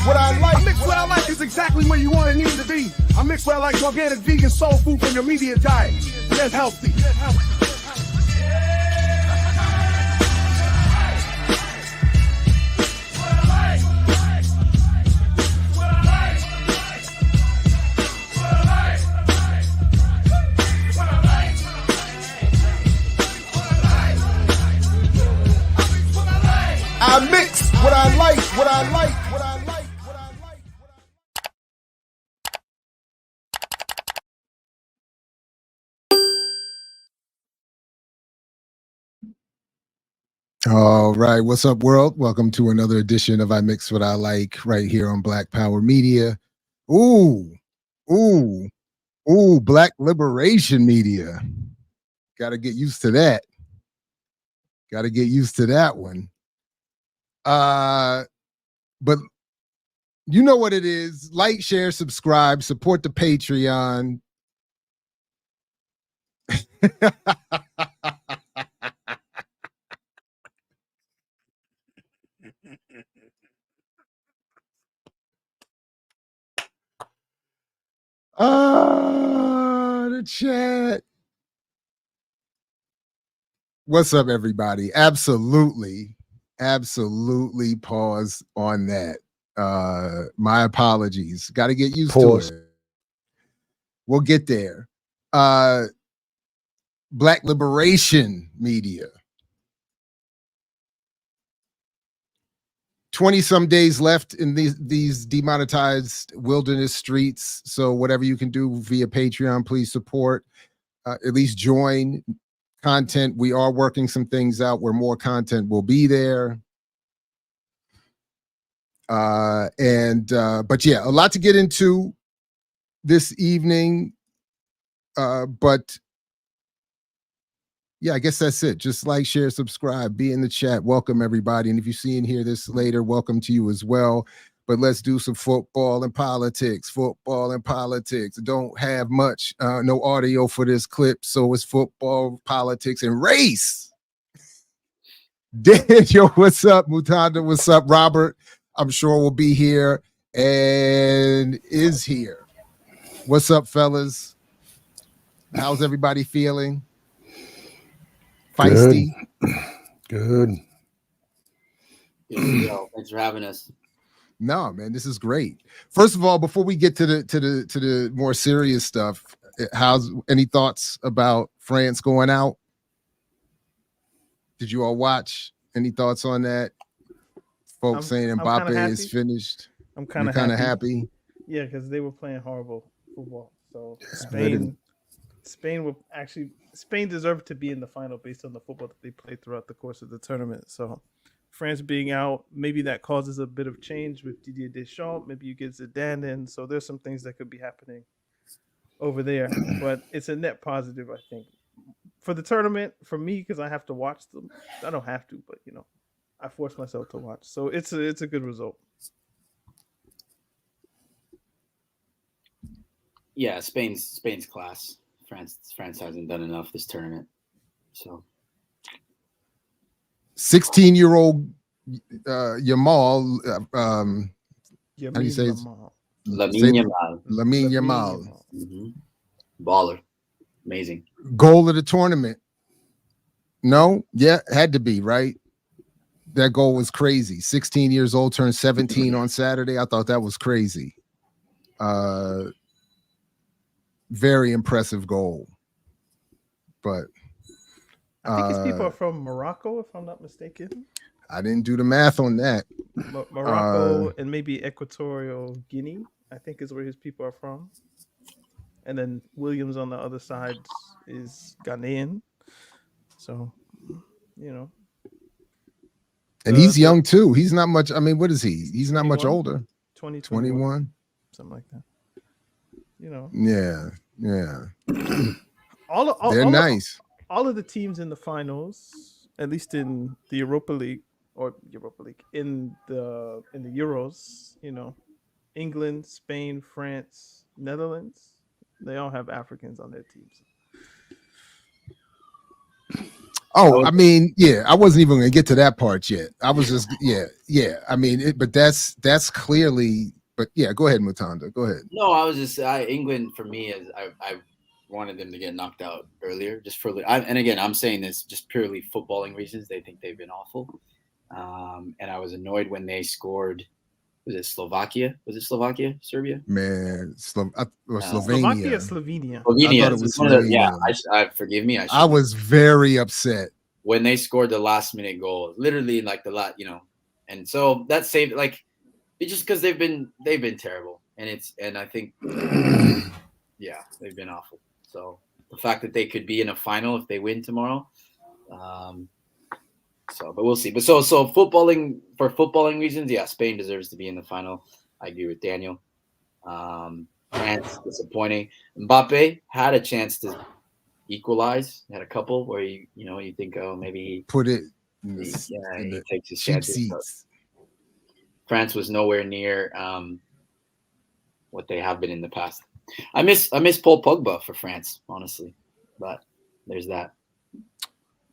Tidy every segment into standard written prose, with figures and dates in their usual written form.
what I like. I mix what I like is exactly where you want and need to be. I mix what I like, organic, vegan, soul food from your immediate diet. That's healthy. I mix what I like, what I like, what I like, what I like, what I like. All right, what's up, world? Welcome to another edition of I Mix What I Like right here on Black Power Media. Ooh, Black Liberation Media. Got to get used to that. Got to get used to that one. But you know what it is. Like, share, subscribe, support the Patreon. The chat. What's up, everybody? Absolutely pause on that. My apologies. Got to get used to it. We'll get there. Black Liberation Media. 20-some days left in these demonetized wilderness streets. So whatever you can do via Patreon, please support. At least join content. We are working some things out where more content will be there. But yeah, a lot to get into this evening. But yeah, I guess that's it. Just like, share, subscribe, be in the chat. Welcome, everybody. And if you see and hear this later, welcome to you as well. But let's do some football and politics. Don't have much, no audio for this clip. So it's football, politics, and race. Daniel, what's up? Mutanda, what's up? Robert, I'm sure will be here and is here. What's up, fellas? How's everybody feeling? Feisty? Good. Thanks for having us. No, man, this is great. First of all, before we get to the more serious stuff, how's any thoughts about France going out? Did you all watch? Any thoughts on that? Folks saying Mbappe is finished. I'm kind of happy. Yeah, because they were playing horrible football. So Spain deserved to be in the final based on the football that they played throughout the course of the tournament. So France being out, maybe that causes a bit of change with Didier Deschamps. Maybe you get Zidane in. So there's some things that could be happening over there. But it's a net positive, I think. For the tournament, for me, because I have to watch them. I don't have to, but, I force myself to watch. So it's a good result. Yeah, Spain's class. France hasn't done enough this tournament. So 16-year-old Yamal, how do you say it? Lamine Yamal. Mm-hmm. Baller. Amazing. Goal of the tournament. No? Yeah, had to be, right? That goal was crazy. 16 years old, turned 17 on Saturday. I thought that was crazy. Very impressive goal. But I think his people are from Morocco, if I'm not mistaken. I didn't do the math on that. Morocco and maybe Equatorial Guinea, I think is where his people are from. And then Williams on the other side is Ghanaian. So, And he's young too. He's not much. I mean, what is he? He's not much older. 21. Something like that. Yeah. They're nice. All of the teams in the finals, at least in the Europa League, in the Euros, England, Spain, France, Netherlands, they all have Africans on their teams. Oh, I mean, yeah, I wasn't even going to get to that part yet. I was just, yeah. I mean, but that's clearly. But yeah, go ahead, Mutanda. Go ahead. No, I was just England for me is I wanted them to get knocked out earlier, just for and again I'm saying this just purely footballing reasons. They think they've been awful, and I was annoyed when they scored. Was it Slovakia? Was it Slovakia? Serbia? Man, or Slovakia, Slovenia. Slovenia. I thought it was Slovenia. Yeah, I forgive me. I was very upset when they scored the last minute goal, literally like and so that saved it's just because they've been terrible, and I think yeah, they've been awful. So the fact that they could be in a final if they win tomorrow. But we'll see. But so footballing reasons, yeah, Spain deserves to be in the final. I agree with Daniel. France disappointing. Mbappe had a chance to equalize. Had a couple where you think, oh, maybe he put it. He takes his chances. France was nowhere near what they have been in the past. I miss Paul Pogba for France, honestly, but there's that.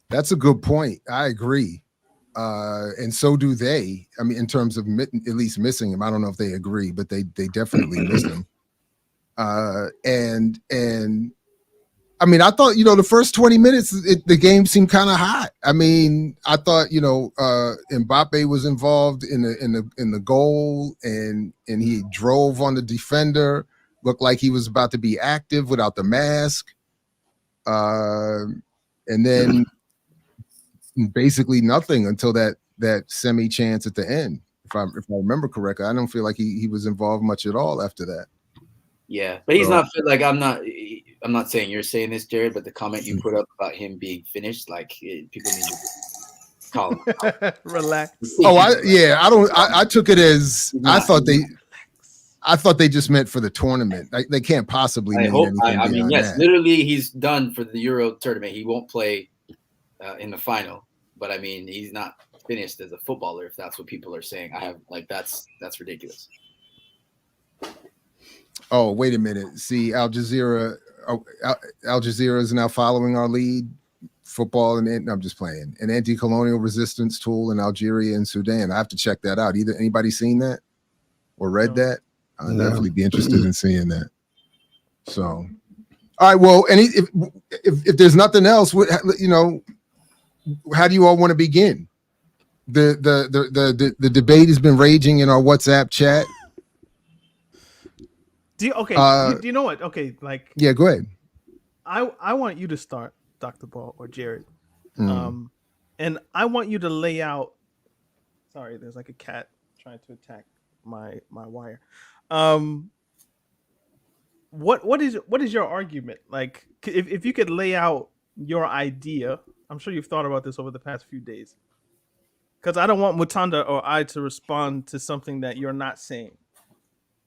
That's a good point. I agree. And so do they. I mean, in terms of at least missing him, I don't know if they agree, but they definitely miss him. And I mean, I thought, the first 20 minutes, the game seemed kind of hot. I mean, I thought, Mbappe was involved in the goal, and he drove on the defender, looked like he was about to be active without the mask. And then basically nothing until that semi chance at the end. If I remember correctly, I don't feel like he was involved much at all after that. Yeah, but he's not like I'm not saying you're saying this, Jared, but the comment you put up about him being finished, like people need to call him out. Relax. Oh, I took it as I thought they just meant for the tournament. They can't possibly mean anything. I mean, yes, that. Literally, he's done for the Euro tournament. He won't play in the final, but I mean, he's not finished as a footballer. If that's what people are saying, that's ridiculous. Oh, wait a minute. See, Al Jazeera is now following our lead. Football I'm just playing. An anti-colonial resistance tool in Algeria and Sudan. I have to check that out. Anybody seen that or read that? I'd definitely be interested in seeing that. So, all right. Well, if there's nothing else, how do you all want to begin? The debate has been raging in our WhatsApp chat. Do you know what? Okay, yeah, go ahead. I want you to start, Dr. Ball or Jared. And I want you to lay out. Sorry, there's like a cat trying to attack my wire. What is your argument? Like, if you could lay out your idea, I'm sure you've thought about this over the past few days. Because I don't want Mutanda or I to respond to something that you're not saying.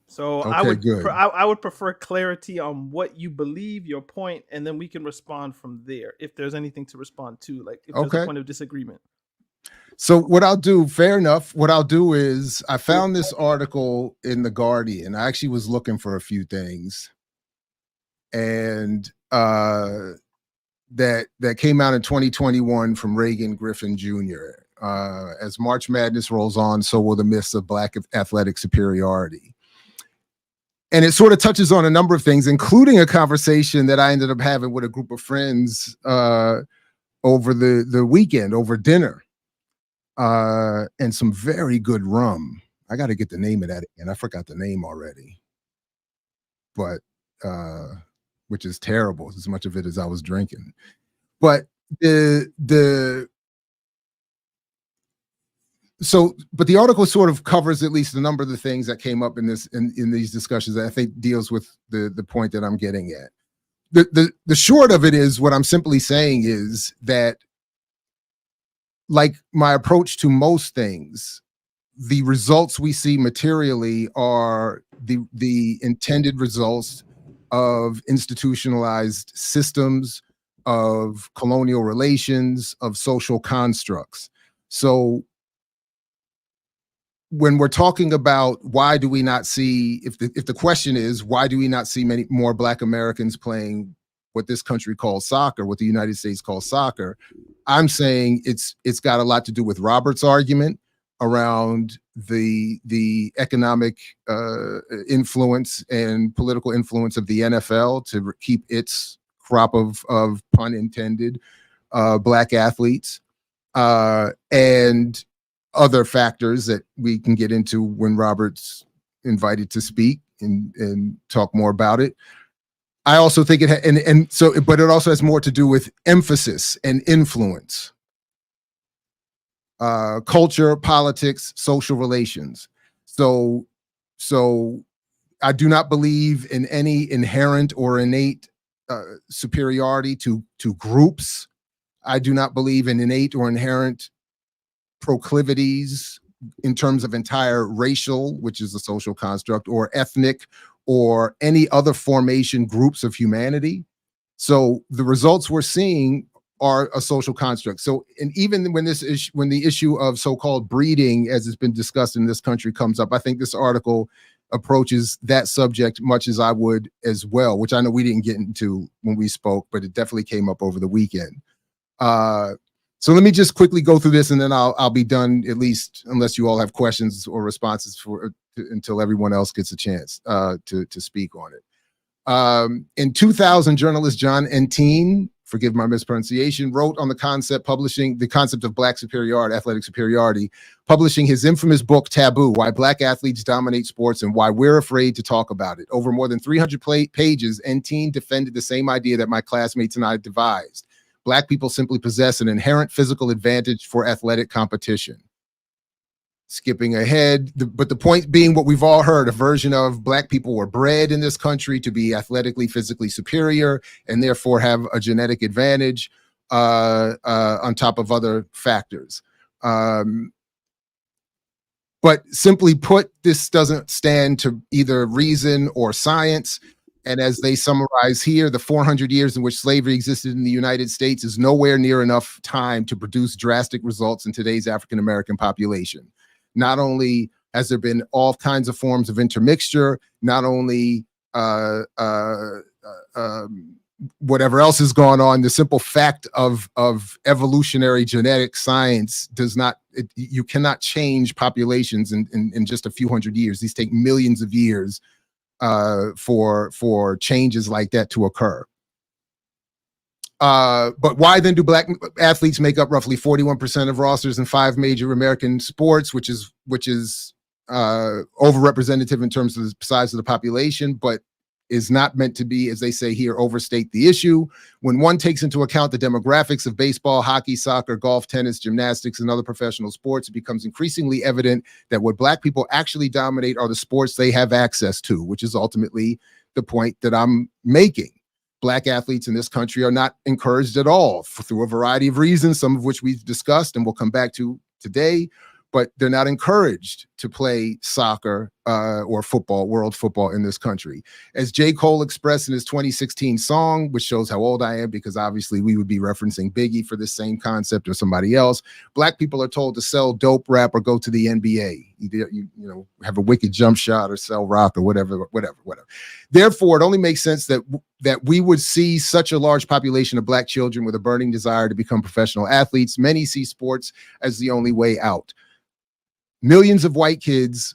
So I would prefer clarity on what you believe, your point, and then we can respond from there if there's anything to respond to, like if there's a point of disagreement. So what I'll do, fair enough. What I'll do is I found this article in The Guardian. I actually was looking for a few things, and that came out in 2021 from Reagan Griffin Jr. As March Madness rolls on, so will the myths of Black athletic superiority. And it sort of touches on a number of things, including a conversation that I ended up having with a group of friends over the weekend, over dinner, and some very good rum. I got to get the name of that again. I forgot the name already, but which is terrible, as much of it as I was drinking. But but the article sort of covers at least a number of the things that came up in these discussions that I think deals with the point that I'm getting at. The short of it is, what I'm simply saying is that, like my approach to most things, the results we see materially are the intended results of institutionalized systems, of colonial relations, of social constructs. So when we're talking about why do we not see, if the question is, why do we not see many more Black Americans playing what this country calls soccer, what the United States calls soccer. I'm saying it's got a lot to do with Robert's argument around the economic influence and political influence of the NFL to keep its crop of pun intended black athletes, and other factors that we can get into when Robert's invited to speak and talk more about it. I also think but it also has more to do with emphasis and influence, culture, politics, social relations. So I do not believe in any inherent or innate superiority to groups. I do not believe in innate or inherent proclivities in terms of entire racial, which is a social construct, or ethnic, or any other formation groups of humanity. So the results we're seeing are a social construct. So, and even when the issue of so-called breeding, as it's been discussed in this country, comes up, I think this article approaches that subject much as I would as well, which I know we didn't get into when we spoke, but it definitely came up over the weekend. So let me just quickly go through this, and then I'll be done, at least unless you all have questions or responses until everyone else gets a chance to speak on it. In 2000, journalist John Entine, forgive my mispronunciation, wrote on publishing the concept of black superiority, athletic superiority, publishing his infamous book Taboo: Why Black Athletes Dominate Sports and Why We're Afraid to Talk About It. Over more than 300 pages, Entine defended the same idea that my classmates and I devised. Black people simply possess an inherent physical advantage for athletic competition. Skipping ahead, but the point being what we've all heard, a version of black people were bred in this country to be athletically, physically superior, and therefore have a genetic advantage on top of other factors. But simply put, this doesn't stand to either reason or science. And as they summarize here, the 400 years in which slavery existed in the United States is nowhere near enough time to produce drastic results in today's African-American population. Not only has there been all kinds of forms of intermixture, not only whatever else has gone on, the simple fact of evolutionary genetic science does not, you cannot change populations in just a few hundred years. These take millions of years for changes like that to occur. But why then do black athletes make up roughly 41% of rosters in 5 major American sports, which is overrepresentative in terms of the size of the population, but is not meant to be, as they say here, overstate the issue. When one takes into account the demographics of baseball, hockey, soccer, golf, tennis, gymnastics, and other professional sports, it becomes increasingly evident that what black people actually dominate are the sports they have access to, which is ultimately the point that I'm making. Black athletes in this country are not encouraged at all through a variety of reasons, some of which we've discussed and we'll come back to today, but they're not encouraged to play soccer or football, world football in this country. As J. Cole expressed in his 2016 song, which shows how old I am, because obviously we would be referencing Biggie for this same concept or somebody else, black people are told to sell dope, rap, or go to the NBA. You know, have a wicked jump shot or sell rock or whatever. Therefore, it only makes sense that we would see such a large population of black children with a burning desire to become professional athletes. Many see sports as the only way out. Millions of white kids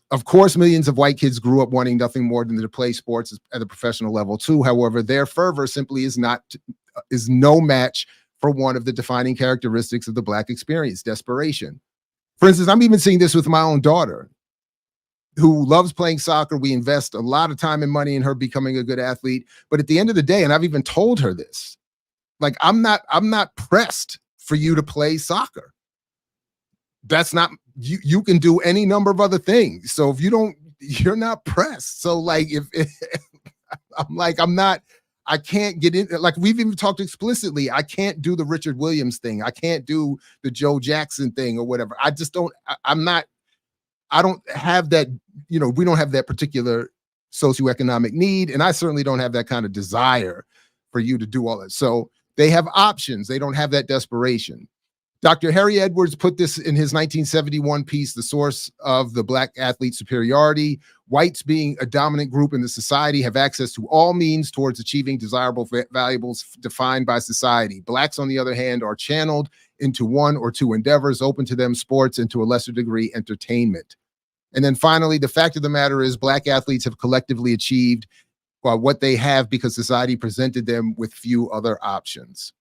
grew up wanting nothing more than to play sports at a professional level too. However, their fervor simply is no match for one of the defining characteristics of the black experience: desperation. For instance, I'm even seeing this with my own daughter, who loves playing soccer. We invest a lot of time and money in her becoming a good athlete. But at the end of the day, and I've even told her this, like, I'm not pressed for you to play soccer. That's not, you can do any number of other things. So if you're not pressed. So like, if I can't get in, like we've even talked explicitly, I can't do the Richard Williams thing. I can't do the Joe Jackson thing or whatever. I just don't, I don't have that, we don't have that particular socioeconomic need. And I certainly don't have that kind of desire for you to do all that. So they have options. They don't have that desperation. Dr. Harry Edwards put this in his 1971 piece, The Source of the Black Athlete Superiority. Whites, being a dominant group in the society, have access to all means towards achieving desirable valuables defined by society. Blacks, on the other hand, are channeled into one or two endeavors open to them: sports, and to a lesser degree, entertainment. And then finally, the fact of the matter is Black athletes have collectively achieved what they have because society presented them with few other options.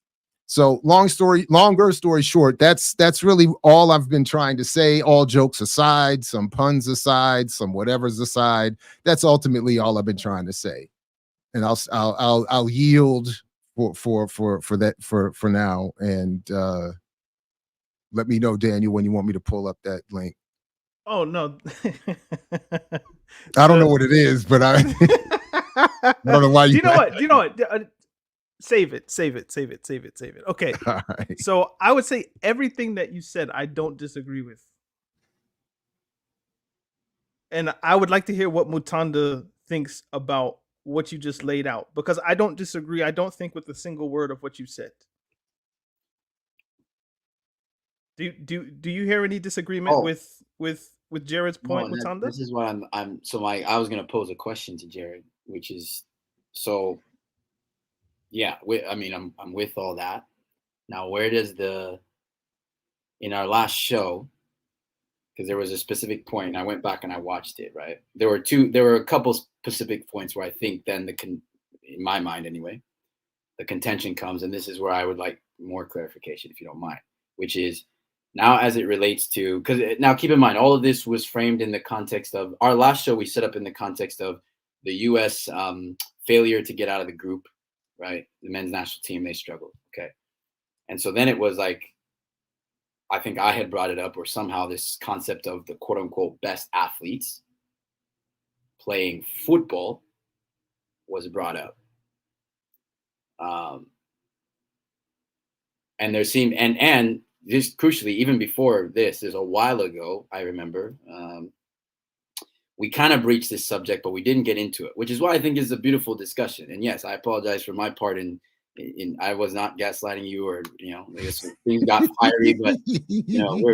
So longer story short, that's really all I've been trying to say. All jokes aside, some puns aside, some whatever's aside, that's ultimately all I've been trying to say. And I'll yield for now. And let me know, Daniel, when you want me to pull up that link. Oh no. I don't know what it is, but I don't know why you. Do you know what? Save it. Okay. All right. So I would say everything that you said, I don't disagree with. And I would like to hear what Mutanda thinks about what you just laid out, because I don't disagree. I don't think with a single word of what you said. Do you hear any disagreement with Jared's point, Mutanda? This is what I was going to pose a question to Jared, which is, so yeah, I'm with all that. Now, where does in our last show, because there was a specific point, and I went back and I watched it, right? There were a couple specific points where I think then in my mind anyway, the contention comes, and this is where I would like more clarification, if you don't mind, which is now as it relates to, because now keep in mind, all of this was framed in the context of our last show. We set up in the context of the U.S. Failure to get out of the group, right? The men's national team, they struggled. Okay. And so then it was like, I think I had brought it up, or somehow this concept of the quote unquote best athletes playing football was brought up. And there seemed, and just crucially, even before this, there's a while ago, I remember, we kind of breached this subject, but we didn't get into it, which is why I think is a beautiful discussion. And yes, I apologize for my part in I was not gaslighting you, or I guess things got fiery, but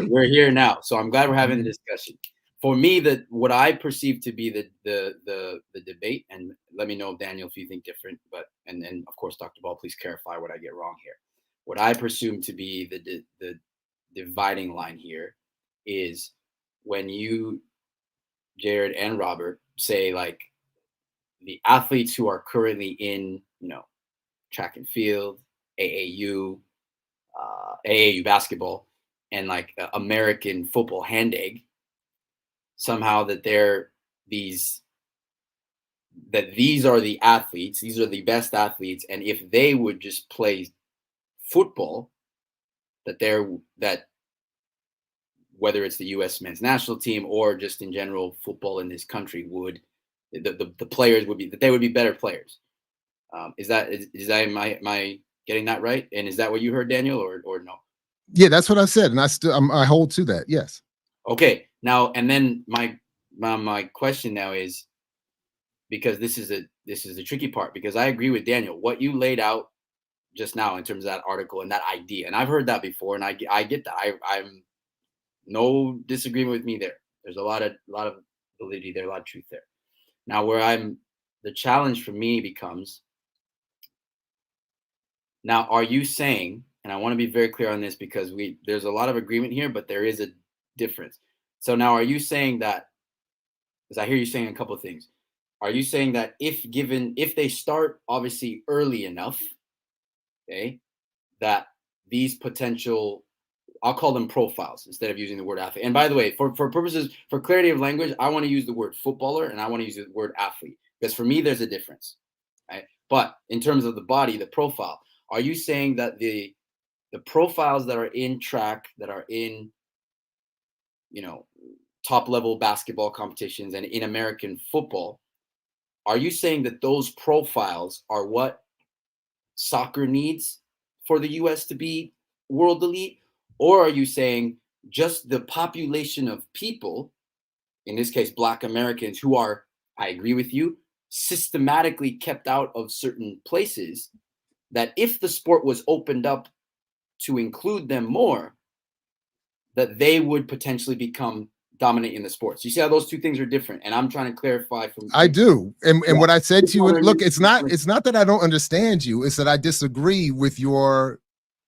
we're here now, so I'm glad we're having the discussion. For me, what I perceive to be the debate, and let me know, Daniel, if you think different, but and then of course, Dr. Ball, please clarify what I get wrong here. What I presume to be the dividing line here is when you, Jared and Robert, say like the athletes who are currently in track and field, AAU basketball, and like American football hand egg, somehow that these are the athletes, these are the best athletes, and if they would just play football, that whether it's the U.S. men's national team or just in general football in this country, the players would be better players. Am I getting that right? And is that what you heard, Daniel, or no? Yeah, that's what I said, and I hold to that. Yes. Okay. Now, and then my question now is, because this is the tricky part, because I agree with Daniel, what you laid out just now in terms of that article and that idea, and I've heard that before, and I get that. I'm no disagreement with me there. There's a lot of validity there, a lot of truth there. Now, the challenge for me becomes, now, are you saying, and I want to be very clear on this because there's a lot of agreement here, but there is a difference. So now, are you saying that, because I hear you saying a couple of things, are you saying that if they start obviously early enough, okay, that these potential, I'll call them profiles instead of using the word athlete. And by the way, for purposes, for clarity of language, I want to use the word footballer and I want to use the word athlete, because for me, there's a difference, right? But in terms of the body, the profile, are you saying that the profiles that are in track, that are in, top level basketball competitions and in American football, are you saying that those profiles are what soccer needs for the U.S. to be world elite? Or are you saying just the population of people, in this case, Black Americans, who are, I agree with you, systematically kept out of certain places, that if the sport was opened up to include them more, that they would potentially become dominant in the sports. You see how those two things are different, and I'm trying to clarify from. I do, and what I said to you, and look, it's not It's that I don't understand you. It's that I disagree with your.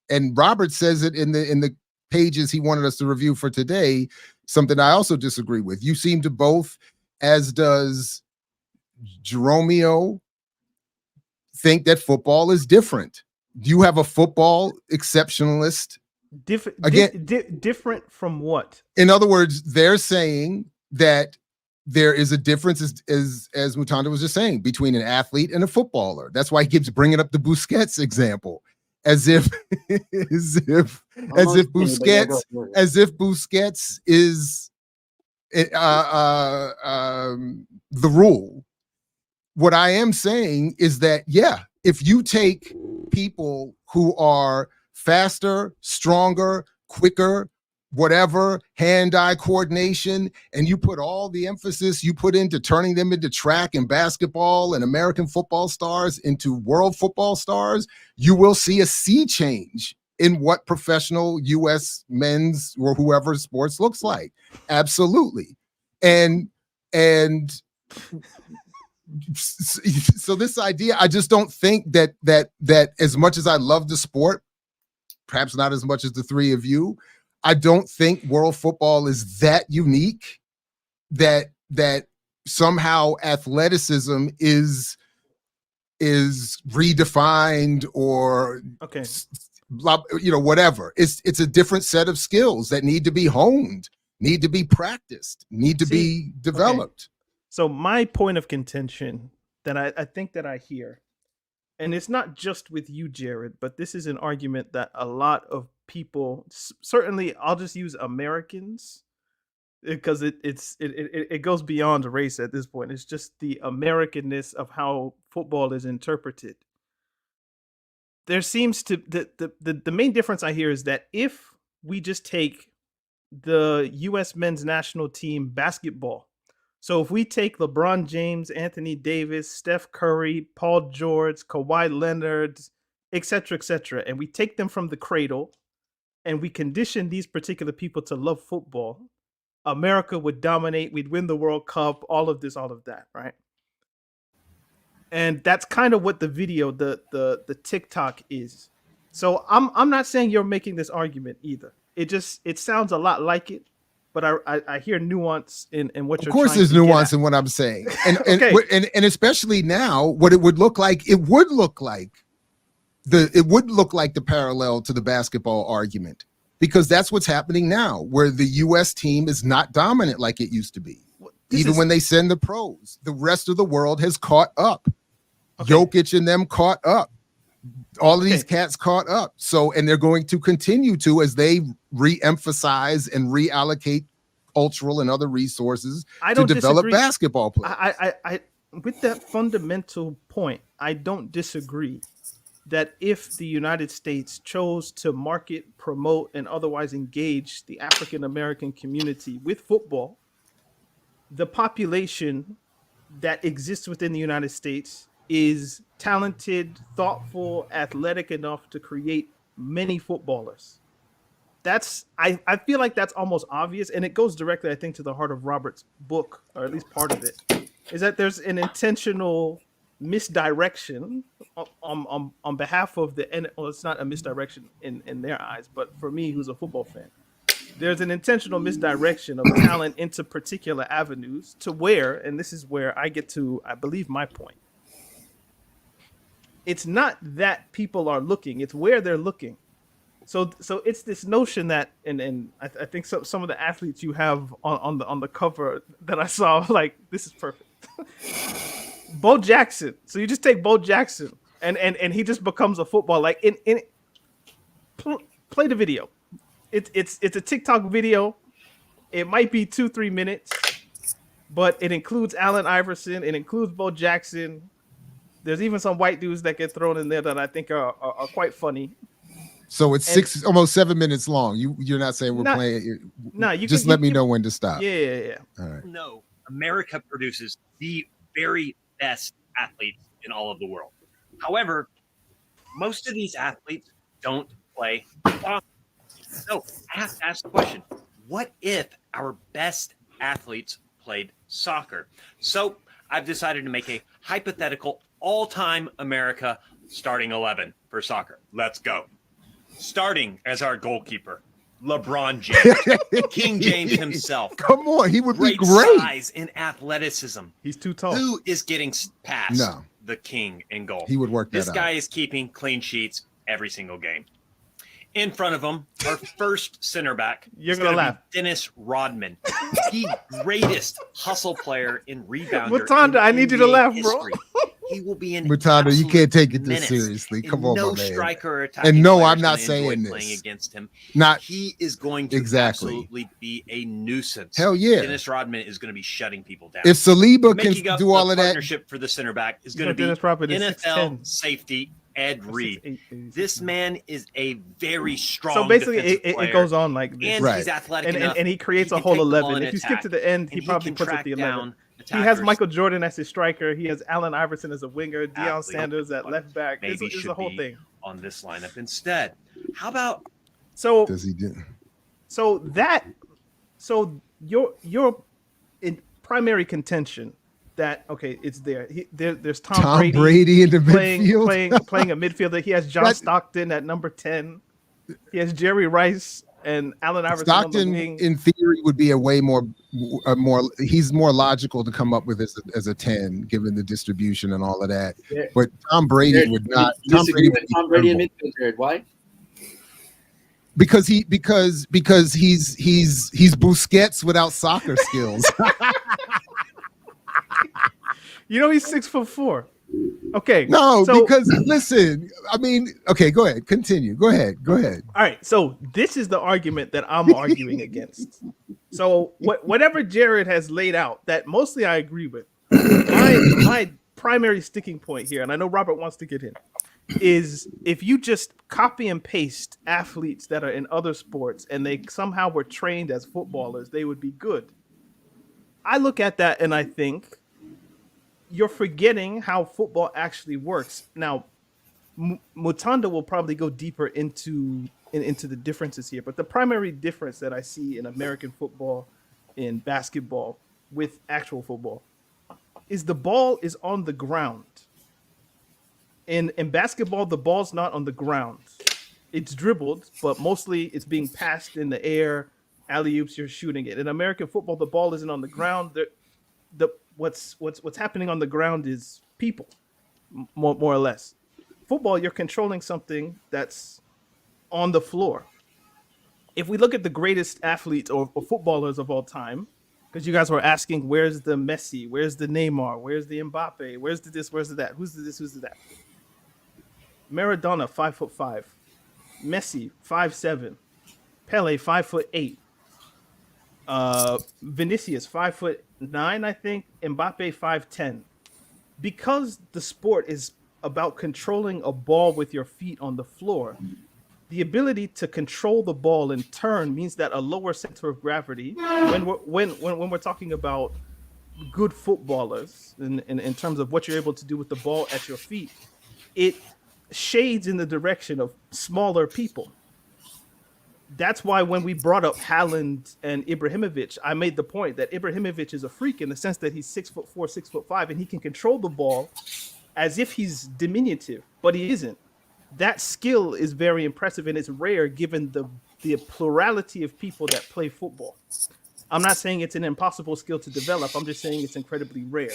And Robert says it in the pages he wanted us to review for today. Something I also disagree with. You seem to both, as does Jeromeo, think that football is different. You have a football exceptionalist. Different from what? In other words, they're saying that there is a difference, as Mutanda was just saying, between an athlete and a footballer. That's why he keeps bringing up the Busquets example, as if Busquets is the rule. What I am saying is that, yeah, if you take people who are faster, stronger, quicker, whatever, hand-eye coordination, and you put all the emphasis you put into turning them into track and basketball and American football stars into world football stars, you will see a sea change in what professional U.S. men's or whoever sports looks like. Absolutely. And so this idea, I just don't think that as much as I love the sport, perhaps not as much as the three of you, I don't think world football is that unique that somehow athleticism is redefined or whatever. It's a different set of skills that need to be honed, need to be practiced, need to be developed. Okay. So my point of contention that I think that I hear, and it's not just with you, Jared, but this is an argument that a lot of people, certainly I'll just use Americans, because it goes beyond race at this point. It's just the Americanness of how football is interpreted. There seems to the main difference I hear is that if we just take the US men's national team basketball, so if we take LeBron James, Anthony Davis, Steph Curry, Paul George, Kawhi Leonard, etc., and we take them from the cradle and we condition these particular people to love football, America would dominate, we'd win the World Cup, all of this, all of that, right? And that's kind of what the video, the TikTok is. So I'm not saying you're making this argument either. It sounds a lot like it, but I hear nuance in what you're trying to get at. Of course there's nuance in what I'm saying. And, okay. and especially now, what it would look like the parallel to the basketball argument, because that's what's happening now, where the US team is not dominant like it used to be. When they send the pros, the rest of the world has caught up. Okay. Jokic and them caught up. All of these cats caught up. So, and they're going to continue to, as they re-emphasize and reallocate cultural and other resources to develop basketball players. I with that fundamental point, I don't disagree that if the United States chose to market, promote, and otherwise engage the African American community with football, the population that exists within the United States is talented, thoughtful, athletic enough to create many footballers. I feel like that's almost obvious, and it goes directly, I think, to the heart of Robert's book, or at least part of it, is that there's an intentional misdirection on behalf of well, it's not a misdirection in their eyes, but for me, who's a football fan, there's an intentional misdirection of talent into particular avenues to where, and this is where I get to, I believe, my point. It's not that people are looking, it's where they're looking. So it's this notion that, and I think some of the athletes you have on the cover that I saw, like, this is perfect. Bo Jackson. So you just take Bo Jackson and he just becomes a football, like play the video. It's a TikTok video. It might be 2-3 minutes, but it includes Allen Iverson. It includes Bo Jackson. There's even some white dudes that get thrown in there that I think are quite funny. So it's almost 7 minutes long. You're not saying we're playing it. No, you just let me know when to stop. Yeah. All right. No, America produces the very best athletes in all of the world. However, most of these athletes don't play soccer. So I have to ask the question, what if our best athletes played soccer? So I've decided to make a hypothetical all-time America starting 11 for soccer. Let's go. Starting as our goalkeeper, LeBron James, King James himself. Come on, he would be Great great. size and athleticism. He's too tall. Who is getting past No. the king in goal? He would work that This out. guy is keeping clean sheets every single game. In front of him, our first center back. You're is gonna be laugh. Dennis Rodman, the greatest hustle player in rebounder. Mutanda, in I need you to NBA laugh, bro. history. He will be an Mutanda, you absolute can't take it this menace. seriously. And Come on, no my man. striker or attacking And no, player I'm is not gonna enjoy saying playing this. against him. Not He is going to exactly. absolutely be a nuisance. Hell yeah. Dennis Rodman is going to be shutting people down. If Saliba Making can up do all the of that, partnership for the center back is going to be Dennis Rodman is NFL 6'10". safety Ed Reed. 6'8", This man is a very strong. So basically, defensive player, it goes on like this. and Right. he's athletic And, enough. and he creates a can whole take the ball 11. and If you skip to attack, the end, he and probably can puts up track the 11. down He has attackers. Michael Jordan as his striker. He has Allen Iverson as a winger. Deion Athlete. Sanders at left back. Maybe It's should the whole be thing. on this lineup instead. How about So does he do? so your in primary contention that okay, it's there. There's Tom Brady in the midfield. playing a midfielder. He has John That- Stockton at number 10. He has Jerry Rice and Allen Iverson on the Stockton, wing. in theory, would be a way more. He's more logical to come up with as a 10, given the distribution and all of that. Yeah. But Tom Brady Jared, would you not. disagree with would be Tom Brady in terrible. midfield, Jared. Why? Because he's Busquets without soccer skills. You know he's 6'4". Okay. No, so, because listen, I mean, okay, go ahead, continue. Go ahead. all right. So this is the argument that I'm arguing against. So whatever Jared has laid out, that mostly I agree with. My primary sticking point here, and I know Robert wants to get in, is if you just copy and paste athletes that are in other sports and they somehow were trained as footballers, they would be good. I look at that and I think you're forgetting how football actually works. Now, Mutanda will probably go deeper into the differences here, but the primary difference that I see in American football, in basketball, with actual football, is the ball is on the ground. In basketball, the ball's not on the ground. It's dribbled, but mostly it's being passed in the air. Alley-oops, you're shooting it. In American football, the ball isn't on the ground. What's happening on the ground is people, more or less. Football, you're controlling something that's on the floor. If we look at the greatest athletes or footballers of all time, because you guys were asking, where's the Messi, where's the Neymar, where's the Mbappe, where's the this, where's the that, who's the this, who's the that? Maradona, 5'5", Messi, 5'7", Pele, 5'8", Vinicius, 5'9", I think, Mbappe, 5'10". Because the sport is about controlling a ball with your feet on the floor, the ability to control the ball in turn means that a lower center of gravity, when we're talking about good footballers in terms of what you're able to do with the ball at your feet, it shades in the direction of smaller people. That's why when we brought up Haaland and Ibrahimovic, I made the point that Ibrahimovic is a freak in the sense that he's 6'4", 6'5", and he can control the ball as if he's diminutive, but he isn't. That skill is very impressive and it's rare given the plurality of people that play football. I'm not saying it's an impossible skill to develop. I'm just saying it's incredibly rare.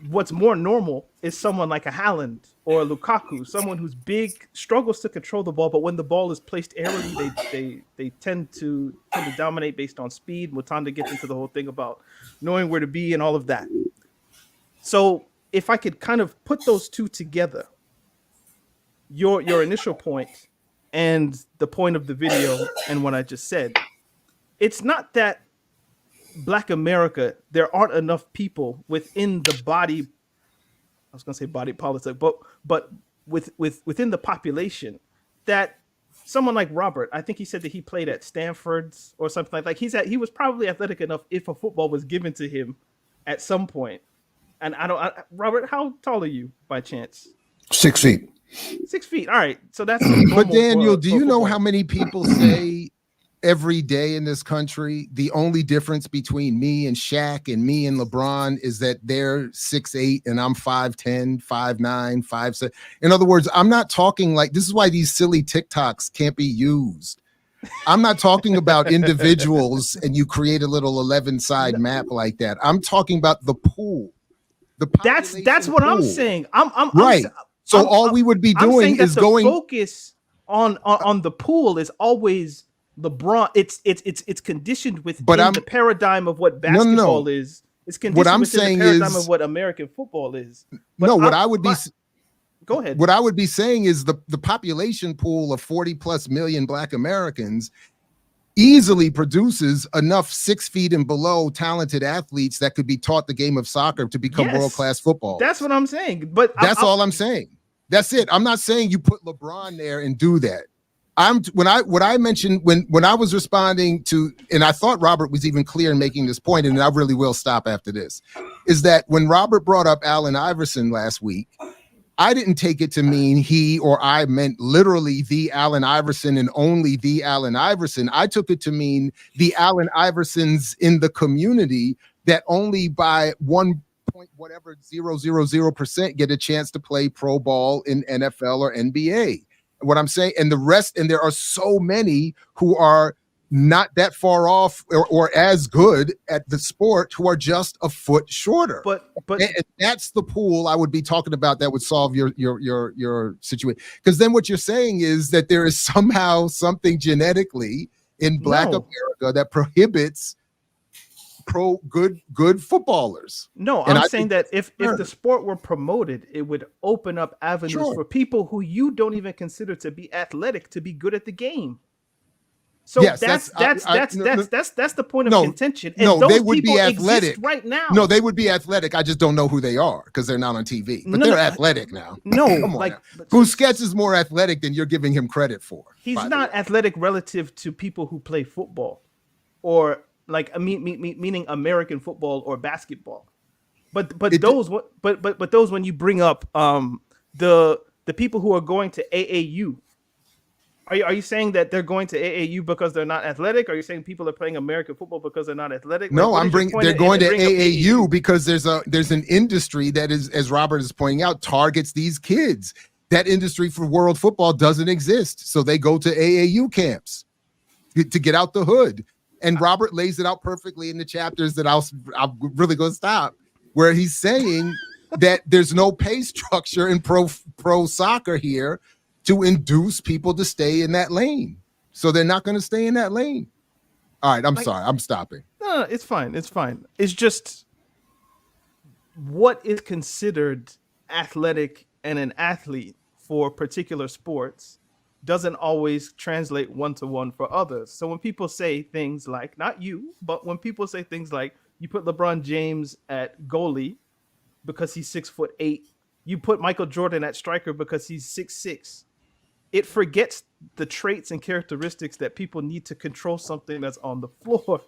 What's more normal is someone like a Haaland or a Lukaku, someone who's big, struggles to control the ball, but when the ball is placed aerially, they tend to dominate based on speed. Mutanda gets into the whole thing about knowing where to be and all of that. So if I could kind of put those two together, your initial point and the point of the video and what I just said, it's not that Black America, there aren't enough people within the body, I was going to say body politic, but within the population that someone like Robert, I think he said that he played at Stanford's or something like he was probably athletic enough if a football was given to him at some point. And Robert, how tall are you by chance? 6 feet. 6 feet. All right. So that's normal. But Daniel, do for you know football. how many people say every day in this country, the only difference between me and Shaq and me and LeBron is that they're 6'8" and I'm 5'10", 5'9", 5'7". In other words, I'm not talking like, this is why these silly TikToks can't be used. I'm not talking about individuals and you create a little 11-side map like that. I'm talking about the pool. That's what I'm saying. I'm right. So all I'm, we would be I'm doing saying that is the going focus on the pool is always LeBron. It's conditioned within the paradigm of what basketball is. It's conditioned within the paradigm of what American football is. But go ahead. What I would be saying is the population pool of 40 plus million Black Americans easily produces enough 6 feet and below talented athletes that could be taught the game of soccer to become world-class football. That's what I'm saying. But that's all I'm saying. That's it. I'm not saying you put LeBron there and do that. What I mentioned when I was responding to, and I thought Robert was even clear in making this point, and I really will stop after this, is that when Robert brought up Allen Iverson last week, I didn't take it to mean he or I meant literally the Allen Iverson and only the Allen Iverson. I took it to mean the Allen Iversons in the community that only by 1.000% get a chance to play pro ball in NFL or NBA. What I'm saying, and the rest, and there are so many who are not that far off or as good at the sport who are just a foot shorter. But and that's the pool I would be talking about that would solve your situation. Because then what you're saying is that there is somehow something genetically in Black America that prohibits good footballers. No, I'm saying that if the sport were promoted, it would open up avenues for people who you don't even consider to be athletic to be good at the game. So yes, that's the point of contention. And those they would people be athletic right now. No, they would be athletic. I just don't know who they are because they're not on TV. But they're athletic now. No, Busquets is more athletic than you're giving him credit for. He's not athletic relative to people who play football, or meaning American football or basketball. But those when you bring up the people who are going to AAU. Are you saying that they're going to AAU because they're not athletic? Are you saying people are playing American football because they're not athletic? No, they're going to AAU because there's an industry that is, as Robert is pointing out, targets these kids. That industry for world football doesn't exist. So they go to AAU camps to get out the hood. And Robert lays it out perfectly in the chapters that I'm really going to stop, where he's saying that there's no pay structure in pro soccer here to induce people to stay in that lane. So they're not going to stay in that lane. All right, I'm sorry. I'm stopping. No, it's fine. It's fine. It's just what is considered athletic and an athlete for particular sports doesn't always translate one-to-one for others. So when people say things like, not you, but when people say things like, you put LeBron James at goalie because he's 6'8", you put Michael Jordan at striker because he's 6'6", it forgets the traits and characteristics that people need to control something that's on the floor.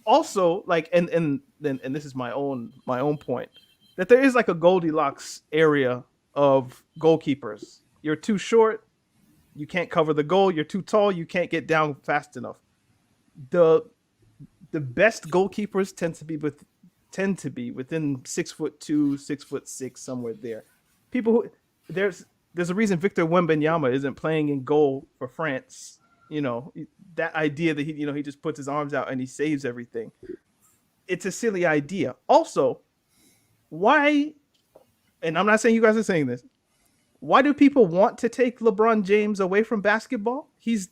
Also, and this is my own point, that there is like a Goldilocks area of goalkeepers. You're too short, you can't cover the goal. You're too tall, you can't get down fast enough. The best goalkeepers tend to be within 6'2", 6'6", somewhere there. People who there's a reason Victor Wembanyama isn't playing in goal for France. You know, that idea that he just puts his arms out and he saves everything. It's a silly idea. Also, why, and I'm not saying you guys are saying this, why do people want to take LeBron James away from basketball? He's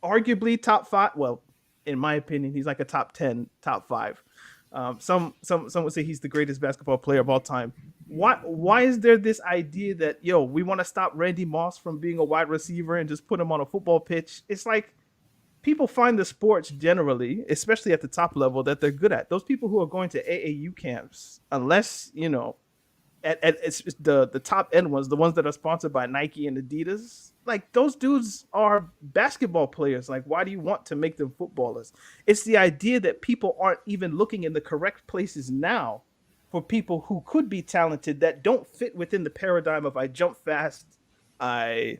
arguably top 5. Well, in my opinion, he's like a top 10, top 5. Some would say he's the greatest basketball player of all time. Why is there this idea that, we want to stop Randy Moss from being a wide receiver and just put him on a football pitch? It's like people find the sports generally, especially at the top level, that they're good at. Those people who are going to AAU camps, unless, it's the top end ones, the ones that are sponsored by Nike and Adidas, like those dudes are basketball players. Like, why do you want to make them footballers? It's the idea that people aren't even looking in the correct places now for people who could be talented that don't fit within the paradigm of I jump fast, I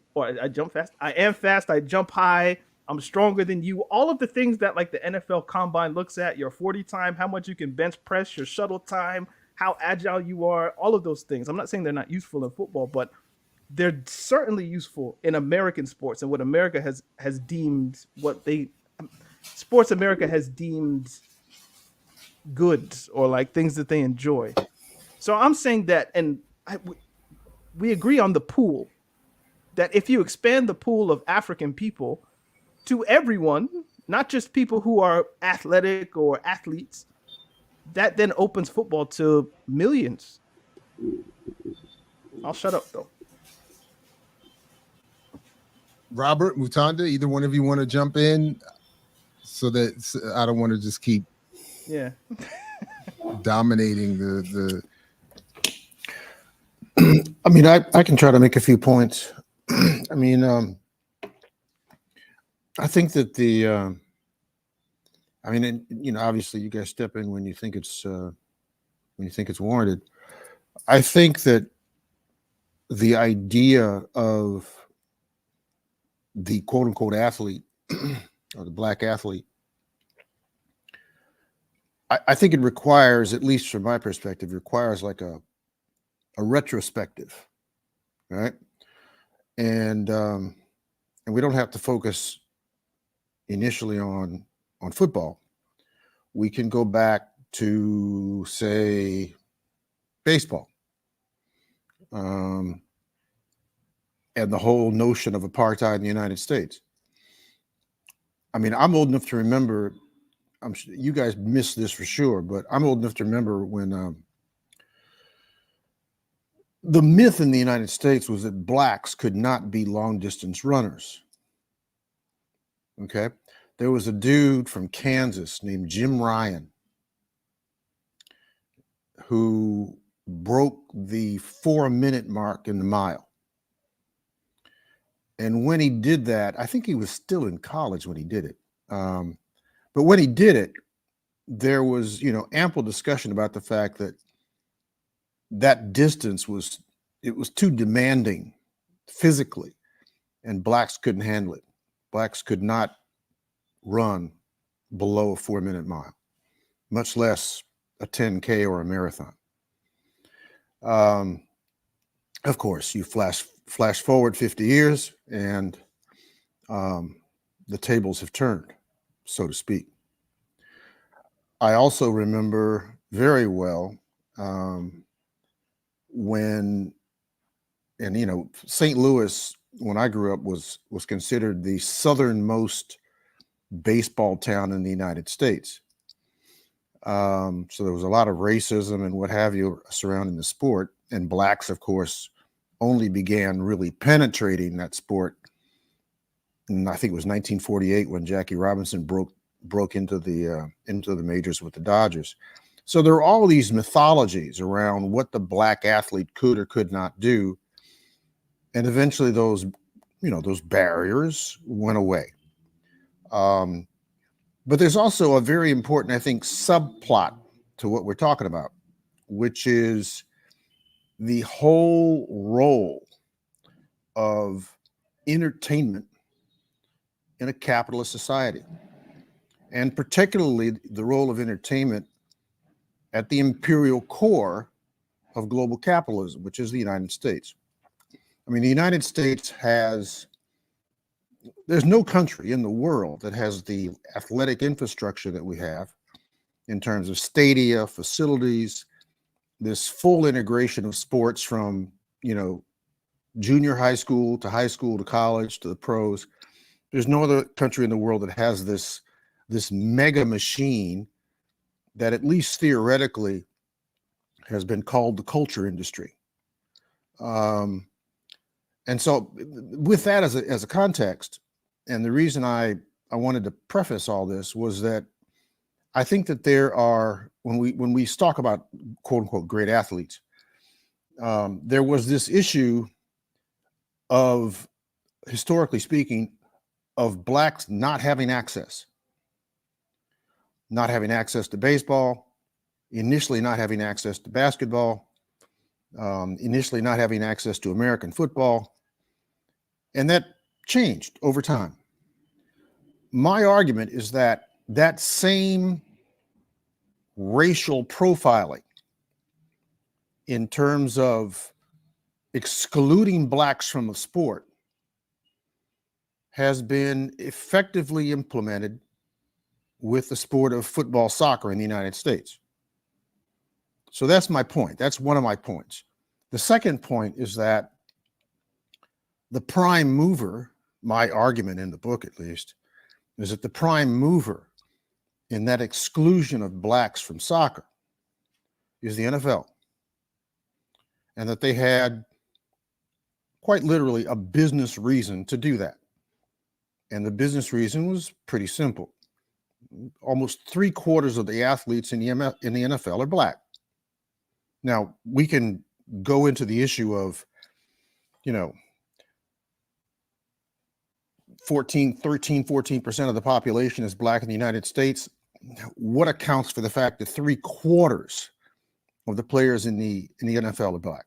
jump fast. I am fast. I jump high. I'm stronger than you. All of the things that like the NFL combine looks at, your 40 time, how much you can bench press, your shuttle time, how agile you are, all of those things. I'm not saying they're not useful in football, but they're certainly useful in American sports and what America has deemed sports America has deemed good or like things that they enjoy. So I'm saying that, and we agree on the pool, that if you expand the pool of African people to everyone, not just people who are athletic or athletes, that then opens football to millions. I'll shut up though. Robert, Mutanda, either one of you want to jump in so that I don't want to just keep dominating the I mean, I can try to make a few points. I mean, I think that I mean, and, you know, obviously you guys step in when you think it's warranted. I think that the idea of the quote unquote athlete or the black athlete, I think it requires, at least from my perspective, requires like a retrospective, right? And we don't have to focus initially on football. We can go back to, say, baseball, and the whole notion of apartheid in the United States. I mean, I'm old enough to remember. I'm sure you guys missed this for sure, but I'm old enough to remember when the myth in the United States was that blacks could not be long distance runners. Okay. There was a dude from Kansas named Jim Ryan who broke the 4-minute mark in the mile. And when he did that, I think he was still in college when he did it. But when he did it, there was, you know, ample discussion about the fact that that distance was too demanding physically, and blacks couldn't handle it. Blacks could not run below a 4-minute mile, much less a 10K or a marathon. Of course, you flash forward 50 years, and the tables have turned, so to speak. I also remember very well when, and you know, St. Louis, when I grew up, was considered the southernmost baseball town in the United States. So there was a lot of racism and what have you surrounding the sport, and blacks, of course, only began really penetrating that sport. And I think it was 1948 when Jackie Robinson broke into the majors with the Dodgers. So there are all these mythologies around what the black athlete could or could not do, and eventually those barriers went away. But there's also a very important, I think, subplot to what we're talking about, which is the whole role of entertainment in a capitalist society, and particularly the role of entertainment at the imperial core of global capitalism, which is the United States. I mean, the United States there's no country in the world that has the athletic infrastructure that we have in terms of stadia, facilities, this full integration of sports from, you know, junior high school to college to the pros. There's no other country in the world that has this mega machine that, at least theoretically, has been called the culture industry. And so with that as a context, and the reason I wanted to preface all this was that I think that there are, when we talk about quote unquote great athletes, there was this issue of, historically speaking, of blacks not having access to baseball, initially not having access to basketball, initially not having access to American football. And that changed over time. My argument is that that same racial profiling in terms of excluding blacks from the sport has been effectively implemented with the sport of football, soccer in the United States. So that's my point. That's one of my points. The second point is that the prime mover, my argument in the book at least, is that the prime mover in that exclusion of blacks from soccer is the NFL. And that they had quite literally a business reason to do that. And the business reason was pretty simple. Almost 3/4 of the athletes in the NFL are black. Now, we can go into the issue of, 14% of the population is black in the United States. What accounts for the fact that 3/4 of the players in the NFL are black?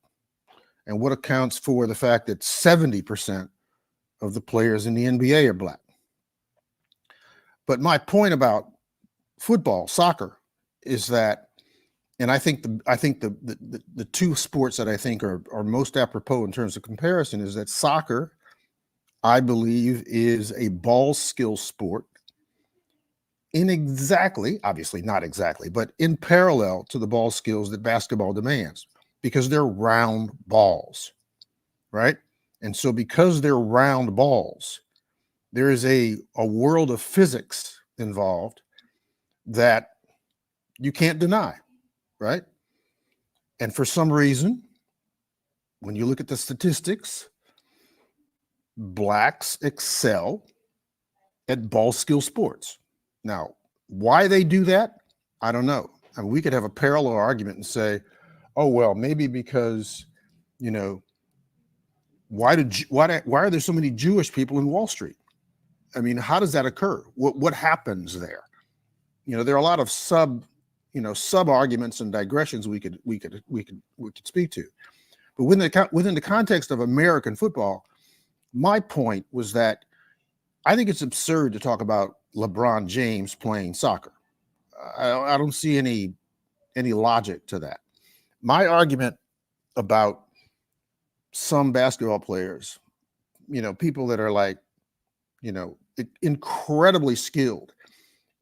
And what accounts for the fact that 70% of the players in the NBA are black? But my point about football, soccer, is that, and I think the two sports that I think are most apropos in terms of comparison is that soccer, I believe, is a ball skill sport obviously not exactly, but in parallel to the ball skills that basketball demands, because they're round balls, right? And so because they're round balls, there is a world of physics involved that you can't deny, right? And for some reason, when you look at the statistics, blacks excel at ball skill sports. Now, why they do that, I don't know. I mean, we could have a parallel argument and say, oh, well, maybe because, why are there so many Jewish people in Wall Street? I mean, how does that occur? What happens there? There are a lot of sub arguments and digressions we could speak to. But within the context of American football, my point was that I think it's absurd to talk about LeBron James playing soccer. I don't see any logic to that. My argument about some basketball players, people that are like, incredibly skilled,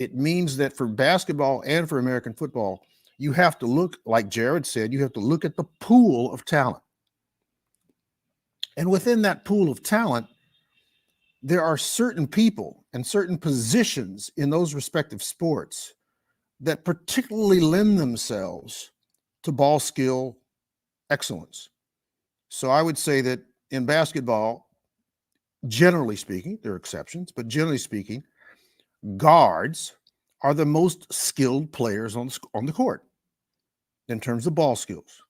it means that for basketball and for American football, you have to look, like Jared said, you have to look at the pool of talent. And within that pool of talent, there are certain people and certain positions in those respective sports that particularly lend themselves to ball skill excellence. So I would say that in basketball, generally speaking, there are exceptions, but generally speaking, guards are the most skilled players on the court in terms of ball skills.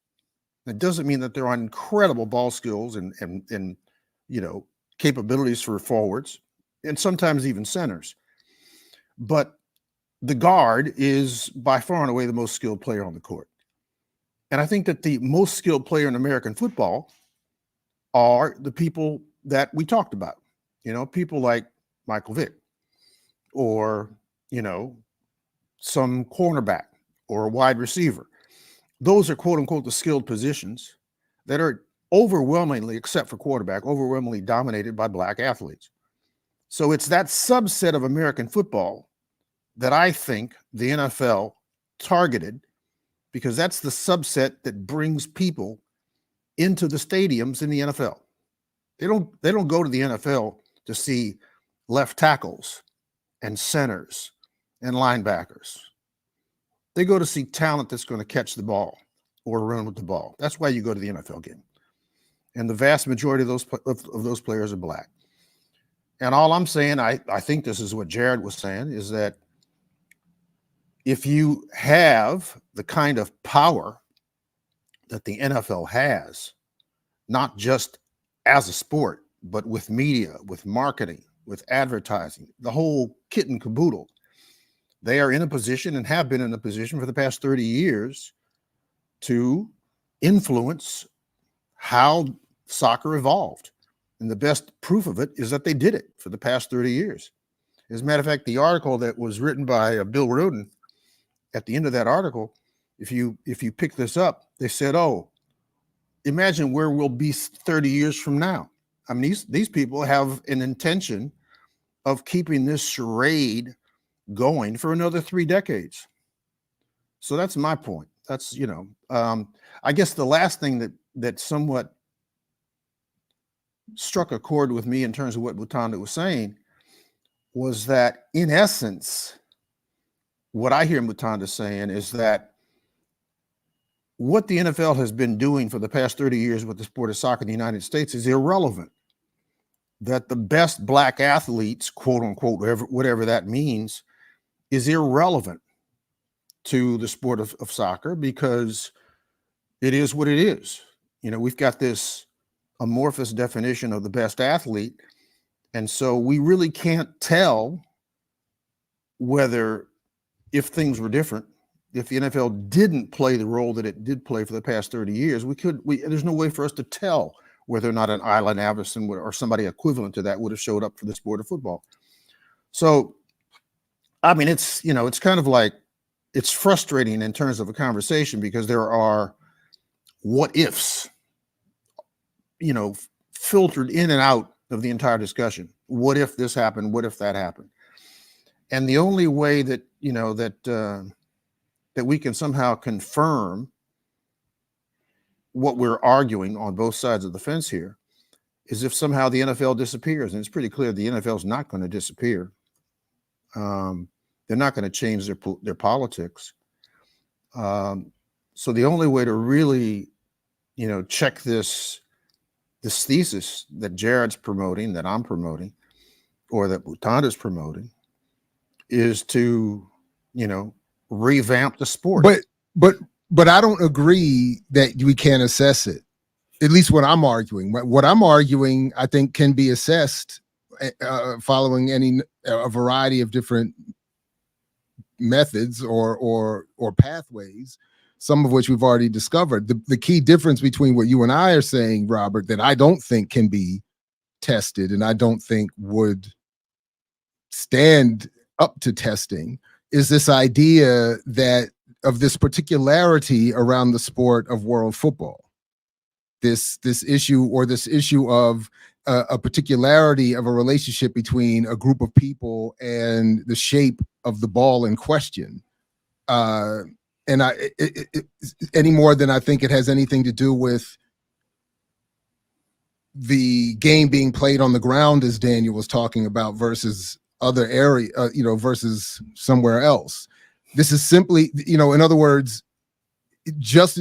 It doesn't mean that there are incredible ball skills and capabilities for forwards and sometimes even centers. But the guard is by far and away the most skilled player on the court. And I think that the most skilled player in American football are the people that we talked about, people like Michael Vick or, some cornerback or a wide receiver. Those are quote unquote the skilled positions that are overwhelmingly, except for quarterback, overwhelmingly dominated by black athletes. So it's that subset of American football that I think the NFL targeted, because that's the subset that brings people into the stadiums in the NFL. They don't go to the NFL to see left tackles and centers and linebackers. They go to see talent that's going to catch the ball or run with the ball. That's why you go to the NFL game. And the vast majority of those players are black. And all I'm saying, I think this is what Jared was saying, is that if you have the kind of power that the NFL has, not just as a sport, but with media, with marketing, with advertising, the whole kit and caboodle, they are in a position and have been in a position for the past 30 years to influence how soccer evolved. And the best proof of it is that they did it for the past 30 years. As a matter of fact, the article that was written by Bill Roden, at the end of that article, if you pick this up, they said, oh, imagine where we'll be 30 years from now. I mean, these people have an intention of keeping this charade going for another 3 decades. So that's my point. That's, I guess the last thing that somewhat struck a chord with me in terms of what Mutanda was saying was that, in essence, what I hear Mutanda saying is that what the NFL has been doing for the past 30 years with the sport of soccer in the United States is irrelevant. That the best black athletes, quote unquote, whatever that means, is irrelevant to the sport of soccer, because it is what it is. We've got this amorphous definition of the best athlete. And so we really can't tell whether, if things were different, if the NFL didn't play the role that it did play for the past 30 years, there's no way for us to tell whether or not an Allen Iverson or somebody equivalent to that would have showed up for the sport of football. So, I mean, it's kind of like, it's frustrating in terms of a conversation, because there are what ifs, filtered in and out of the entire discussion. What if this happened? What if that happened? And the only way that, that we can somehow confirm what we're arguing on both sides of the fence here is if somehow the NFL disappears. And it's pretty clear the NFL is not going to disappear. They're not going to change their politics. So the only way to really, check this thesis that Jared's promoting, that I'm promoting, or that Mutanda's promoting, is to, revamp the sport. But I don't agree that we can't assess it. At least what I'm arguing. What I'm arguing, I think, can be assessed following a variety of different methods or pathways, some of which we've already discovered. The key difference between what you and I are saying, Robert, that I don't think can be tested and I don't think would stand up to testing, is this idea that of this particularity around the sport of world football, this issue of a particularity of a relationship between a group of people and the shape of the ball in question. And any more than I think it has anything to do with the game being played on the ground, as Daniel was talking about, versus other area, versus somewhere else. This is simply, in other words, just,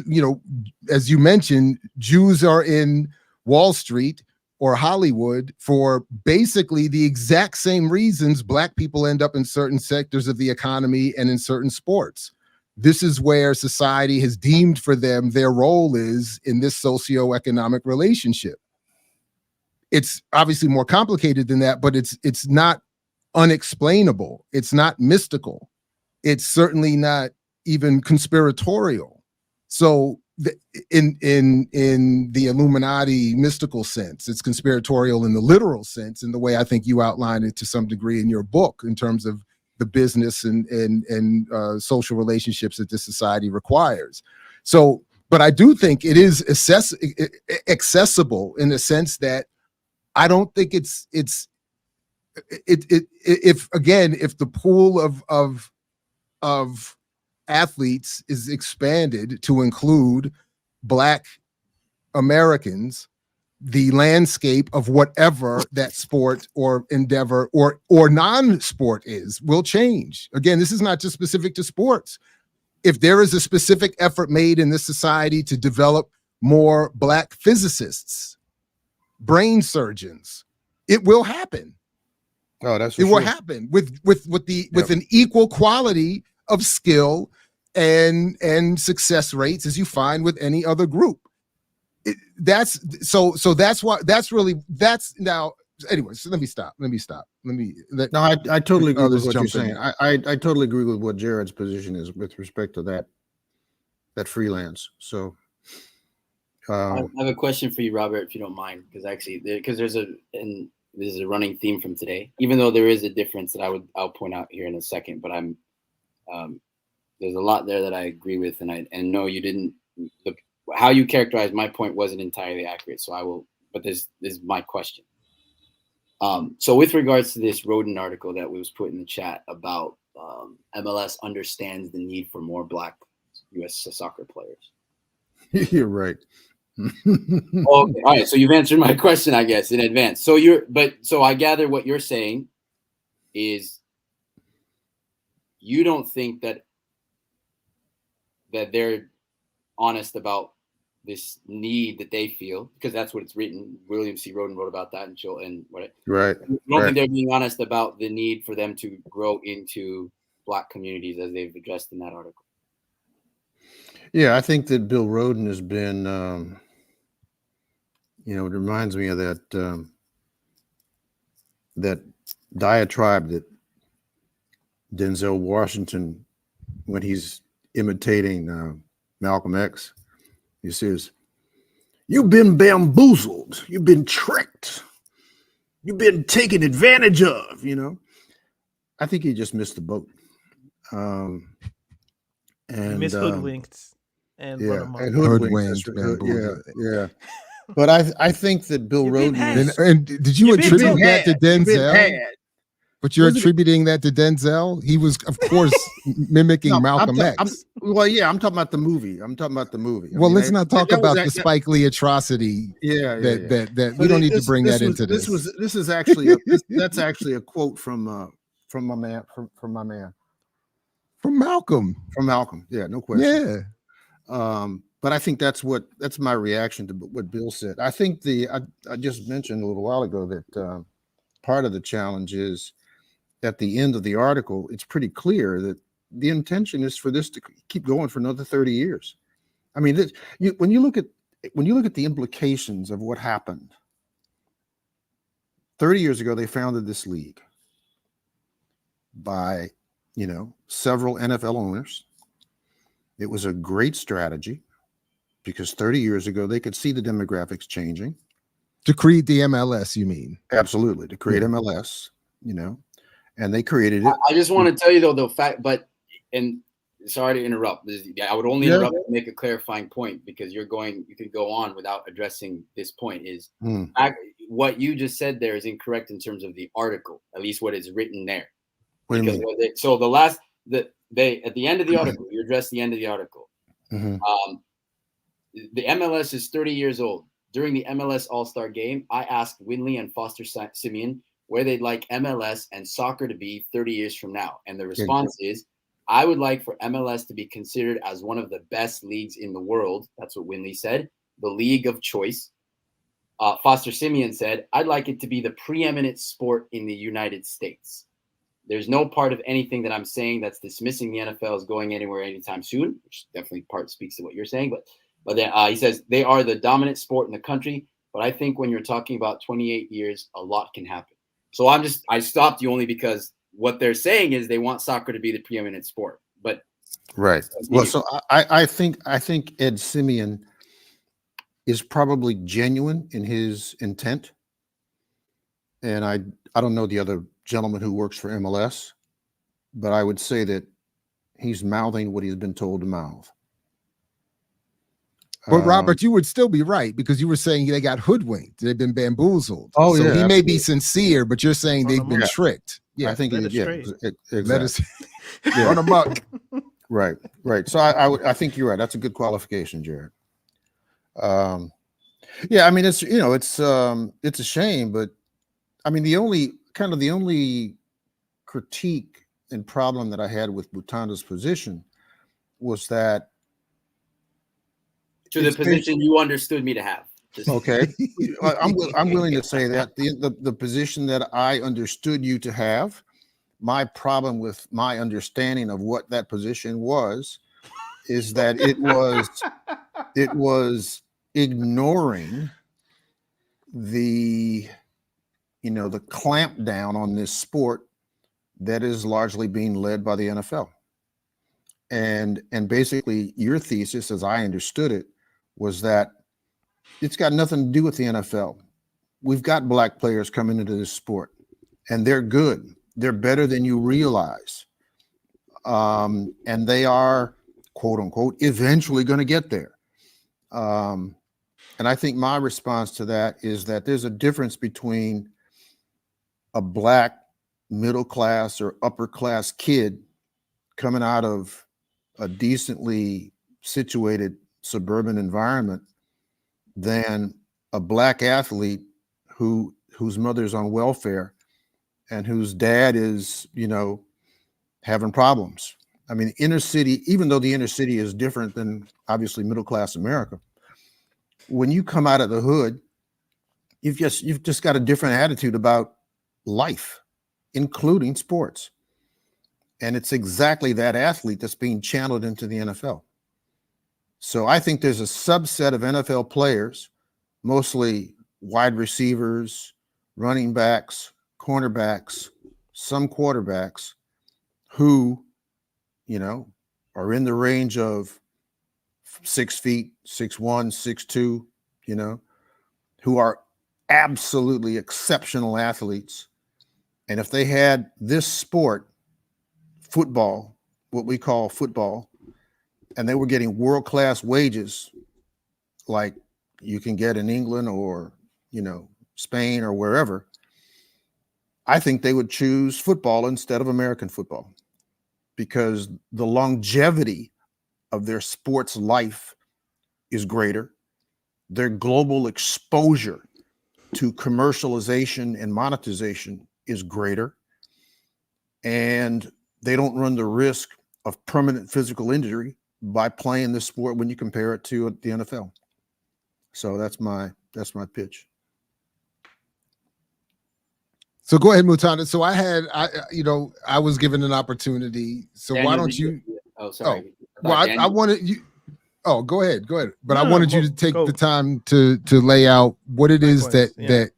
as you mentioned, Jews are in Wall Street or Hollywood for basically the exact same reasons Black people end up in certain sectors of the economy and in certain sports. This is where society has deemed for them their role is in this socioeconomic relationship. It's obviously more complicated than that, but it's not unexplainable. It's not mystical. It's certainly not even conspiratorial. So in the Illuminati mystical sense, it's conspiratorial in the literal sense, in the way I think you outline it to some degree in your book, in terms of the business and social relationships that this society requires. So, but I do think it is accessible in the sense that I don't think if the pool of athletes is expanded to include Black Americans, the landscape of whatever that sport or endeavor or non-sport will change. Again, this is not just specific to sports. If there is a specific effort made in this society to develop more Black physicists, brain surgeons, it will happen. Oh, that's it will happen with an equal quality of skill and success rates as you find with any other group. That's now. Anyways, so let me stop. I totally agree with what you're saying. I totally agree with what Jared's position is with respect to that freelance. So, I have a question for you, Robert, if you don't mind, because this is a running theme from today, even though there is a difference that I'll point out here in a second, but there's a lot there that I agree with, and no, you didn't. How you characterized my point wasn't entirely accurate, so I will. But this is my question. So with regards to this Roden article that was put in the chat about MLS understands the need for more Black U.S. soccer players. You're right. Okay, all right. So you've answered my question, I guess, in advance. So I gather what you're saying is you don't think that they're honest about this need that they feel, because that's what it's written. William C. Roden wrote about that, and what. Right. You don't think they're being honest about the need for them to grow into Black communities as they've addressed in that article. Yeah, I think that Bill Roden has been, it reminds me of that that diatribe that Denzel Washington, when he's imitating Malcolm X, he says, "You've been bamboozled, you've been tricked, you've been taken advantage of." I think he just missed the boat. And Miss hoodwinked and yeah, run amok. and Hoodwinked, yeah. But I think that Bill Roden and did you attribute that to Denzel? But you're attributing that to Denzel? He was, of course, mimicking Malcolm X. I'm talking about the movie. Well, let's not talk about the Spike Lee atrocity. That we don't need to bring that into this. This is actually that's actually a quote from my man From Malcolm. Yeah, no question. Yeah. But I think that's my reaction to what Bill said. I think I just mentioned a little while ago that part of the challenge is at the end of the article, it's pretty clear that the intention is for this to keep going for another 30 years. I mean, when you look at the implications of what happened 30 years ago, they founded this league by, several NFL owners. It was a great strategy because 30 years ago, they could see the demographics changing. To create the MLS, you mean? Absolutely. To create MLS, and they created it. I just want to tell you, though, and sorry to interrupt. I would only interrupt to make a clarifying point, because you could go on without addressing this point. What you just said there is incorrect in terms of the article, at least what is written there. What do you mean? At the end of the article, you address the end of the article. Mm-hmm. The MLS is 30 years old. During the MLS All-Star Game, I asked Winley and Foster Simeon where they'd like MLS and soccer to be 30 years from now. And the response is, I would like for MLS to be considered as one of the best leagues in the world. That's what Winley said, the league of choice. Foster Simeon said, I'd like it to be the preeminent sport in the United States. There's no part of anything that I'm saying that's dismissing the NFL as going anywhere anytime soon, which definitely part speaks to what you're saying. But then he says they are the dominant sport in the country. But I think when you're talking about 28 years, a lot can happen. So I stopped you only because what they're saying is they want soccer to be the preeminent sport. But right. Well, so I think Ed Simeon is probably genuine in his intent. And I don't know the other gentleman who works for MLS, but I would say that he's mouthing what he's been told to mouth. But Robert, you would still be right, because you were saying they got hoodwinked. They've been bamboozled. Oh, so yeah, he may be sincere, but you're saying they've been tricked. Yeah, I think exactly. Run amok. Right. So I think you're right. That's a good qualification, Jared. Yeah, I mean, it's a shame, but I mean, the only critique and problem that I had with Butanda's position was that to the position you understood me to have. Okay, I'm willing to say that the position that I understood you to have. My problem with my understanding of what that position was is that it was ignoring the clamp down on this sport that is largely being led by the NFL. And basically your thesis, as I understood it, was that It's got nothing to do with the NFL. We've got black players coming into this sport, and they're good. They're better than you realize. And they are, quote unquote, eventually going to get there. And I think my response to that is that there's a difference between a black middle class or upper class kid coming out of a decently situated suburban environment than a black athlete whose mother's on welfare and whose dad is, having problems. I mean, inner city, even though the inner city is different than obviously middle class America, when you come out of the hood, you've just got a different attitude about life, including sports. And it's exactly that athlete that's being channeled into the NFL. So I think there's a subset of NFL players, mostly wide receivers, running backs, cornerbacks, some quarterbacks, who, are in the range of 6 feet, 6'1", 6'2", who are absolutely exceptional athletes. And if they had this sport, football, what we call football, and they were getting world-class wages like you can get in England or, Spain or wherever, I think they would choose football instead of American football, because the longevity of their sports life is greater. Their global exposure to commercialization and monetization is greater. And they don't run the risk of permanent physical injury by playing this sport when you compare it to the NFL. So that's my pitch. So go ahead, Mutanda. So I was given an opportunity. So Daniel, why don't you? Oh, sorry. Well, I wanted you. Oh, go ahead. But I No, wanted you to take go. the time to lay out what it is Likewise, that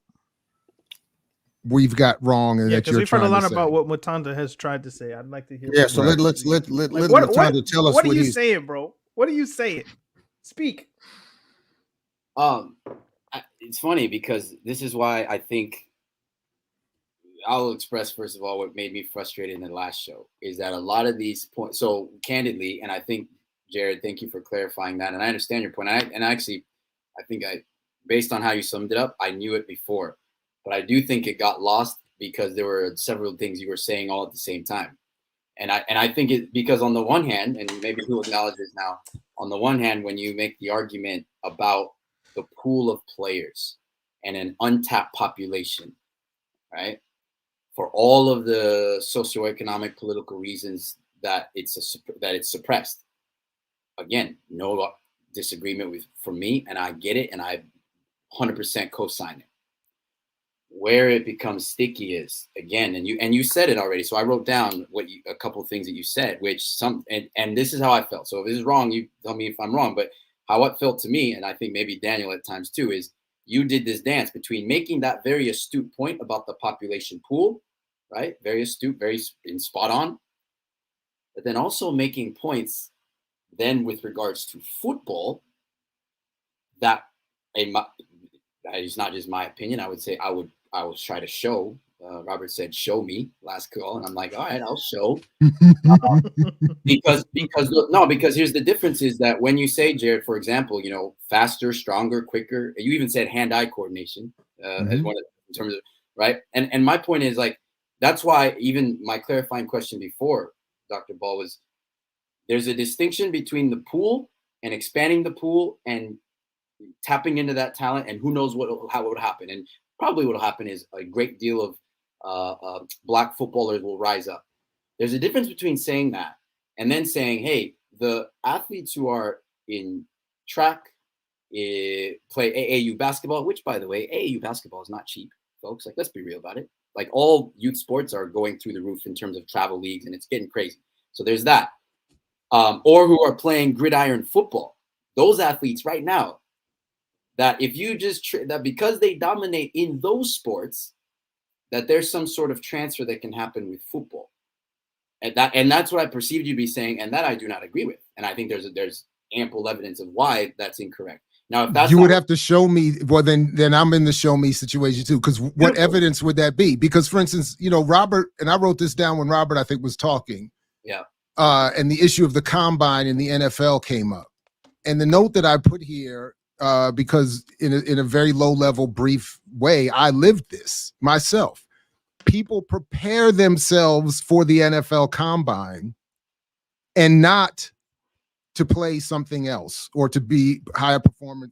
we've got wrong and Yeah, that because you're we've heard a trying lot to say. about what Mutanda has tried to say. I'd like to hear. Yeah, so Right. let's let what Mutanda tell us what are what you he's saying, bro? What are you saying? Speak. It's funny because this is why I think I'll express first of all what made me frustrated in the last show is that a lot of these points. So candidly, and I think Jared, thank you for clarifying that, and I understand your point. I think based on how you summed it up, I knew it before, but I do think it got lost because there were several things you were saying all at the same time, and I think it because on the one hand, and maybe he'll acknowledge this now. On the one hand, when you make the argument about the pool of players and an untapped population, right? For all of the socioeconomic, political reasons that it's suppressed. Again, no disagreement from me, and I get it, and I 100% co-sign it. Where it becomes sticky is again, and you said it already. So I wrote down a couple of things that you said, which and this is how I felt. So if this is wrong, you tell me if I'm wrong. But how it felt to me, and I think maybe Daniel at times too, is you did this dance between making that very astute point about the population pool, right? Very astute, very spot on, but then also making points then with regards to football that it's not just my opinion. I would say I will try to show. Robert said, "Show me" last call, and I'm like, "All right, I'll show." Because here's the difference: is that when you say, Jared, for example, faster, stronger, quicker. You even said hand-eye coordination as one of in terms of right. And my point is like that's why even my clarifying question before Dr. Ball was there's a distinction between the pool and expanding the pool and tapping into that talent, and who knows how it would happen. And probably what will happen is a great deal of black footballers will rise up. There's a difference between saying that and then saying, hey, the athletes who are in track play AAU basketball, which, by the way, AAU basketball is not cheap, folks. Like, let's be real about it. Like, all youth sports are going through the roof in terms of travel leagues, and it's getting crazy. So there's that. Or who are playing gridiron football. Those athletes right now, that if you just that because they dominate in those sports, that there's some sort of transfer that can happen with football, and that's what I perceived you to be saying, and that I do not agree with, and I think there's ample evidence of why that's incorrect. Now, if that's you not would have to show me. Well, then I'm in the show me situation too. Because what evidence would that be? Because, for instance, Robert, and I wrote this down when Robert, I think, was talking. Yeah. And the issue of the combine in the NFL came up, and the note that I put here, because in a very low level, brief way, I lived this myself. People prepare themselves for the NFL combine and not to play something else or to be high performer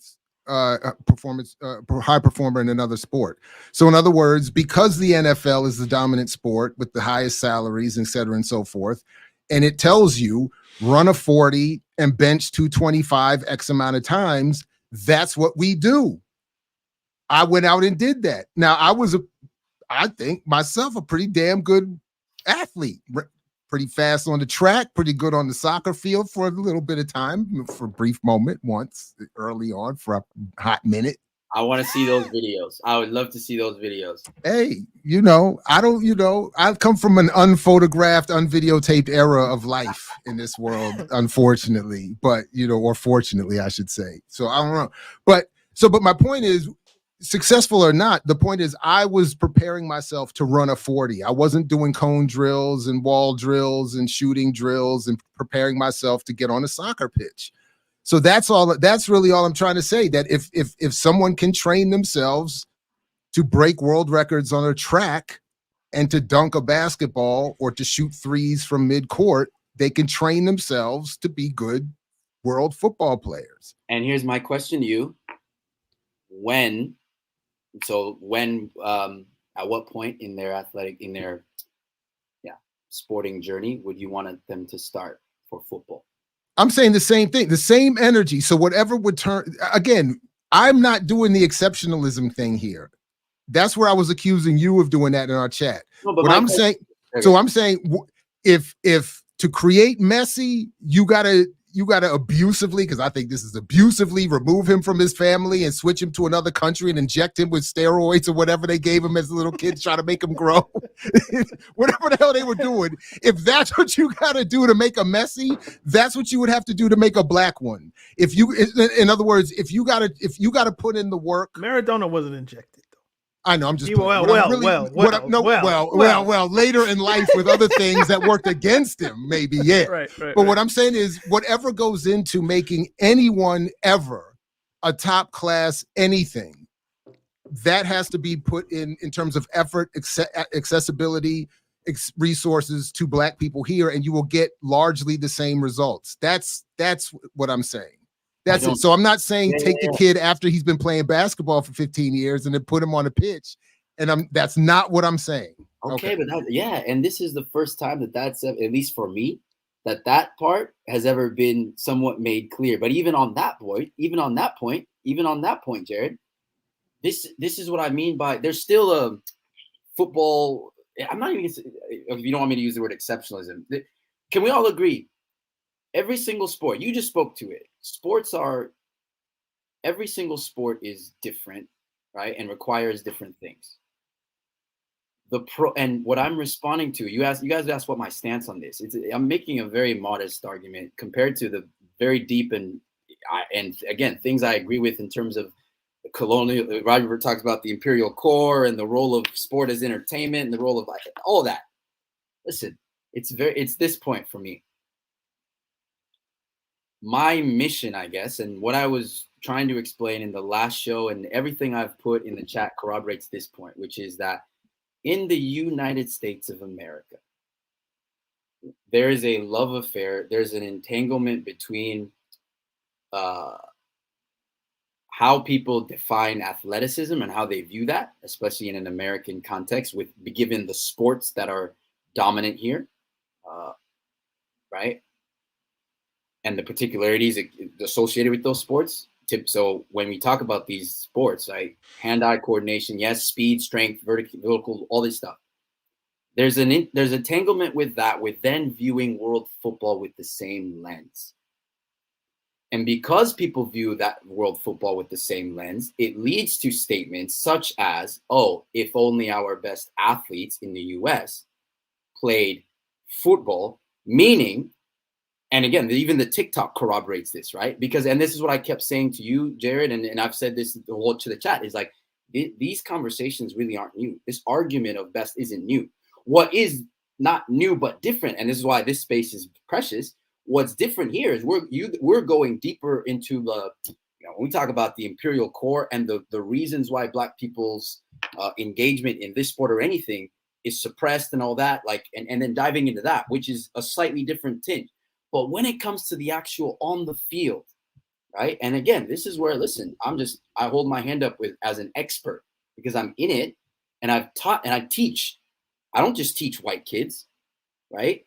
in another sport. So in other words, because the NFL is the dominant sport with the highest salaries, et cetera, and so forth, and it tells you run a 40 and bench 225 X amount of times, that's what we do. I went out and did that. Now, I think myself a pretty damn good athlete. Pretty fast on the track, pretty good on the soccer field for a little bit of time, for a brief moment once early on for a hot minute. I want to see those videos. I would love to see those videos. Hey, I come from an unphotographed, unvideotaped era of life in this world, unfortunately, but, or fortunately, I should say. So I don't know. But my point is, successful or not, the point is I was preparing myself to run a 40. I wasn't doing cone drills and wall drills and shooting drills and preparing myself to get on a soccer pitch. So that's really all I'm trying to say, that if someone can train themselves to break world records on a track and to dunk a basketball or to shoot threes from mid-court, they can train themselves to be good world football players. And here's my question to you. At what point in their sporting journey would you want them to start for football? I'm saying the same thing, the same energy. So whatever would turn, again, I'm not doing the exceptionalism thing here. That's where I was accusing you of doing that in our chat. No, what I'm saying, so I'm saying, if to create Messi, you gotta abusively, because I think this is abusively, remove him from his family and switch him to another country and inject him with steroids or whatever they gave him as a little kid, try to make him grow. Whatever the hell they were doing. If that's what you got to do to make a Messi, that's what you would have to do to make a black one. In other words, if you got to put in the work. Maradona wasn't injected. I know. I'm just well. Later in life with other things that worked against him, maybe, yeah. Right. But what I'm saying is, whatever goes into making anyone ever a top class anything, that has to be put in terms of effort, accessibility, resources to black people here, and you will get largely the same results. That's what I'm saying. That's it. So I'm not saying take the kid after he's been playing basketball for 15 years and then put him on a pitch. And that's not what I'm saying. Okay. But and this is the first time that's, at least for me, that part has ever been somewhat made clear. But even on that point, Jared, this is what I mean by there's still a football. I'm not even, if you don't want me to use the word exceptionalism, can we all agree? Every single sport, you just spoke to it. Every single sport is different, right? And requires different things. And what I'm responding to, you guys asked what my stance on this. I'm making a very modest argument compared to the very deep and again, things I agree with in terms of the colonial. Roger talks about the imperial core and the role of sport as entertainment and the role of all that. Listen, it's this point for me. My mission, I guess, and what I was trying to explain in the last show and everything I've put in the chat corroborates this point, which is that in the United States of America, there is a love affair. There's an entanglement between how people define athleticism and how they view that, especially in an American context, given the sports that are dominant here, right? And the particularities associated with those sports. So when we talk about these sports, like hand-eye coordination, yes, speed, strength, vertical, all this stuff. There's entanglement with that, with then viewing world football with the same lens. And because people view that world football with the same lens, it leads to statements such as, oh, if only our best athletes in the US played football, meaning And again, even the TikTok corroborates this, right? Because, and this is what I kept saying to you, Jared, and I've said this to the chat, is like, these conversations really aren't new. This argument of best isn't new. What is not new but different, and this is why this space is precious. What's different here is we're going deeper into the, when we talk about the imperial core and the reasons why Black people's engagement in this sport or anything is suppressed and all that, like, and then diving into that, which is a slightly different tint. But when it comes to the actual on the field, right? And again, this is where, listen, I hold my hand up as an expert because I'm in it, and I've taught and I teach. I don't just teach white kids, right?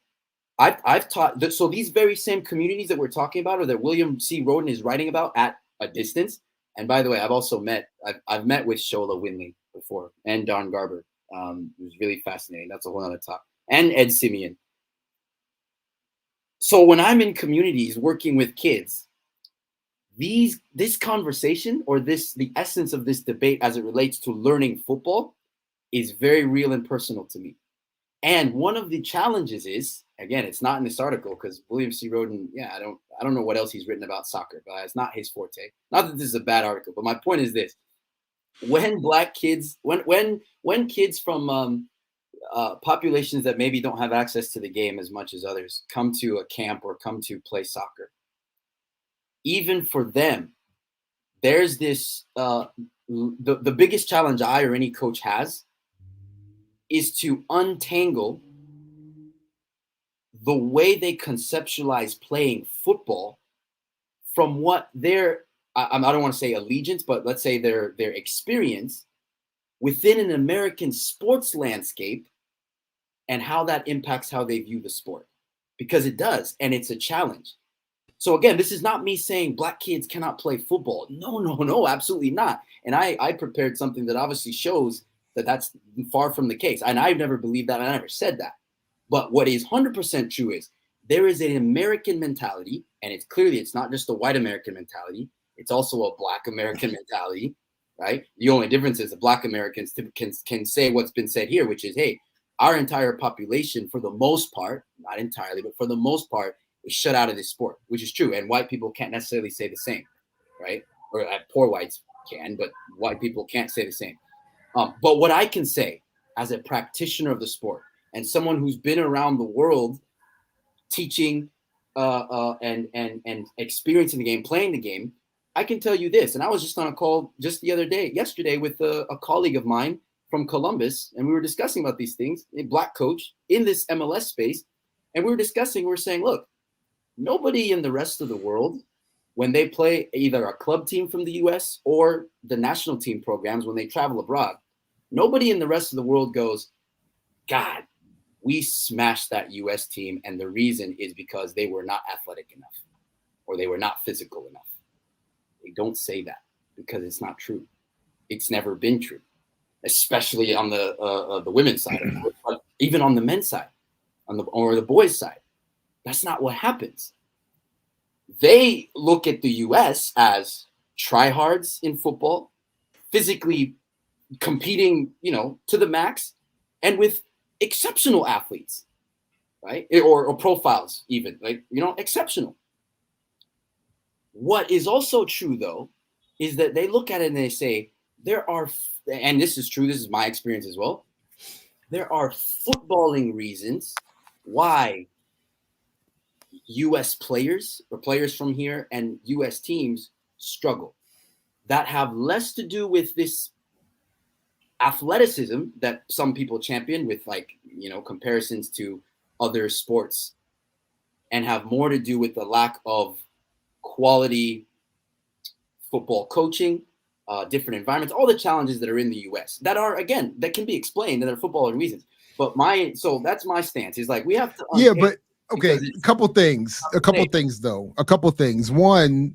I've taught. So these very same communities that we're talking about, or that William C. Roden is writing about at a distance. And by the way, I've also met with Shola Winley before, and Don Garber. It was really fascinating. That's a whole other talk. And Ed Simeon. So when I'm in communities working with kids, this conversation, or the essence of this debate as it relates to learning football, is very real and personal to me. And one of the challenges is, again, it's not in this article because William C. Roden, I don't know what else he's written about soccer, but it's not his forte. Not that this is a bad article, but my point is this: when Black kids, when kids from populations that maybe don't have access to the game as much as others come to a camp or come to play soccer, even for them, there's this the biggest challenge I or any coach has is to untangle the way they conceptualize playing football from what their, I don't want to say allegiance, but let's say their experience within an American sports landscape, and how that impacts how they view the sport, because it does, and it's a challenge. So again, this is not me saying Black kids cannot play football. No, absolutely not. And I prepared something that obviously shows that that's far from the case. And I've never believed that. I never said that. But what is 100% true is there is an American mentality, and it's not just a white American mentality. It's also a Black American mentality, right? The only difference is the Black Americans can say what's been said here, which is, hey, our entire population, for the most part, not entirely, but for the most part, is shut out of this sport, which is true. And white people can't necessarily say the same, right? Or poor whites can, but white people can't say the same. But what I can say as a practitioner of the sport and someone who's been around the world teaching and experiencing the game, playing the game, I can tell you this. And I was just on a call yesterday with a colleague of mine from Columbus, and we were discussing about these things, a Black coach in this MLS space. And we were saying, look, nobody in the rest of the world, when they play either a club team from the US or the national team programs when they travel abroad, nobody in the rest of the world goes, God, we smashed that US team, and the reason is because they were not athletic enough or they were not physical enough. They don't say that because it's not true. It's never been true, especially on the women's side, but even on the men's side, or the boys' side. That's not what happens. They look at the US as tryhards in football, physically competing, to the max, and with exceptional athletes, right? Or profiles even, exceptional. What is also true, though, is that they look at it and they say, and this is true, this is my experience as well, there are footballing reasons why US players or players from here and US teams struggle that have less to do with this athleticism that some people champion with, comparisons to other sports, and have more to do with the lack of quality football coaching, different environments, all the challenges that are in the US that are, again, that can be explained and they're footballing reasons. But so that's my stance, is like, we have to, okay, a couple things. One,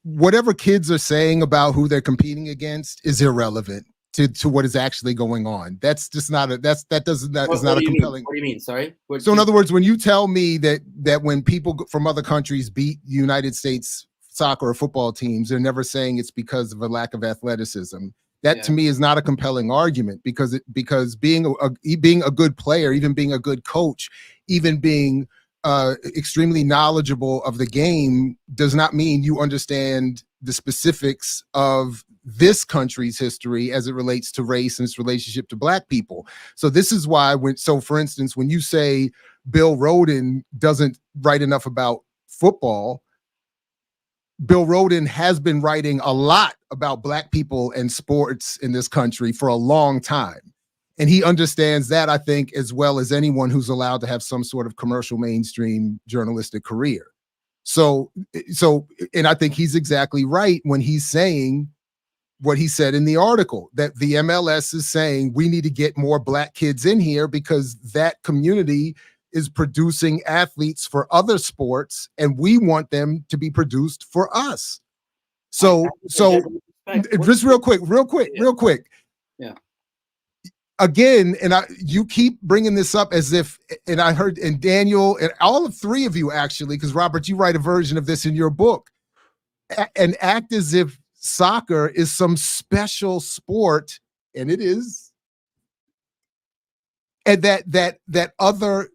whatever kids are saying about who they're competing against is irrelevant to what is actually going on. That's just not a compelling. What do you mean? Sorry. So in other words, when you tell me that when people from other countries beat United States soccer or football teams, they're never saying it's because of a lack of athleticism. That to me is not a compelling argument, because being a good player, even being a good coach, even being extremely knowledgeable of the game does not mean you understand the specifics of this country's history as it relates to race and its relationship to Black people. So this is why for instance, when you say Bill Rhoden doesn't write enough about football, Bill Rhoden has been writing a lot about Black people and sports in this country for a long time. And he understands that, I think, as well as anyone who's allowed to have some sort of commercial mainstream journalistic career. So, and I think he's exactly right when he's saying what he said in the article, that the MLS is saying we need to get more Black kids in here because that community is producing athletes for other sports and we want them to be produced for us. So just real quick. Yeah. Again, and you keep bringing this up as if, and I heard, and Daniel, and all of three of you actually, because Robert, you write a version of this in your book, and act as if soccer is some special sport, and it is, and that other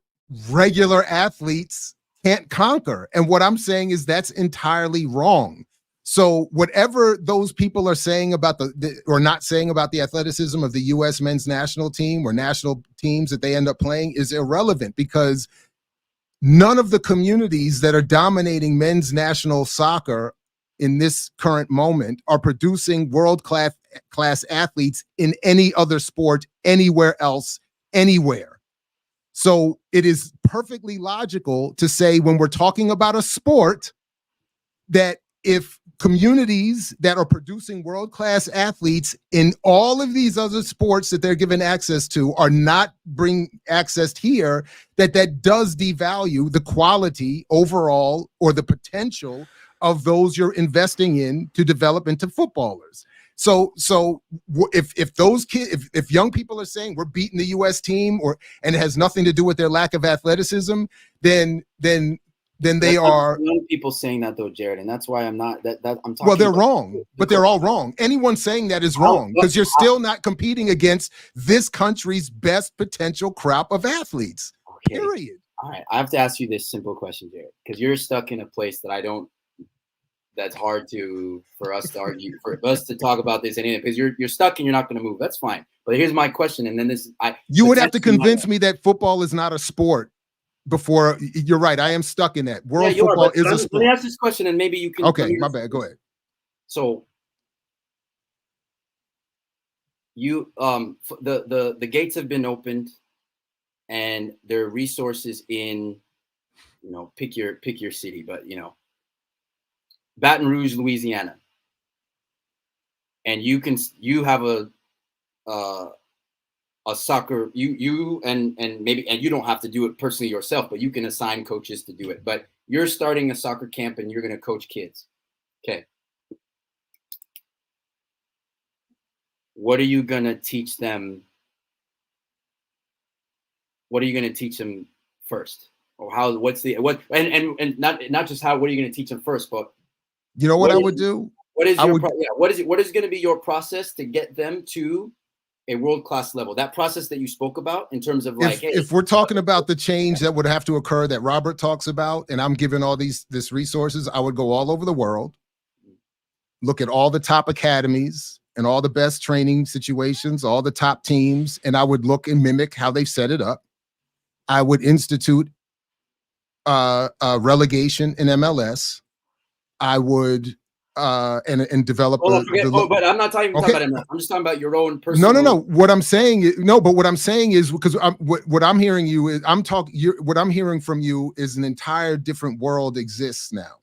regular athletes can't conquer. And what I'm saying is that's entirely wrong. So whatever those people are saying about or not saying about the athleticism of the U.S. men's national team or national teams that they end up playing is irrelevant, because none of the communities that are dominating men's national soccer in this current moment are producing world-class athletes in any other sport, anywhere else, anywhere. So it is perfectly logical to say, when we're talking about a sport, that if communities that are producing world-class athletes in all of these other sports that they're given access to are not being accessed here, that does devalue the quality overall or the potential of those you're investing in to develop into footballers. So if those kids, if young people are saying we're beating the U.S. team, and it has nothing to do with their lack of athleticism, then they are young people saying that though, Jared, and that's why I'm not that I'm talking. Well, they're wrong, but they're all wrong. Anyone saying that is wrong, because you're still not competing against this country's best potential crop of athletes. Okay. Period. All right, I have to ask you this simple question, Jared, because you're stuck in a place that that's hard for us to argue, for us to talk about this anyway, because you're stuck and you're not going to move. That's fine. But here's my question, and then you would have to convince me that football is not a sport before. You're right. I am stuck in that. World football is a sport. Let me ask this question, and maybe you can. Okay, my bad. Go ahead. So you the gates have been opened, and there are resources in, pick your city, but Baton Rouge, Louisiana, and you have a soccer, and you don't have to do it personally yourself, but you can assign coaches to do it. But you're starting a soccer camp and you're going to coach kids. Okay. What are you going to teach them? What are you going to teach them first? Or and not just how, what are you going to teach them first, but you know what I would do? What is what is going to be your process to get them to a world-class level? That process that you spoke about in terms of if we're talking about the change that would have to occur that Robert talks about, and I'm giving all this resources, I would go all over the world, look at all the top academies and all the best training situations, all the top teams, and I would look and mimic how they set it up. I would institute relegation in MLS. I would and develop. But I'm not talking about MLS. I'm just talking about your own personal. No. What I'm saying is But what I'm saying is, because what I'm hearing you is what I'm hearing from you is an entire different world exists now.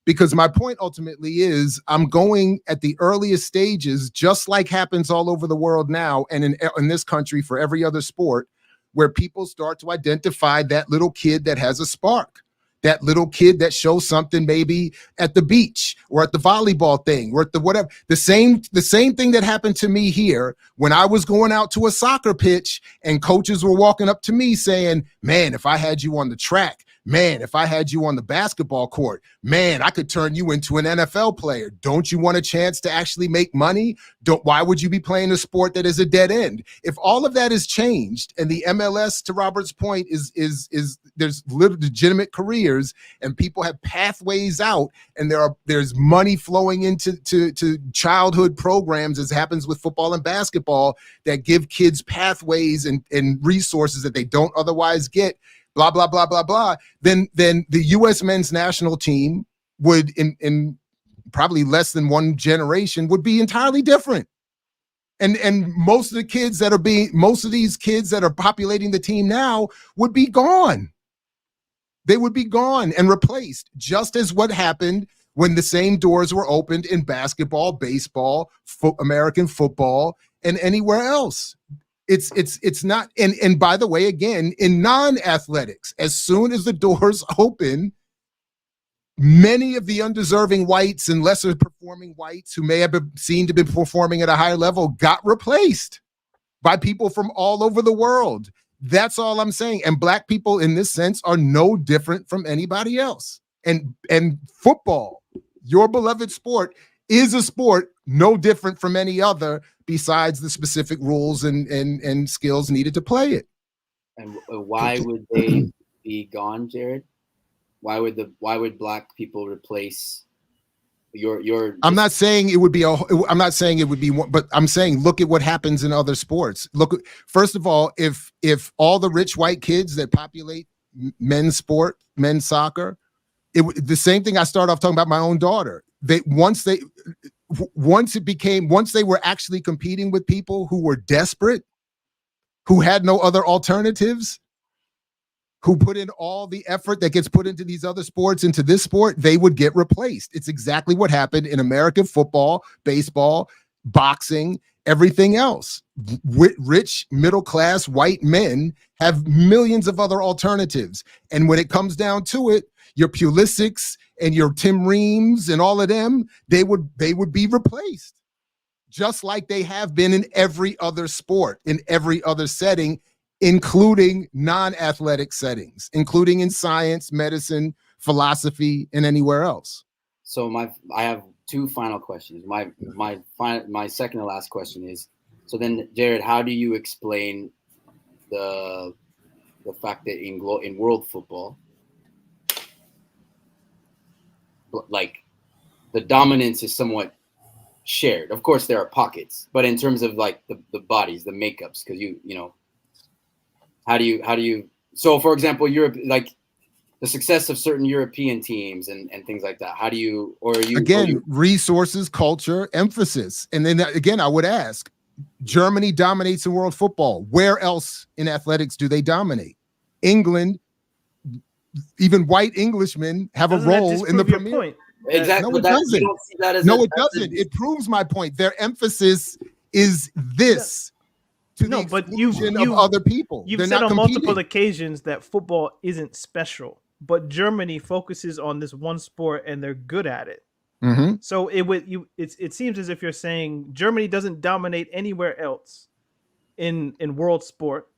Because my point ultimately is, I'm going at the earliest stages, just like happens all over the world now, and in this country for every other sport, where people start to identify that little kid that has a spark. That little kid that shows something maybe at the beach or at the volleyball thing or at the whatever. The same thing that happened to me here when I was going out to a soccer pitch and coaches were walking up to me saying, man, if I had you on the track, Man, if I had you on the basketball court, man, I could turn you into an NFL player. Don't you want a chance to actually make money? Why would you be playing a sport that is a dead end? If all of that is changed and the MLS, to Robert's point, is there's legitimate careers and people have pathways out, and there's money flowing into to childhood programs, as happens with football and basketball, that give kids pathways and resources that they don't otherwise get, blah, blah, blah, blah, blah, then the U.S. men's national team would, in probably less than one generation, would be entirely different. And most of these kids that are populating the team now would be gone. They would be gone and replaced, just as what happened when the same doors were opened in basketball, baseball, American football, and anywhere else. It's not, and by the way, again, in non-athletics, as soon as the doors open, many of the undeserving whites and lesser performing whites who may have been seen to be performing at a higher level got replaced by people from all over the world. That's all I'm saying. And Black people in this sense are no different from anybody else. And football, your beloved sport, is a sport no different from any other, besides the specific rules and skills needed to play it. And why would they be gone, Jared? Why would Black people replace your? I'm not saying it would be one, but I'm saying look at what happens in other sports. Look, first of all, if all the rich white kids that populate men's soccer, the same thing I started off talking about my own daughter. Once they were actually competing with people who were desperate, who had no other alternatives, who put in all the effort that gets put into these other sports, into this sport, they would get replaced. It's exactly what happened in American football, baseball, boxing, everything else. Rich, middle-class white men have millions of other alternatives. And when it comes down to it, your Pulisics and your Tim Reams and all of them, they would be replaced, just like they have been in every other sport, in every other setting, including non-athletic settings, including in science, medicine, philosophy, and anywhere else. So I have two final questions. My second to last question is, so then, Jared, how do you explain the fact that in world football, like, the dominance is somewhat shared? Of course there are pockets, but in terms of like the bodies, the makeups, because you know, how do you, so for example, Europe, like the success of certain European teams and things like that, how do you, resources, culture, emphasis. And then again, I would ask, Germany dominates in world football. Where else in athletics do they dominate? England, even white Englishmen have a role in the Premier League. Exactly. No, it doesn't. It doesn't. It proves my point. Their emphasis is this. But you've of other people. You've They're said not on competing. multiple occasions that football isn't special, but Germany focuses on this one sport and they're good at it. Mm-hmm. So it seems as if you're saying Germany doesn't dominate anywhere else in world sport,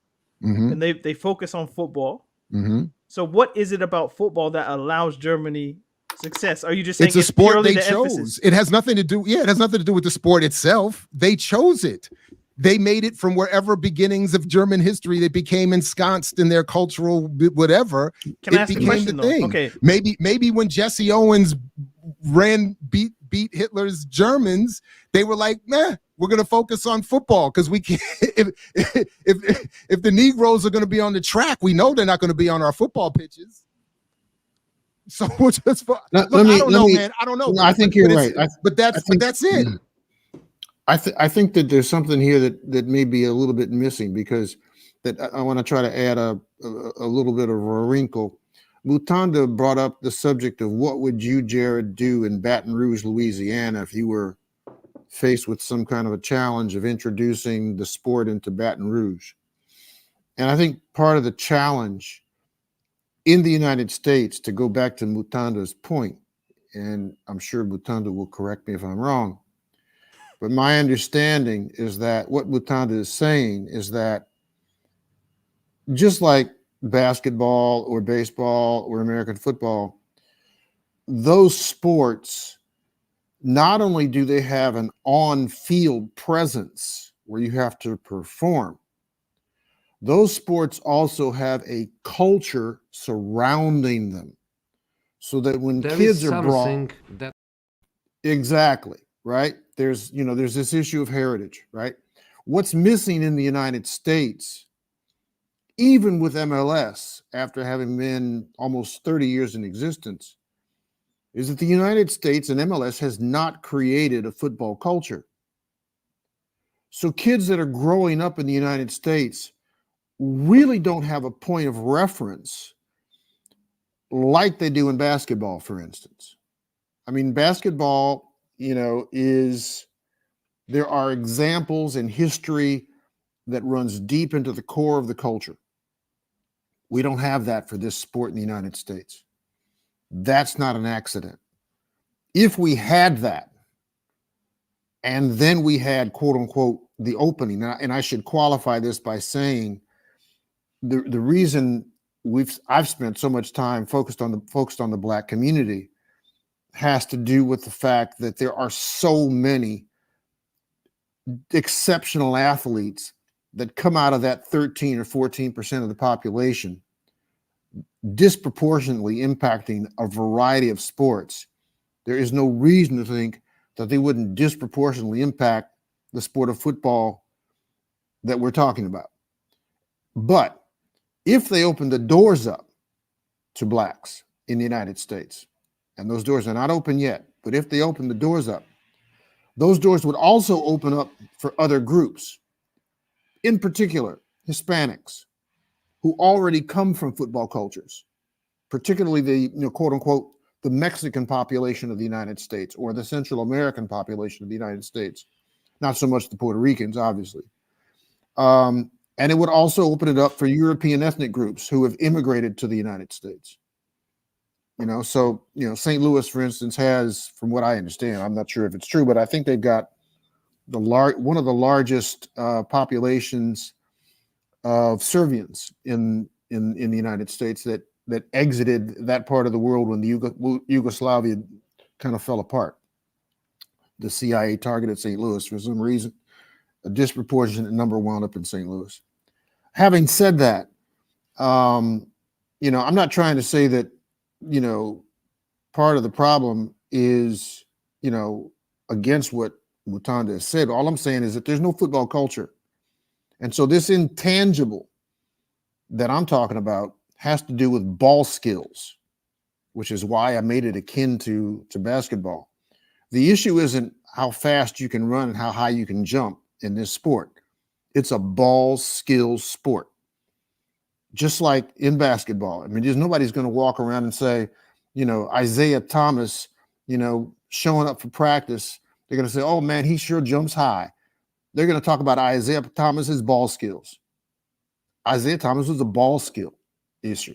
mm-hmm. and they focus on football. Mm-hmm. So what is it about football that allows Germany success? Are you just saying it's a sport they chose? Emphasis? It has nothing to do. Yeah, it has nothing to do with the sport itself. They chose it. They made it from wherever beginings of German history they became ensconced in their cultural whatever. Can I ask a question, though? Okay. Maybe when Jesse Owens beat Hitler's Germans, they were like, nah, we're going to focus on football because we can't. If the Negroes are going to be on the track, we know they're not going to be on our football pitches. So we'll just I don't know, man. I don't know. No, I think you're right. But that's it. I think that there's something here that may be a little bit missing, because that I want to try to add a little bit of a wrinkle. Mutanda brought up the subject of what would you, Jared, do in Baton Rouge, Louisiana, if you were faced with some kind of a challenge of introducing the sport into Baton Rouge. And I think part of the challenge in the United States, to go back to Mutanda's point, and I'm sure Mutanda will correct me if I'm wrong, but my understanding is that what Mutanda is saying is that just like basketball or baseball or American football, those sports, not only do they have an on-field presence where you have to perform, those sports also have a culture surrounding them, so that when There kids is are brought, something that exactly, right? There's this issue of heritage, right? What's missing in the United States, even with MLS, after having been almost 30 years in existence, is that the United States and MLS has not created a football culture. So kids that are growing up in the United States really don't have a point of reference like they do in basketball, for instance. I mean, basketball, there are examples in history that runs deep into the core of the culture. We don't have that for this sport in the United States. That's not an accident. If we had that, and then we had, quote unquote, the opening, and I should qualify this by saying the reason I've spent so much time focused on the Black community has to do with the fact that there are so many exceptional athletes that come out of that 13 or 14% of the population, disproportionately impacting a variety of sports. There is no reason to think that they wouldn't disproportionately impact the sport of football that we're talking about. But if they open the doors up to Blacks in the United States, and those doors are not open yet, but if they open the doors up, those doors would also open up for other groups, in particular Hispanics, who already come from football cultures, particularly the quote unquote the Mexican population of the United States, or the Central American population of the United States, not so much the Puerto Ricans, obviously. And it would also open it up for European ethnic groups who have immigrated to the United States. So St. Louis, for instance, has, from what I understand, I'm not sure if it's true, but I think they've got one of the largest populations of Serbians in the United States that exited that part of the world when the Yugoslavia kind of fell apart. The CIA targeted St. Louis for some reason. A disproportionate number wound up in St. Louis. Having said that, I'm not trying to say that, part of the problem is, against what Mutanda has said. All I'm saying is that there's no football culture. And so this intangible that I'm talking about has to do with ball skills, which is why I made it akin to basketball. The issue isn't how fast you can run and how high you can jump in this sport. It's a ball skills sport. Just like in basketball. I mean, nobody's going to walk around and say, Isaiah Thomas, showing up for practice. They're going to say, oh man, he sure jumps high. They're going to talk about Isaiah Thomas's ball skills. Isaiah Thomas was a ball skill issue.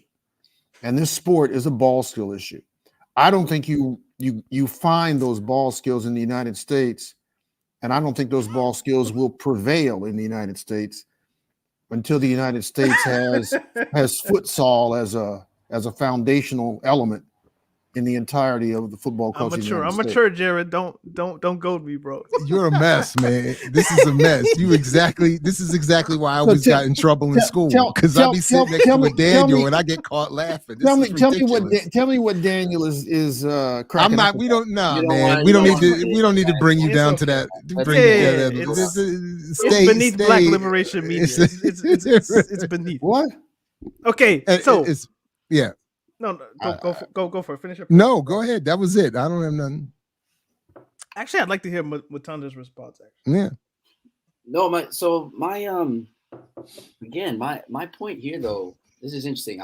And this sport is a ball skill issue. I don't think you find those ball skills in the United States, and I don't think those ball skills will prevail in the United States until the United States has futsal as a foundational element in the entirety of the football culture. I'm mature, Jared. Don't goad me, bro. You're a mess, man. This is a mess. This is exactly why I always got in trouble in school, because I be sitting next to Daniel and I get caught laughing. Tell me what Daniel is cracking. I'm not. We don't. Nah, man. We don't need to bring you down to that. It's beneath Black Liberation Media. It's beneath. What? Okay, so yeah. No, go for it. Finish your point. No, go ahead. That was it. I don't have nothing. Actually, I'd like to hear Mutanda's response. Actually, yeah. No, my point here though. This is interesting.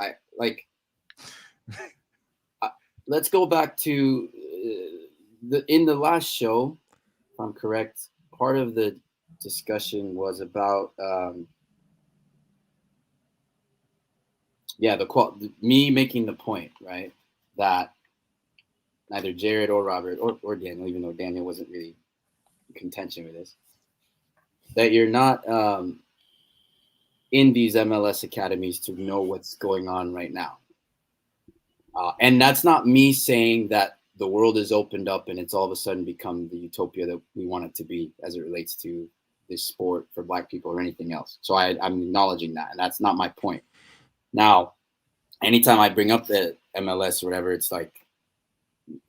Let's go back to in the last show, if I'm correct. Part of the discussion was about me making the point, right, that neither Jared or Robert or Daniel, even though Daniel wasn't really in contention with this, that you're not in these MLS academies to know what's going on right now. And that's not me saying that the world is opened up and it's all of a sudden become the utopia that we want it to be as it relates to this sport for Black people or anything else. So I'm acknowledging that, and that's not my point. Now, anytime I bring up the MLS or whatever, it's like,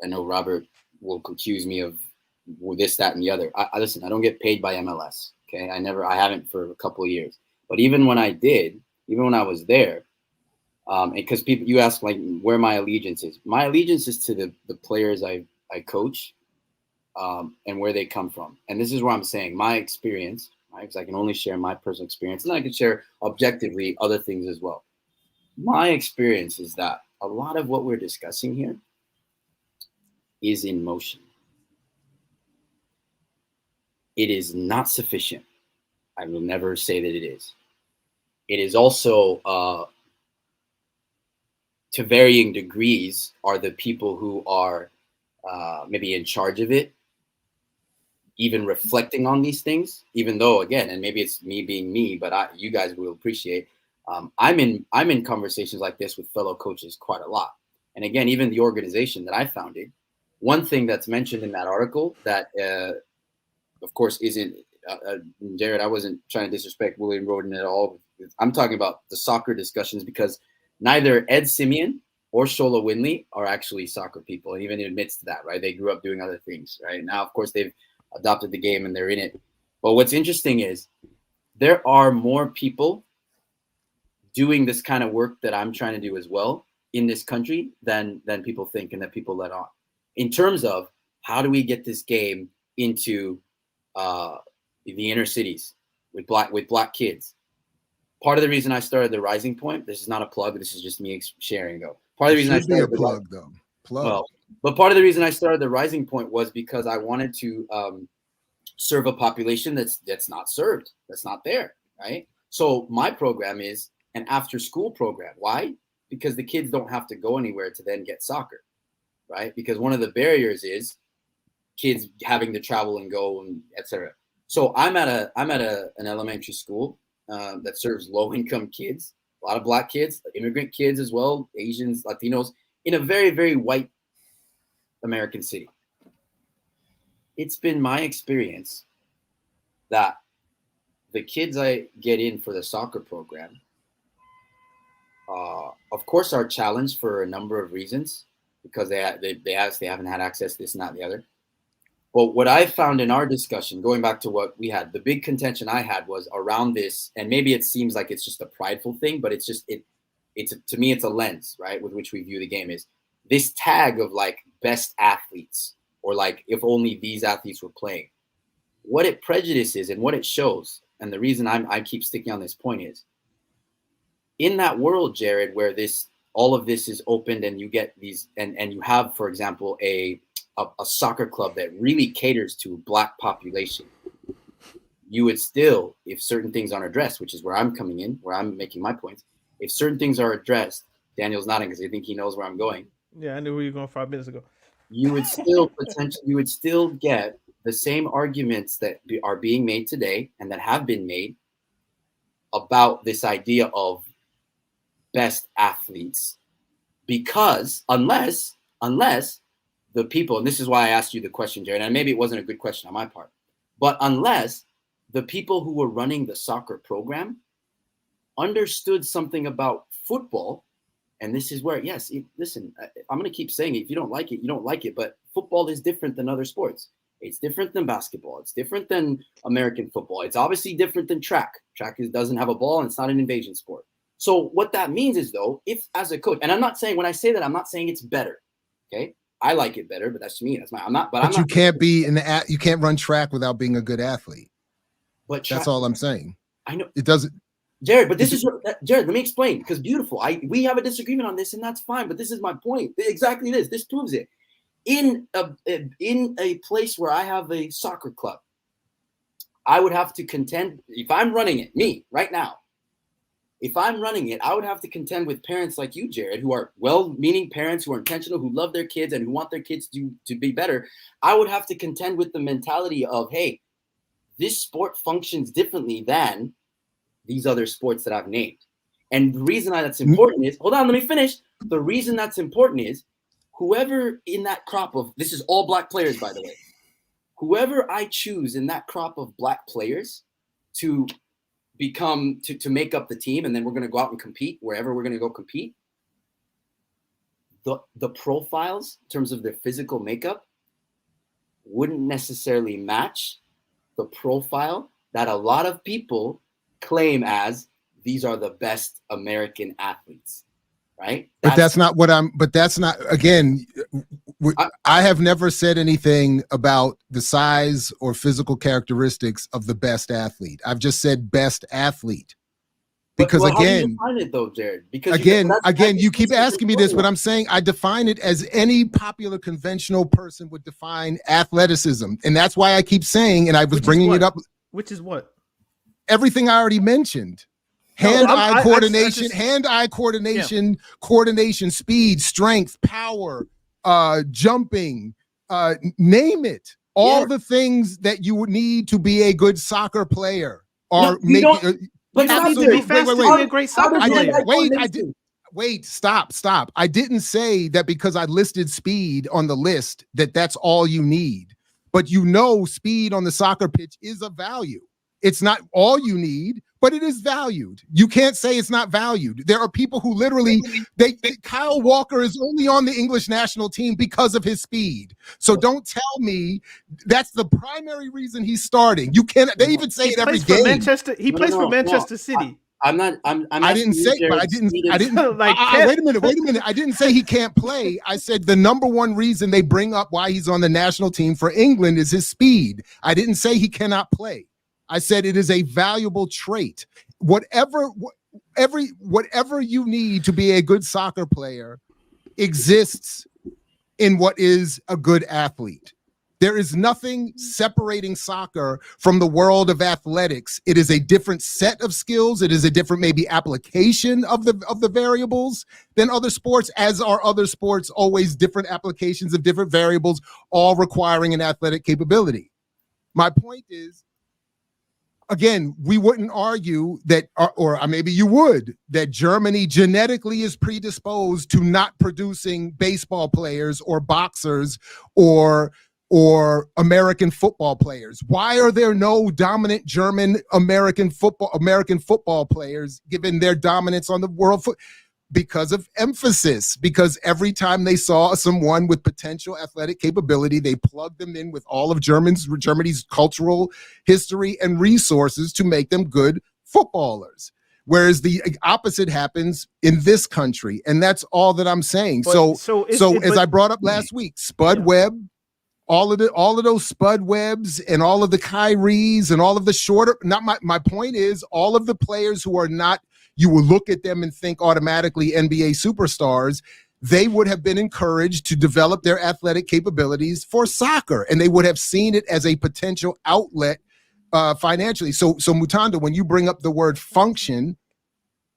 I know Robert will accuse me of this, that, and the other. I listen, I don't get paid by MLS. Okay. I haven't for a couple of years, but even when I did, even when I was there, because people, you ask like where my allegiance is. My allegiance is to the players I coach, and where they come from. And this is where I'm saying my experience, right? Because I can only share my personal experience, and I can share objectively other things as well. My experience is that a lot of what we're discussing here is in motion. It is not sufficient. I will never say that it is. It is also, to varying degrees, are the people who are maybe in charge of it even reflecting on these things, even though, again, and maybe it's me being me, but you guys will appreciate, I'm in conversations like this with fellow coaches quite a lot. And again, even the organization that I founded, one thing that's mentioned in that article that, of course, isn't, Jared, I wasn't trying to disrespect William Roden at all. I'm talking about the soccer discussions, because neither Ed Simeon or Shola Winley are actually soccer people, and even admits to that, right? They grew up doing other things, right? Now, of course, they've adopted the game and they're in it. But what's interesting is there are more people doing this kind of work that I'm trying to do as well in this country than people think and that people let on. In terms of how do we get this game into the inner cities with black kids. Part of the reason I started the Rising Point, this is not a plug, this is just me sharing though. Part of the reason I started but part of the reason I started the Rising Point was because I wanted to serve a population that's not served, that's not there, right? So my program is an after-school program. Why? Because the kids don't have to go anywhere to then get soccer, right? Because one of the barriers is kids having to travel and go and etc. So I'm at an elementary school that serves low-income kids, a lot of black kids, immigrant kids as well, Asians, Latinos, in a very, very white American city. It's been my experience that the kids I get in for the soccer program, of course, are challenged for a number of reasons, because they haven't had access to this and that and the other. But what I found in our discussion, going back to what we had, the big contention I had was around this, and maybe it seems like it's just a prideful thing, but it's to me, it's a lens, right, with which we view the game, is this tag of like best athletes, or like if only these athletes were playing. What it prejudices and what it shows, and the reason I keep sticking on this point is, in that world, Jared, where all of this is opened and you get these, and you have, for example, a soccer club that really caters to a black population, you would still, if certain things aren't addressed, which is where I'm coming in, where I'm making my points, if certain things are addressed, Daniel's nodding because I think he knows where I'm going. Yeah, I knew where you were going 5 minutes ago. You would still get the same arguments that are being made today and that have been made about this idea of best athletes, because unless the people, and this is why I asked you the question, Jared, and maybe it wasn't a good question on my part, but unless the people who were running the soccer program understood something about football, and this is where, yes, listen, I'm going to keep saying it. If you don't like it, you don't like it, but football is different than other sports. It's different than basketball. It's different than American football. It's obviously different than track. Track doesn't have a ball, and it's not an invasion sport. So what that means is, though, if as a coach, and I'm not saying, when I say that, I'm not saying it's better. Okay. I like it better, but that's me. That's my, I'm not, but you can't be you can't run track without being a good athlete. But that's all I'm saying. I know it doesn't, Jared, but Jared, let me explain, because beautiful. We have a disagreement on this, and that's fine. But this is my point. Exactly this. This proves it. In a place where I have a soccer club, I would have to contend, if I'm running it, me right now, if I'm running it, I would have to contend with parents like you, Jared, who are well-meaning parents, who are intentional, who love their kids and who want their kids to be better. I would have to contend with the mentality of, hey, this sport functions differently than these other sports that I've named. And the reason that's important is, hold on, let me finish. The reason that's important is whoever in that crop of, this is all black players, by the way, whoever I choose in that crop of black players to become, to make up the team, and then we're going to go out and compete wherever we're going to go compete, the profiles in terms of their physical makeup wouldn't necessarily match the profile that a lot of people claim as these are the best American athletes, right? But that's not what I'm, but that's not, again, I have never said anything about the size or physical characteristics of the best athlete. I've just said best athlete. Because how do you again, define it though, Jared? Because again, you keep asking me this, but I'm saying I define it as any popular conventional person would define athleticism. And that's why I keep saying, and I was bringing it up. Which is what? Everything I already mentioned. Hand-eye coordination, coordination, speed, strength, power, jumping, name it. All the things that you would need to be a good soccer player are Wait, stop. I didn't say that because I listed speed on the list that's all you need. But speed on the soccer pitch is a value. It's not all you need, but it is valued. You can't say it's not valued. There are people who literally, Kyle Walker is only on the English national team because of his speed. So don't tell me that's the primary reason he's starting. You can't, they even say it every game. He plays for Manchester City. I didn't say, but I didn't wait a minute. I didn't say he can't play. I said the number one reason they bring up why he's on the national team for England is his speed. I didn't say he cannot play. I said it is a valuable trait. Whatever you need to be a good soccer player exists in what is a good athlete. There is nothing separating soccer from the world of athletics. It is a different set of skills. It is a different maybe application of the variables than other sports, as are other sports always different applications of different variables, all requiring an athletic capability. My point is, again, we wouldn't argue that, or maybe you would, that Germany genetically is predisposed to not producing baseball players or boxers or American football players. Why are there no dominant American football players given their dominance on the world foot? Because of emphasis, because every time they saw someone with potential athletic capability, they plugged them in with all of Germany's cultural history and resources to make them good footballers. Whereas the opposite happens in this country. And that's all that I'm saying. As I brought up last week, Spud Webb, all of those Spud Webbs and all of the Kyries and all of the shorter, my point is all of the players who are not, you will look at them and think automatically NBA superstars, they would have been encouraged to develop their athletic capabilities for soccer, and they would have seen it as a potential outlet financially. So Mutanda, when you bring up the word function,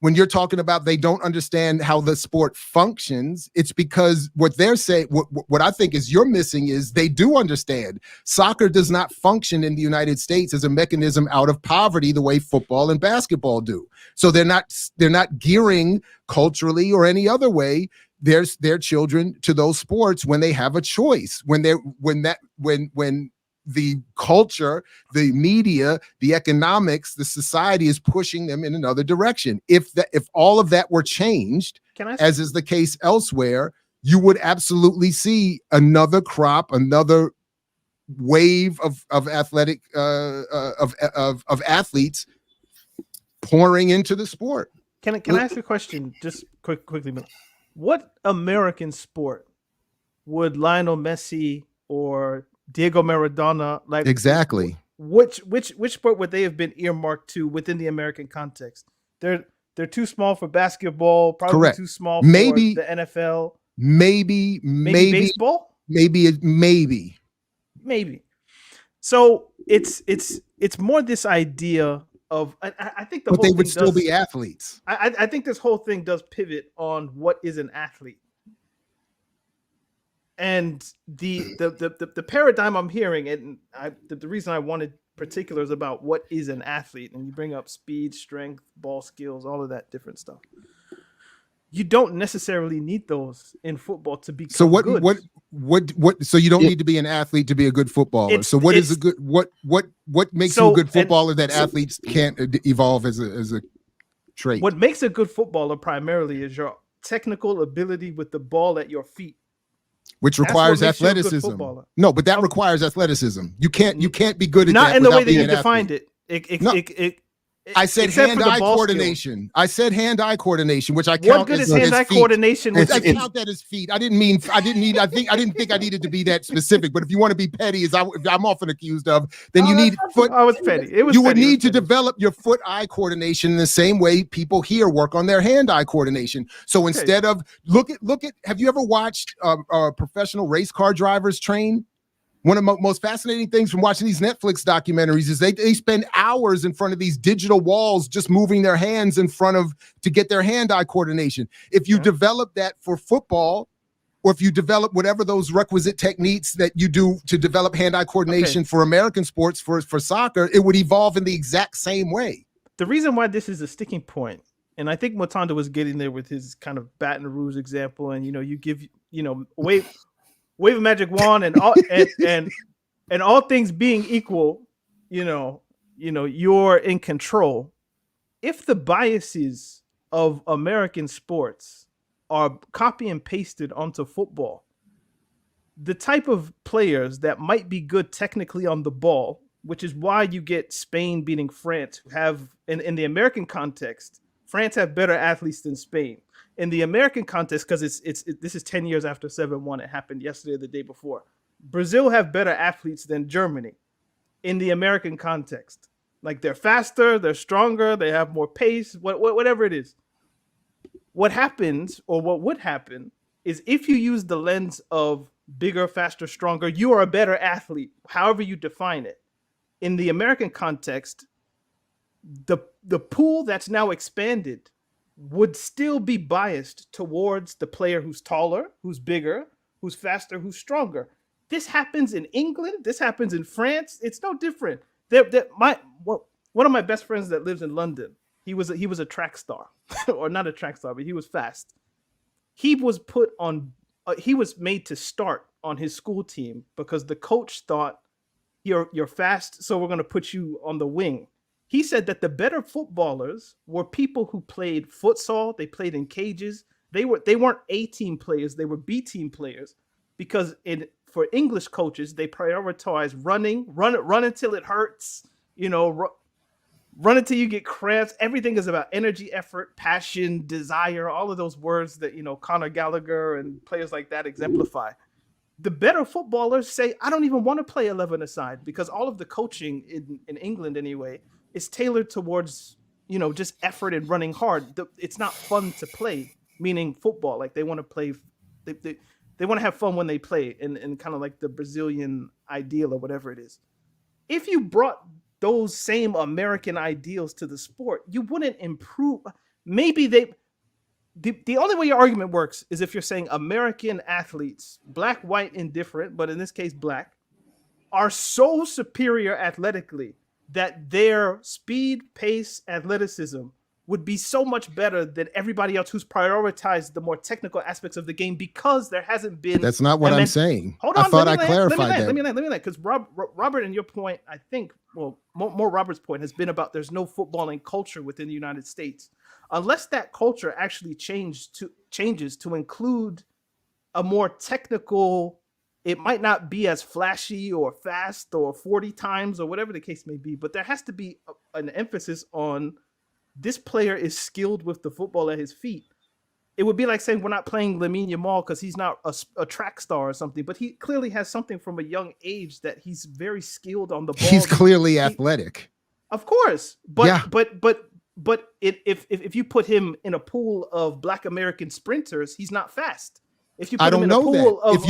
when you're talking about they don't understand how the sport functions, it's because what they're saying, what I think is you're missing is they do understand. Soccer does not function in the United States as a mechanism out of poverty the way football and basketball do. So they're not gearing culturally or any other way their children to those sports when they have a choice, when the culture, the media, the economics, the society is pushing them in another direction. If all of that were changed, as is the case elsewhere, you would absolutely see another crop, another wave of athletic of athletes pouring into the sport. Can I ask a question just quickly? What American sport would Lionel Messi or Diego Maradona like? Exactly. Which sport would they have been earmarked to within the American context? They're too small for basketball. Probably Correct. Too small for the NFL. Maybe baseball. Maybe. So it's more this idea of I think but they would still be athletes. I think this whole thing does pivot on what is an athlete. And the paradigm I'm hearing, and the reason I wanted particulars about what is an athlete, and you bring up speed, strength, ball skills, all of that different stuff. You don't necessarily need those in football to become So good. so you don't need to be an athlete to be a good footballer. So what is a good what makes you a good footballer that athletes can't evolve as a trait? What makes a good footballer primarily is your technical ability with the ball at your feet, which requires athleticism. No, but that requires athleticism. You can't be good at not that in the way that you being an defined athlete. it. I said hand-eye coordination. I said hand-eye coordination, which I count what good as is hand-eye coordination? I count that as feet. I didn't think I needed to be that specific. But if you want to be petty, as I'm often accused of, then you need foot. I was petty. You would need to develop your foot-eye coordination in the same way people here work on their hand-eye coordination. So instead of look at, have you ever watched professional race car drivers train? One of the most fascinating things from watching these Netflix documentaries is they spend hours in front of these digital walls just moving their hands to get their hand-eye coordination. If you develop that for football, or if you develop whatever those requisite techniques that you do to develop hand-eye coordination for American sports, for soccer, it would evolve in the exact same way. The reason why this is a sticking point, and I think Mutanda was getting there with his kind of Baton Rouge example, and you give wave a magic wand and all and all things being equal, you're in control. If the biases of American sports are copy and pasted onto football, the type of players that might be good technically on the ball, which is why you get Spain beating France, who have in the American context, France have better athletes than Spain. In the American context, because this is 10 years after 7-1, it happened yesterday or the day before. Brazil have better athletes than Germany in the American context. Like, they're faster, they're stronger, they have more pace, whatever it is. What happens, or what would happen, is if you use the lens of bigger, faster, stronger, you are a better athlete, however you define it. In the American context, the pool that's now expanded would still be biased towards the player who's taller, who's bigger, who's faster, who's stronger. This happens in England. This happens in France. It's no different. One of my best friends that lives in London, he was a track star, or not a track star, but he was fast. He was he was made to start on his school team because the coach thought, you're fast, so we're going to put you on the wing. He said that the better footballers were people who played futsal. They played in cages. They weren't A-team players. They were B-team players, because for English coaches, they prioritize run until it hurts. Run until you get cramps. Everything is about energy, effort, passion, desire. All of those words that Conor Gallagher and players like that exemplify. The better footballers say, I don't even want to play 11 aside, because all of the coaching in England anyway is tailored towards, just effort and running hard. It's not fun to play, meaning football. Like, they want to play, they want to have fun when they play, and kind of like the Brazilian ideal or whatever it is. If you brought those same American ideals to the sport, you wouldn't improve. Maybe the only way your argument works is if you're saying American athletes, black, white, indifferent, but in this case, black, are so superior athletically that their speed, pace, athleticism would be so much better than everybody else who's prioritized the more technical aspects of the game, because there hasn't been. That's not what I'm saying. Hold on, I thought I clarified that. Let me land, because Robert and your point, I think, well, more Robert's point has been about there's no footballing culture within the United States. Unless that culture actually changes to include a more technical. It might not be as flashy or fast or 40 times or whatever the case may be, but there has to be an emphasis on this player is skilled with the football at his feet. It would be like saying we're not playing Lamine Yamal because he's not a track star or something, but he clearly has something from a young age that he's very skilled on the ball. He's clearly athletic. Of course, but if you put him in a pool of Black American sprinters, he's not fast. If you put I don't him in know a pool that. If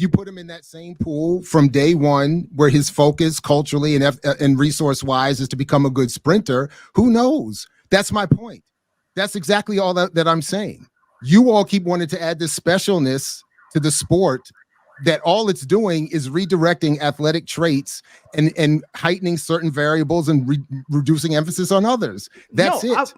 you put him in that same pool from day one, where his focus culturally and resource wise is to become a good sprinter, who knows? That's my point. That's exactly all that I'm saying. You all keep wanting to add this specialness to the sport that all it's doing is redirecting athletic traits and heightening certain variables and reducing emphasis on others. That's it.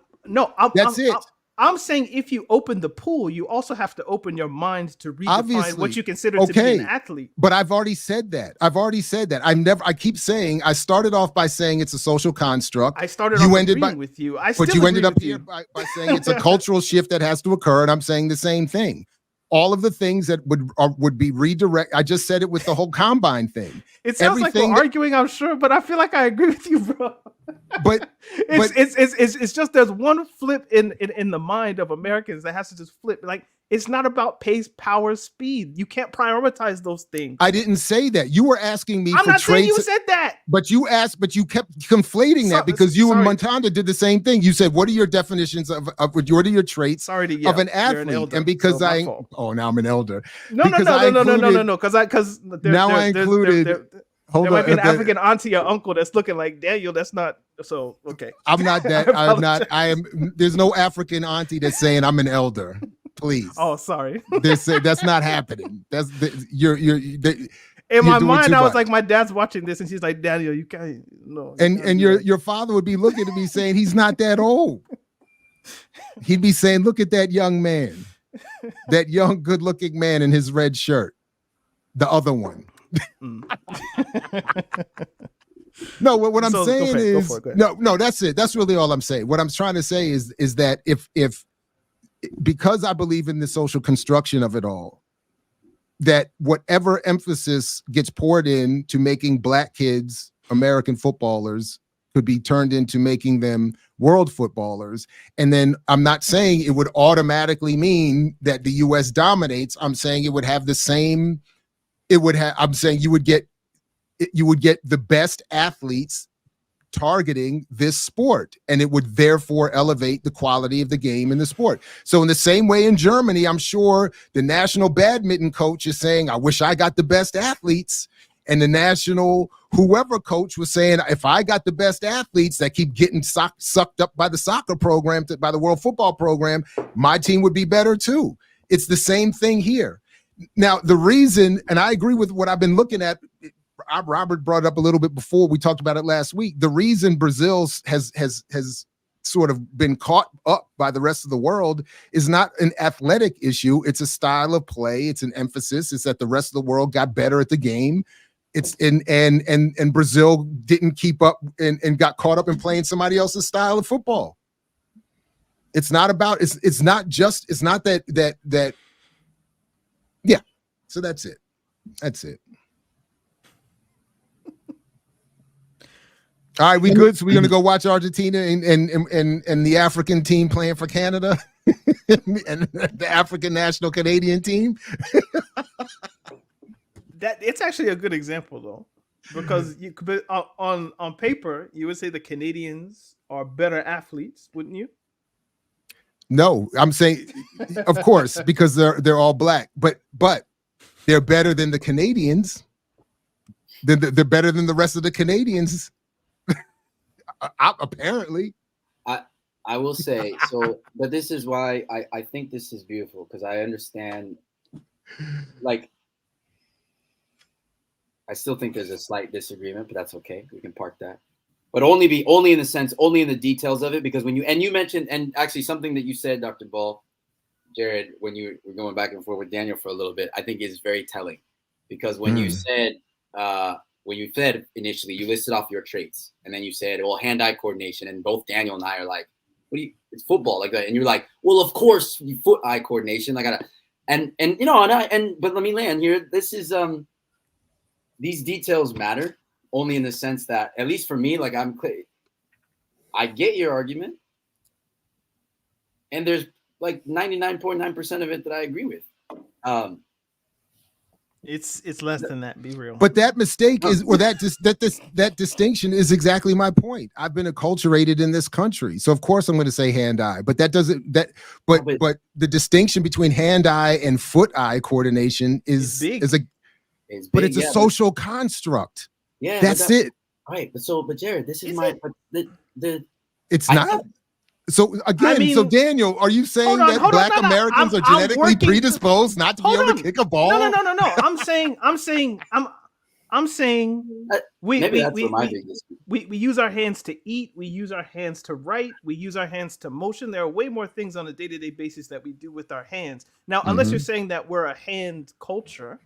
That's it. I'm saying if you open the pool, you also have to open your mind to redefine Obviously. what you consider to be an athlete. But I've already said that. I keep saying, I started off by saying it's a social construct. I started off agreeing with you. But you ended up here by saying it's a cultural shift that has to occur, and I'm saying the same thing. All of the things that would be redirect. I just said it with the whole combine thing. It sounds like we're arguing, I'm sure, but I feel like I agree with you, bro. But it's just there's one flip in the mind of Americans that has to just flip. Like, it's not about pace, power, speed. You can't prioritize those things. I didn't say that. You were asking me I'm for not saying traits. you said that. But you kept conflating that because you and Montanda did the same thing. You said, what are your definitions of what are your traits of an athlete? Elder, and because now I'm an elder. No. Because I included there might be an African auntie or uncle that's looking like Daniel. That's not so okay. I'm not that. I'm not. I am. There's no African auntie that's saying I'm an elder. Please. Oh, sorry. That's not happening. In my mind, I was like, my dad's watching this, and she's like, Daniel, you can't. No. And your father would be looking at me saying, he's not that old. He'd be saying, look at that young man, that young, good-looking man in his red shirt, the other one. No, what I'm saying is no. That's it. That's really all I'm saying. What I'm trying to say is that if because I believe in the social construction of it all, that whatever emphasis gets poured in to making black kids American footballers could be turned into making them world footballers. And then I'm not saying it would automatically mean that the US dominates. I'm saying it would have the same, I'm saying you would get the best athletes targeting this sport, and it would therefore elevate the quality of the game in the sport. So in the same way in Germany, I'm sure the national badminton coach is saying, I wish I got the best athletes. And the national whoever coach was saying, if I got the best athletes that keep getting sucked up by the soccer program, by the world football program, my team would be better too. It's the same thing here. Now, the reason, and I agree with what I've been looking at, Robert brought it up a little bit before, we talked about it last week. The reason Brazil has sort of been caught up by the rest of the world is not an athletic issue. It's a style of play. It's an emphasis. It's that the rest of the world got better at the game. It's and Brazil didn't keep up and got caught up in playing somebody else's style of football. It's not about, it's not that. Yeah. So that's it. That's it. All right, we good. So we're gonna go watch Argentina and the African team playing for Canada and the African national Canadian team. That it's actually a good example though, because on paper you would say the Canadians are better athletes, wouldn't you? No, I'm saying, of course, because they're all black, but they're better than the Canadians. They're better than the rest of the Canadians. Apparently. I will say so, but this is why I think this is beautiful, because I understand, like, I still think there's a slight disagreement, but that's okay. We can park that. But only in the details of it, because when you mentioned, and actually something that you said, Dr. Ball, Jared, when you were going back and forth with Daniel for a little bit, I think is very telling, because when you said initially, you listed off your traits, and then you said, well, hand-eye coordination, and both Daniel and I are like, it's football, like that, and you're like, well, of course, foot-eye coordination, but let me land here. This is these details matter only in the sense that, at least for me, like I get your argument, and there's like 99.9% of it that I agree with. It's less than that. Be real. But that mistake is, or that distinction is exactly my point. I've been acculturated in this country, so of course I'm going to say hand-eye. But that doesn't But the distinction between hand-eye and foot-eye coordination is it's a social construct. Yeah, that's it. Right, but Jared, this is it's not. So again, so Daniel, are you saying that Black Americans are genetically predisposed not to be able to kick a ball? No. I'm saying we use our hands to eat, we use our hands to write, we use our hands to motion. There are way more things on a day-to-day basis that we do with our hands. Now, unless you're saying that we're a hand culture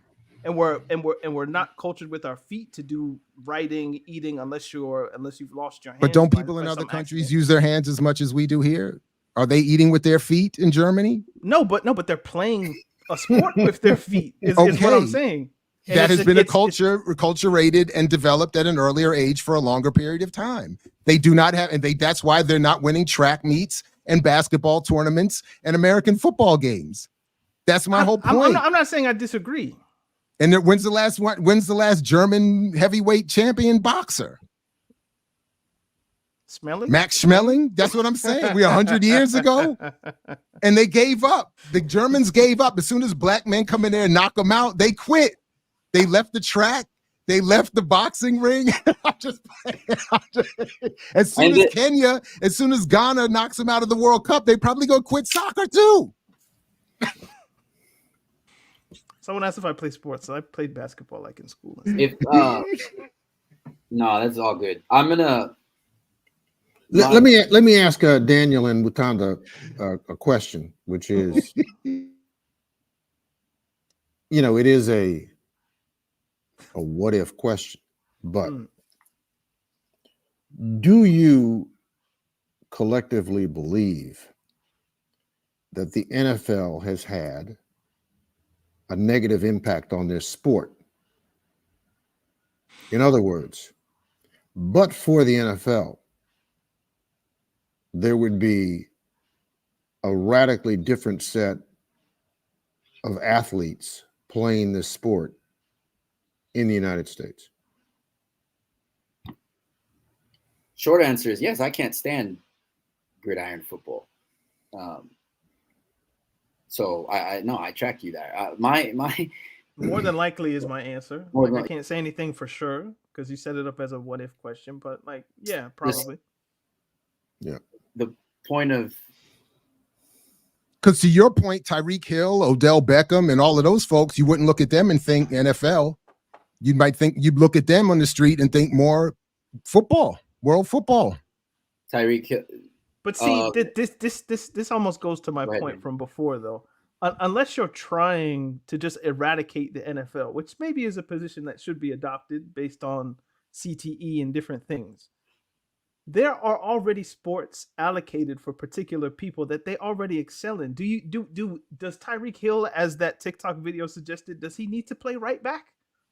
and we're not cultured with our feet to do writing, eating, unless you've lost your hands. But don't people in other countries use their hands as much as we do here? Are they eating with their feet in Germany? No, but they're playing a sport with their feet is what I'm saying. And that has been acculturated and developed at an earlier age for a longer period of time. They do not have, and that's why they're not winning track meets and basketball tournaments and American football games. That's my whole point. I'm not saying I disagree. And when's the last German heavyweight champion boxer? Schmeling? Max Schmeling? That's what I'm saying. We're 100 years ago. And they gave up. The Germans gave up. As soon as black men come in there and knock them out, they quit. They left the track. They left the boxing ring. As soon as Ghana knocks them out of the World Cup, they probably go quit soccer too. Someone asked if I play sports. So I played basketball like in school. No, that's all good. I'm gonna let me ask Daniel and Wutanda a question, which is, it is a what if question, but do you collectively believe that the NFL has had a negative impact on this sport? In other words, but for the NFL, there would be a radically different set of athletes playing this sport in the United States. Short answer is yes. I can't stand gridiron football. So I track you there. My more than likely is my answer. I can't say anything for sure because you set it up as a what if question, but yeah, probably. Yeah. The point of, because to your point, Tyreek Hill, Odell Beckham, and all of those folks, you wouldn't look at them and think NFL. You might think you'd look at them on the street and think more football, world football. Tyreek Hill. But see, this almost goes to my point from before, though. Unless you're trying to just eradicate the NFL, which maybe is a position that should be adopted based on CTE and different things. There are already sports allocated for particular people that they already excel in. Does Tyreek Hill, as that TikTok video suggested, does he need to play right back?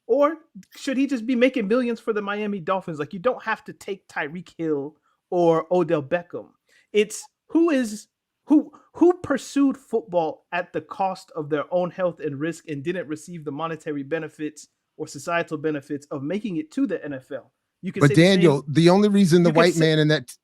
Or should he just be making millions for the Miami Dolphins? Like, you don't have to take Tyreek Hill or Odell Beckham. It's who pursued football at the cost of their own health and risk and didn't receive the monetary benefits or societal benefits of making it to the NFL. You can. But Daniel, the only reason the white man in that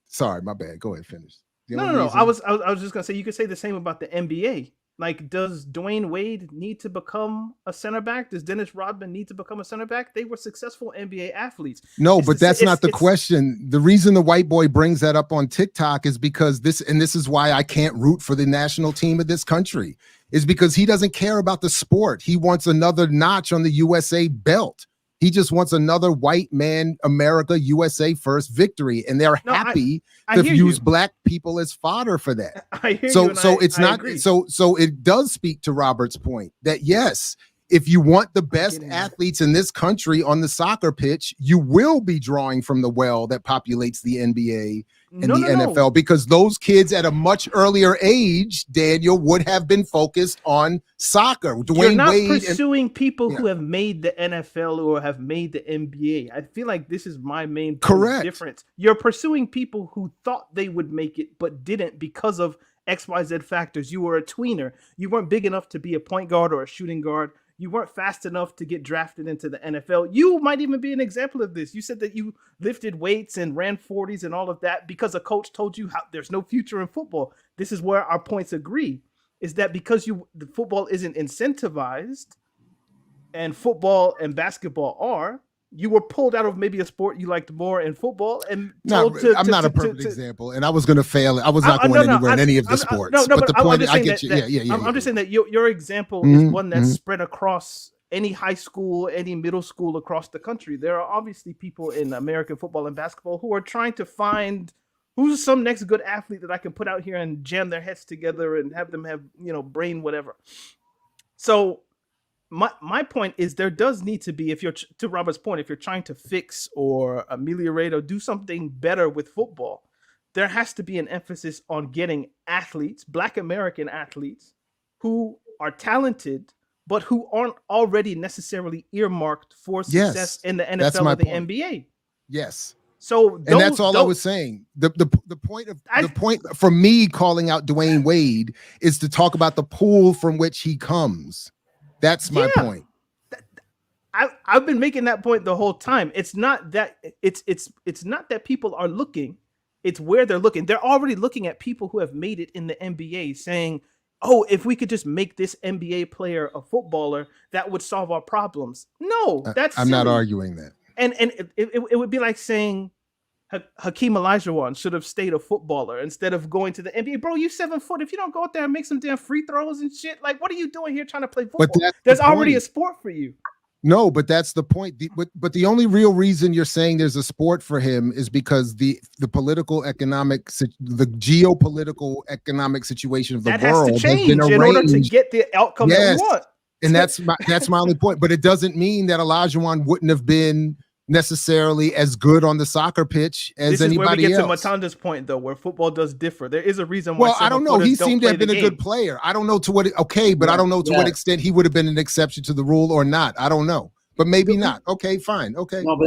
sorry, my bad. Go ahead, finish. No. I was just gonna say you could say the same about the NBA. Like, does Dwayne Wade need to become a center back? Does Dennis Rodman need to become a center back? They were successful NBA athletes. No, but that's not the question. The reason the white boy brings that up on TikTok is because this is why I can't root for the national team of this country, is because he doesn't care about the sport. He wants another notch on the USA belt. He just wants another white man, America, USA first victory. And they're happy to use black people as fodder for that. So it does speak to Robert's point that yes, if you want the best athletes in this country on the soccer pitch, you will be drawing from the well that populates the NBA and the NFL, because those kids at a much earlier age, Daniel, would have been focused on soccer. You're not pursuing people who have made the NFL or have made the NBA. I feel like this is my main difference. You're pursuing people who thought they would make it but didn't because of XYZ factors. You were a tweener. You weren't big enough to be a point guard or a shooting guard. You weren't fast enough to get drafted into the NFL. You might even be an example of this. You said that you lifted weights and ran 40s and all of that because a coach told you there's no future in football. This is where our points agree, is that because the football isn't incentivized and football and basketball are, you were pulled out of maybe a sport you liked more in football and No, told to. I'm not a perfect example, and I was going to fail. I was not going anywhere in any of the sports. No, but the point, I'm just I saying get you. Yeah. I'm just saying that your example is one that's mhm. spread across any high school, any middle school across the country. There are obviously people in American football and basketball who are trying to find who's some next good athlete that I can put out here and jam their heads together and have them have, brain whatever. So my point is there does need to be, if you're to Robert's point, if you're trying to fix or ameliorate or do something better with football, there has to be an emphasis on getting athletes, Black American athletes, who are talented but who aren't already necessarily earmarked for success in the NFL or the NBA. Yes. So and that's all I was saying. The point for me calling out Dwayne Wade is to talk about the pool from which he comes. That's my point. I've been making that point the whole time. It's not that it's not that people are looking, it's where they're looking. They're already looking at people who have made it in the NBA saying, oh, if we could just make this NBA player a footballer, that would solve our problems. No, that's I'm not arguing that. And it would be like saying Hakeem Olajuwon should have stayed a footballer instead of going to the NBA. Bro, you 7 foot. If you don't go out there and make some damn free throws and shit, like, what are you doing here trying to play football? There's already a sport for you. No, but that's the point. But the only real reason you're saying there's a sport for him is because the political, economic, the geopolitical economic situation of the world has to change in order to get the outcome that we want. And that's my only point. But it doesn't mean that Olajuwon wouldn't have been necessarily as good on the soccer pitch as anybody else. This is where we get to Matanda's point, though, where football does differ. There is a reason why. Well, I don't know. He seemed to have been a good player. I don't know to what. But I don't know to what extent he would have been an exception to the rule or not. I don't know. But maybe not. Okay, fine. Okay. No,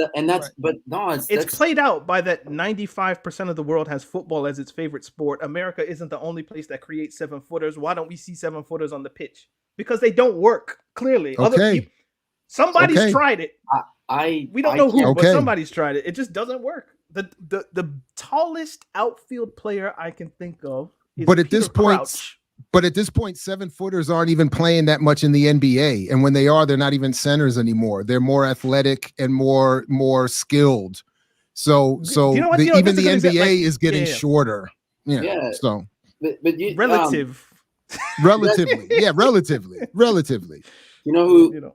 it's played out by that 95% of the world has football as its favorite sport. America isn't the only place that creates 7-footers. Why don't we see 7-footers on the pitch? Because they don't work. Clearly, somebody's tried it. We don't know who, but somebody's tried it. It just doesn't work. The tallest outfield player I can think of is But at Peter this point, Crouch. But at this point, 7-footers aren't even playing that much in the NBA. And when they are, they're not even centers anymore. They're more athletic and more skilled. So even the NBA is getting shorter. Yeah. So but relatively. Relatively. You know who?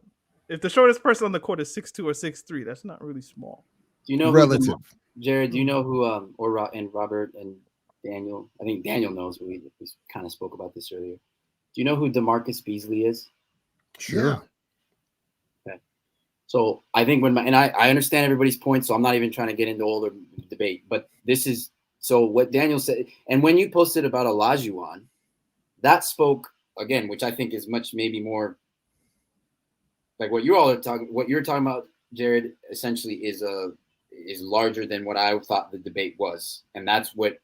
If the shortest person on the court is 6'2" or 6'3", that's not really small. Do you know relative? Jared, do you know who? And Robert and Daniel. I think Daniel knows. We kind of spoke about this earlier. Do you know who DeMarcus Beasley is? Sure. Okay. So I think I understand everybody's point, so I'm not even trying to get into all the debate. But this is what Daniel said, and when you posted about Olajuwon, that spoke again, which I think is much maybe more like what you're talking about, Jared. Essentially, is larger than what I thought the debate was. And that's what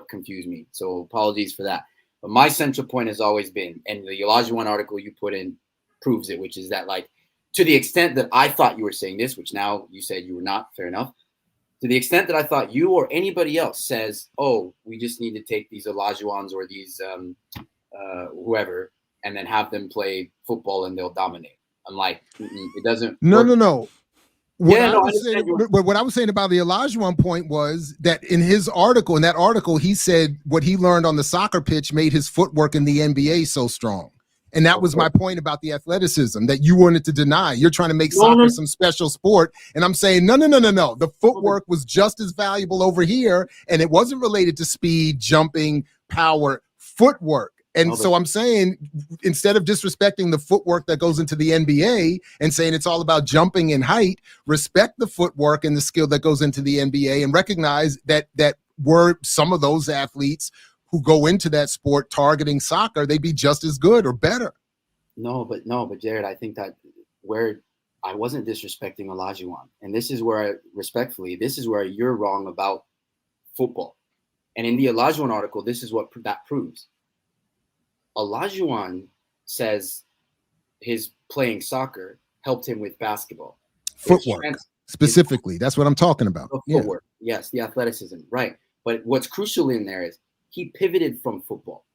confused me. So apologies for that. But my central point has always been, and the Olajuwon article you put in proves it, which is that, like, to the extent that I thought you were saying this, which now you said you were not, fair enough. To the extent that I thought you or anybody else says, oh, we just need to take these Olajuwons or these whoever and then have them play football and they'll dominate. I'm like, it doesn't. No. What I was saying about the Olajuwon point was that in that article, he said what he learned on the soccer pitch made his footwork in the NBA so strong. And that was my point about the athleticism that you wanted to deny. You're trying to make soccer some special sport. And I'm saying, no. The footwork was just as valuable over here. And it wasn't related to speed, jumping, power, footwork. And so I'm saying, instead of disrespecting the footwork that goes into the NBA and saying it's all about jumping and height, respect the footwork and the skill that goes into the NBA and recognize that were some of those athletes who go into that sport targeting soccer, they'd be just as good or better. No, but Jared, I think that where I wasn't disrespecting Olajuwon, and this is where you're wrong about football. And in the Olajuwon article, this is what that proves. Olajuwon says his playing soccer helped him with basketball. Footwork, specifically. That's what I'm talking about. Footwork. Yes, the athleticism. Right. But what's crucial in there is he pivoted from football,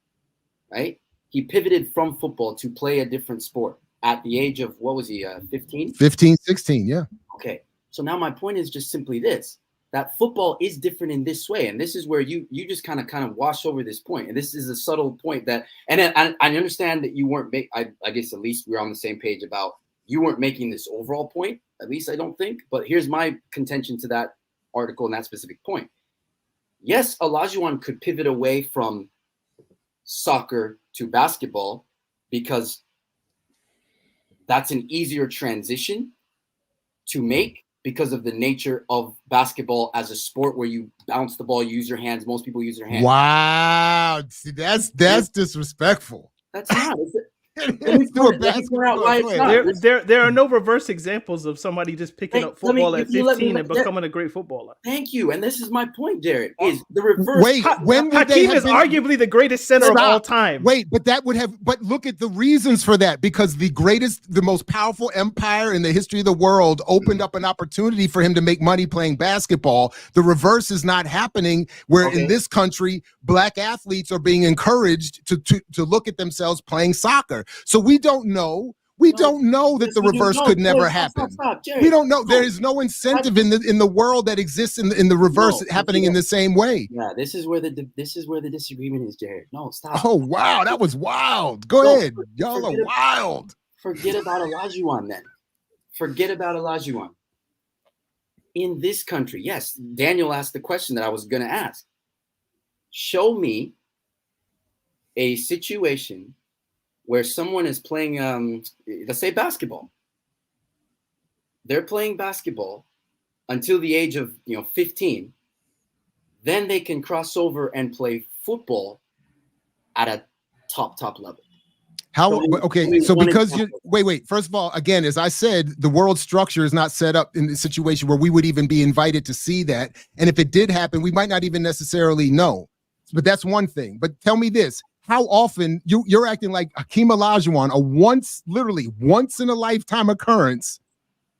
right? He pivoted from football to play a different sport at the age of, what was he, 15? 15, 16, yeah. Okay. So now my point is just simply this, that football is different in this way. And this is where you just kind of wash over this point. And this is a subtle point that, and I understand that you weren't, I guess at least we're on the same page about you weren't making this overall point, at least I don't think. But here's my contention to that article and that specific point. Yes, Olajuwon could pivot away from soccer to basketball because that's an easier transition to make because of the nature of basketball as a sport where you bounce the ball, you use your hands. Most people use their hands. Wow. See, that's disrespectful. That's not. There are no reverse examples of somebody just picking up football at 15 and becoming a great footballer. Thank you. And this is my point, Jared, is the reverse. Wait, when would Hakeem is arguably the greatest center of all time. Wait, but look at the reasons for that, because the most powerful empire in the history of the world opened up an opportunity for him to make money playing basketball. The reverse is not happening, where in this country, black athletes are being encouraged to look at themselves playing soccer. So we don't know. We don't know that the reverse could never happen. We don't know. There is no incentive in the world that exists in the reverse happening in the same way. Yeah, this is where the disagreement is, Jared. No, stop. Oh wow, that was wild. Go ahead, y'all are wild. Forget about Olajuwon then. Forget about Olajuwon. In this country, yes, Daniel asked the question that I was going to ask. Show me a situation where someone is playing, let's say basketball. They're playing basketball until the age of 15. Then they can cross over and play football at a top level. So because wait. First of all, again, as I said, the world structure is not set up in the situation where we would even be invited to see that. And if it did happen, we might not even necessarily know. But that's one thing. But tell me this. How often you're acting like Hakeem Olajuwon, literally once in a lifetime occurrence,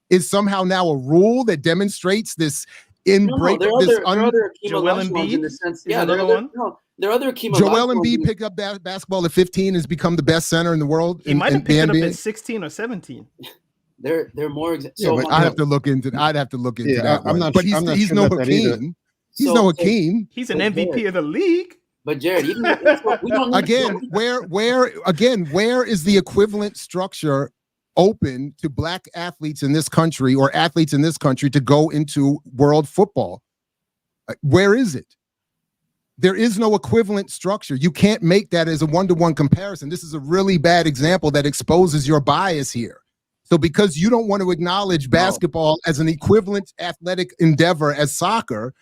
is somehow now a rule that demonstrates this inbreak. There are other Joel Embiid in the sense. Yeah, there are other Hakeem Joel Embiid picked up basketball at 15 and has become the best center in the world. He might have picked it up at 16 or 17. They're more. I'd have to look into that. I'm not. But he's no Hakeem. He's no Hakeem. He's an MVP of the league. But Jared, even we don't where is the equivalent structure open to black athletes in this country or athletes in this country to go into world football? Where is it? There is no equivalent structure. You can't make that as a one-to-one comparison. This is a really bad example that exposes your bias here. So because you don't want to acknowledge basketball as an equivalent athletic endeavor as soccer,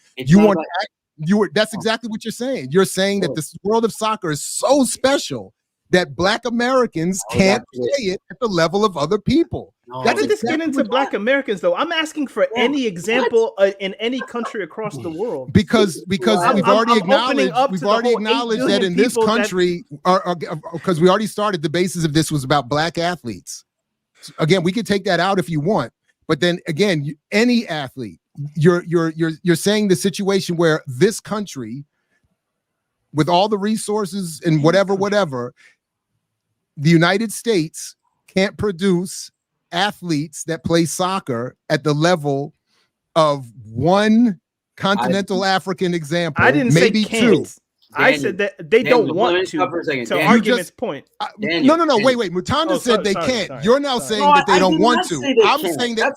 that's exactly what you're saying. You're saying that this world of soccer is so special that black Americans can't play it at the level of other people. How did this get into black Americans, though? I'm asking for any example in any country across the world. Because we've already acknowledged that in this country, because we already started, the basis of this was about black athletes. Again, we could take that out if you want, but then again, any athlete. You're saying the situation where this country, with all the resources and whatever, the United States can't produce athletes that play soccer at the level of one continental African example. I didn't maybe say can't. Two. I said that they don't want to. To argument's point. No. Wait. Mutanda said they can't. Sorry. You're now saying that they don't want to. I'm saying that.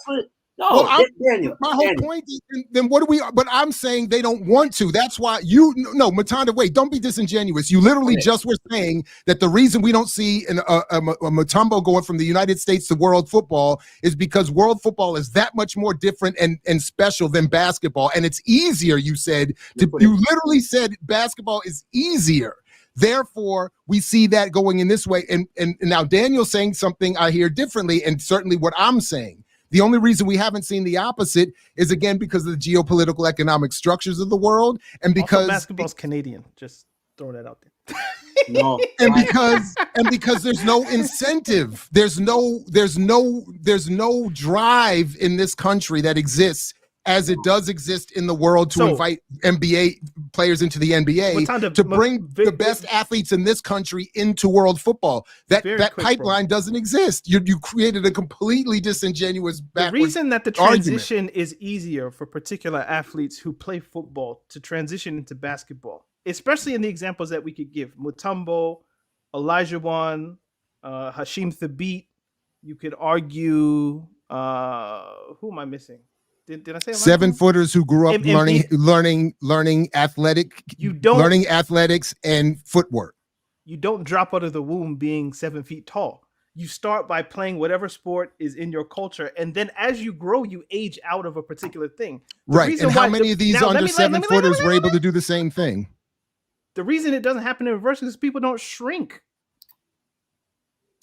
Daniel. My whole point is, then what do we? But I'm saying they don't want to. That's why Mutanda. Wait, don't be disingenuous. You literally just were saying that the reason we don't see a Mutombo going from the United States to world football is because world football is that much more different and special than basketball, and it's easier. You literally said basketball is easier. Therefore, we see that going in this way. And now Daniel's saying something I hear differently, and certainly what I'm saying. The only reason we haven't seen the opposite is, again, because of the geopolitical economic structures of the world, and because also basketball's Canadian. Just throw that out there. No, and because there's no incentive, there's no drive in this country that exists as it does exist in the world to So- invite NBA players into the NBA Watanda, to bring the best athletes in this country into world football. That Very that quick, pipeline doesn't exist. You created a completely disingenuous The backwards reason that the argument. transition is easier for particular athletes who play football to transition into basketball, especially in the examples that we could give, Mutombo, Olajuwon, Hashim Thabit. You could argue, who am I missing? Did I say Olajuwon? 7-footers who grew up M- learning athletics and footwork. You don't drop out of the womb being 7 feet tall. You start by playing whatever sport is in your culture, and then as you grow, you age out of a particular thing. The Right. reason And how why- many of these now, let under me- let me- 7-footers were able to do the same thing? The reason it doesn't happen in reverse is people don't shrink.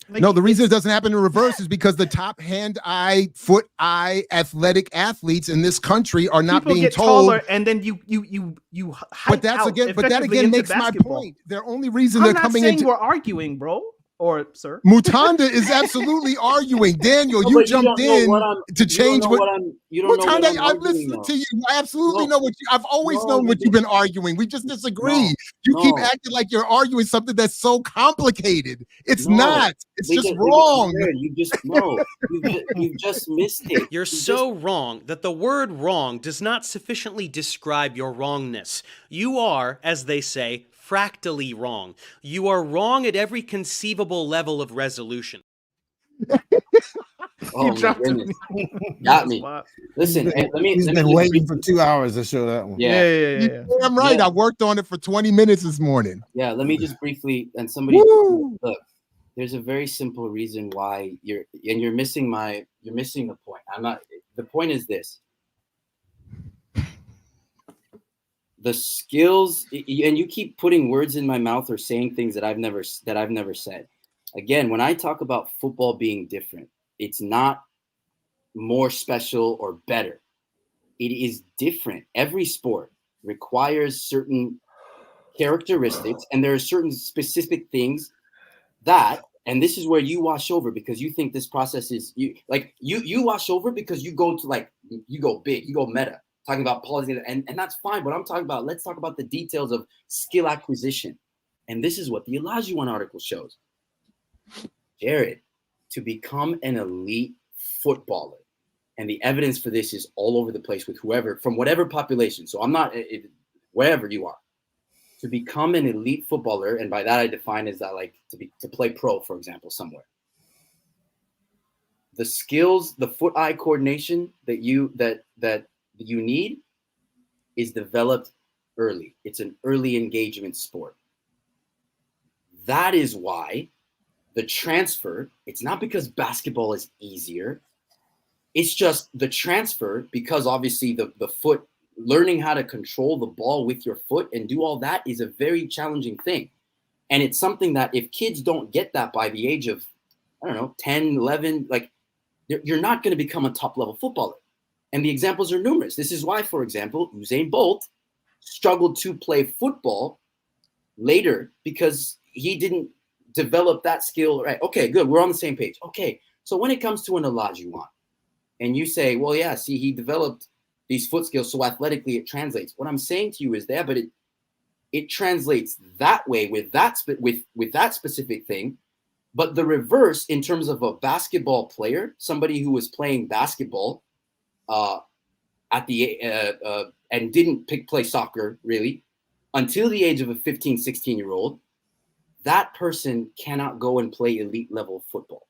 Like, No, the reason it it's- doesn't happen in reverse is because the top hand-eye, foot-eye athletic athletes in this country are not people being get told. taller, and then you But that's again, but that effectively again into makes basketball. my point. The only reason I'm they're not coming saying into we're arguing, bro, or sir. Mutanda is absolutely arguing. Daniel, No, you but jumped don't know in what I'm- to you don't change know what. you don't know what Mutanda, I'm I arguing, listened though. to you. I absolutely No. know what you. I've always No, known you what you've didn't. been arguing. We just disagree. No. You keep No. acting like you're arguing something that's so complicated. It's No. not. It's just Because- wrong. Jared, you just no. You've just missed it. You're so wrong that the word wrong does not sufficiently describe your wrongness. You are, as they say, fractally wrong. You are wrong at every conceivable level of resolution. Oh my dropped goodness. it. Got me. Listen, let me. He's let been me just waiting briefly- for 2 hours to show that one. Yeah. Yeah. I'm right. Yeah. I worked on it for 20 minutes this morning. Yeah, let me just briefly, and somebody Woo! look. There's a very simple reason why you're missing the point. I'm not. The point is this: the skills, and you keep putting words in my mouth or saying things that I've never said. Again, when I talk about football being different, it's not more special or better. It is different. Every sport requires certain characteristics, and there are certain specific things that, and this is where you wash over because you think this process is you wash over because you go to you go big, you go meta, talking about policy, and that's fine. But I'm talking about, let's talk about the details of skill acquisition. And this is what the Olajuwon article shows. Jared, to become an elite footballer, and the evidence for this is all over the place with whoever, from whatever population. So I'm not, wherever you are. To become an elite footballer, and by that I define as that to play pro, for example, somewhere. The skills, the foot-eye coordination that you need is developed early. It's an early engagement sport. That is why the transfer, it's not because basketball is easier. It's just the transfer, because obviously the foot, learning how to control the ball with your foot and do all that is a very challenging thing. And it's something that if kids don't get that by the age of, 10, 11, you're not going to become a top level footballer. And the examples are numerous. This is why, for example, Usain Bolt struggled to play football later because he didn't develop that skill. Right. Okay, good. We're on the same page. Okay. So when it comes to an Olajuwon and you say, well, yeah, see, he developed these foot skills, so athletically it translates. What I'm saying to you is that, but it translates that way with that specific thing. But the reverse, in terms of a basketball player, somebody who was playing basketball at the and didn't play soccer really until the age of a 15, 16-year-old, that person cannot go and play elite level football.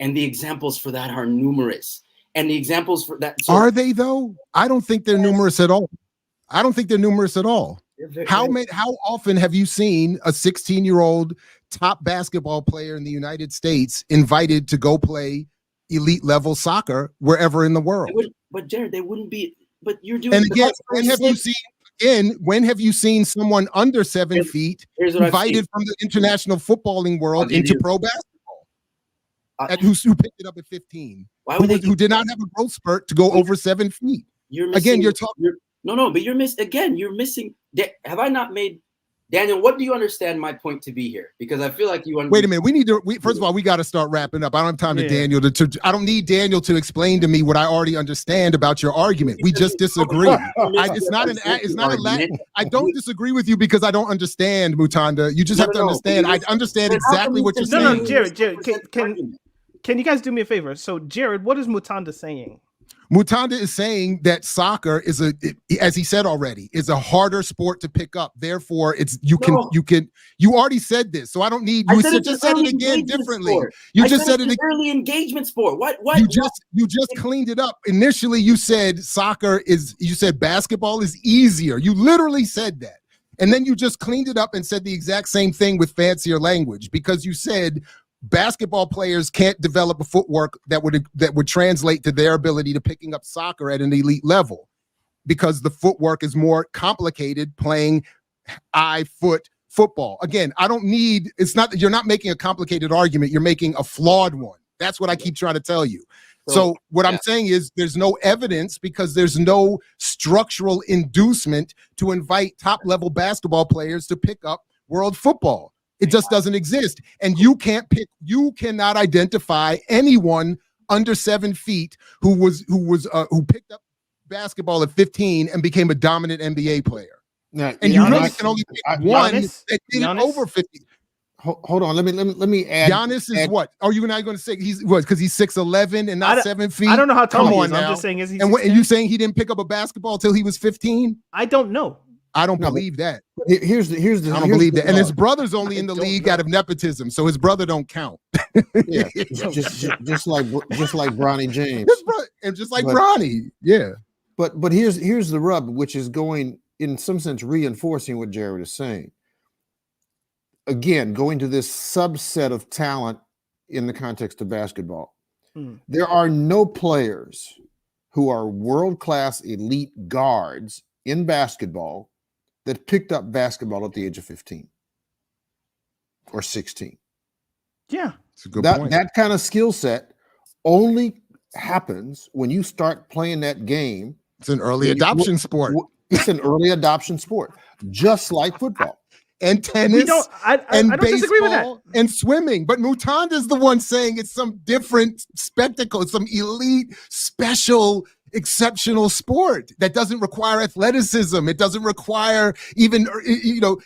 And the examples for that are numerous. And the examples for that Are they though? I don't think they're numerous at all. How often have you seen a 16-year-old top basketball player in the United States invited to go play elite level soccer wherever in the world? But Jared, they wouldn't be. But you're doing. And again, when have you seen someone under 7 feet invited from the international footballing world into pro basketball? Who picked it up at 15? Who did not have a growth spurt to go over 7 feet? You're missing. But you're missing. Have I not made Daniel, what do you understand my point to be here? Because I feel like you Wait a minute. First of all, we got to start wrapping up. I don't have time to Daniel I don't need Daniel to explain to me what I already understand about your argument. We just disagree. I don't disagree with you because I don't understand, Mutanda. You just have to understand. I understand exactly what you're saying. No, Jared, can you guys do me a favor? So, Jared, what is Mutanda saying? Mutanda is saying that soccer is as he said already, is a harder sport to pick up. Therefore, you already said this, so I don't need you. Just said it again differently. Sport. You just said it early engagement sport. What? You just cleaned it up. Initially, you said you said basketball is easier. You literally said that. And then you just cleaned it up and said the exact same thing with fancier language, because you said basketball players can't develop a footwork that would translate to their ability to picking up soccer at an elite level, because the footwork is more complicated playing foot football. Again, you're not making a complicated argument, you're making a flawed one. That's what I keep trying to tell you. So what I'm saying is there's no evidence, because there's no structural inducement to invite top level basketball players to pick up world football. It just doesn't exist. And you cannot identify anyone under 7 feet who picked up basketball at 15 and became a dominant NBA player. Now, and you really can only pick one that did it over 50. Hold on, let me add. Giannis is what? Are you not going to say he's what? Because he's 6'11" and not 7 feet. I don't know how tall he is. Now. I'm just saying, is he? And you saying he didn't pick up a basketball till he was 15? I don't know. I don't believe that. Here's the. I don't believe that. And his brother's only in the league out of nepotism, so his brother don't count. Yeah, just like Bronny James, and just like Bronny. Yeah. But here's the rub, which is going in some sense reinforcing what Jared is saying. Again, going to this subset of talent in the context of basketball, there are no players who are world-class elite guards in basketball that picked up basketball at the age of 15 or 16. Yeah. It's a good point. That kind of skill set only happens when you start playing that game. It's an early adoption sport. It's an early adoption sport, just like football. And tennis, I don't disagree with that. And swimming. But Mutanda is the one saying it's some different spectacle. It's some elite, special, exceptional sport that doesn't require athleticism. It doesn't require even, you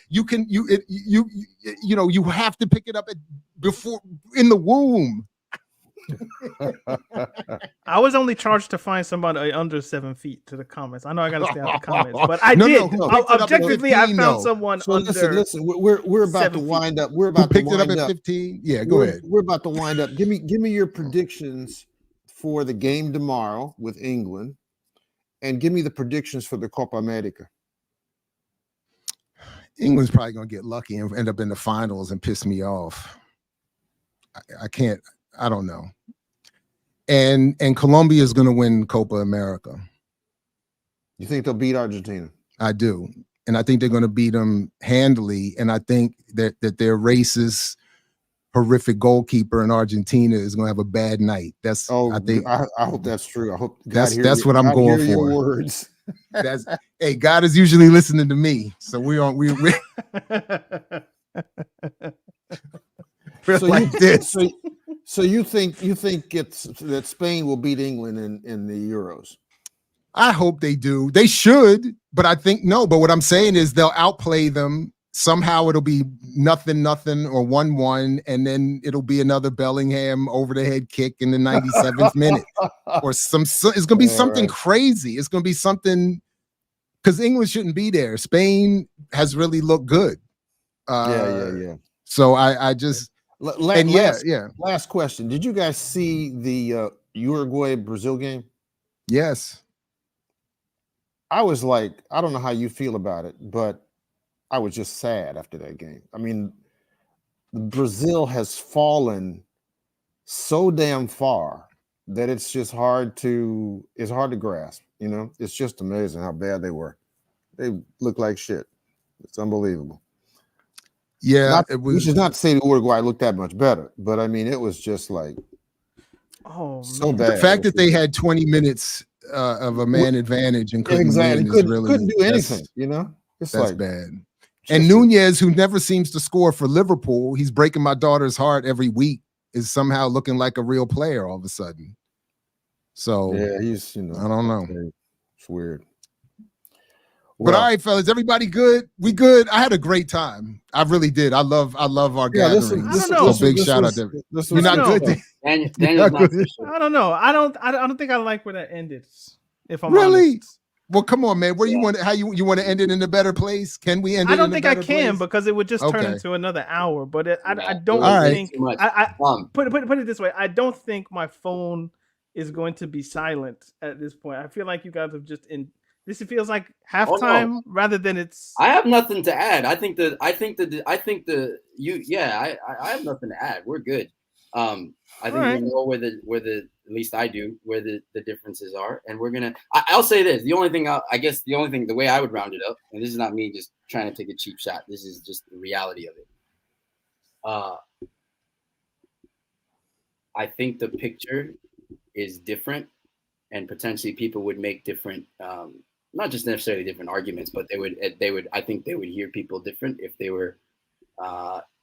have to pick it up before in the womb. I was only charged to find somebody under 7 feet to the comments. I know I got to stay out the comments, but I did. Objectively, 15, I found someone under. Listen. We're about to wind up. We're about to wind up at 15. Yeah, go ahead. We're about to wind up. Give me your predictions for the game tomorrow with England, and give me the predictions for the Copa America. England's probably going to get lucky and end up in the finals and piss me off. I can't. I don't know. And Colombia is going to win Copa America. You think they'll beat Argentina? I do. And I think they're going to beat them handily. And I think that their racist, horrific goalkeeper in Argentina is going to have a bad night. I hope that's true. I hope that's what I'm going for. Words. Hey, God is usually listening to me. So we're so like this. So you think it's that Spain will beat England in the Euros? I hope they do. They should, but I think no. But what I'm saying is they'll outplay them. Somehow it'll be 0-0 or 1-1, and then it'll be another Bellingham over the head kick in the 97th minute, or it's going to be something crazy. It's going to be something, because England shouldn't be there. Spain has really looked good. Yeah. So I just. Last question. Did you guys see the Uruguay-Brazil game? Yes. I was like, I don't know how you feel about it, but I was just sad after that game. I mean, Brazil has fallen so damn far that it's just hard to grasp. It's just amazing how bad they were. They look like shit. It's unbelievable. Yeah, which is not to say that Uruguay looked that much better, but I mean, it was just like, so bad. The fact that they had 20 minutes of a man advantage and couldn't do anything, It's that's like bad. And Nunez, who never seems to score for Liverpool, he's breaking my daughter's heart every week, is somehow looking like a real player all of a sudden. So Yeah, he's, you know, I don't know. It's weird. But all right, fellas, everybody good? We good? I had a great time. I really did. I love our gatherings. I don't know. So big shout out to you're not good. Daniel's not official. I don't know. I don't think I like where that ended. If I'm really honest. Well, come on, man. Where you want how you want to end it in a better place? Can we end it? I don't in think a I better can place? because it would just turn Okay. into another hour. But I don't All right. think put it this way. I don't think my phone is going to be silent at this point. I feel like you guys have just this feels like halftime rather than it's. I have nothing to add. I have nothing to add. We're good. I think we know where the at least I do where the differences are, and we're gonna. I'll say this: the only thing the way I would round it up, and this is not me just trying to take a cheap shot. This is just the reality of it. I think the picture is different, and potentially people would make different. Not just necessarily different arguments, but they would. I think they would hear people different if they were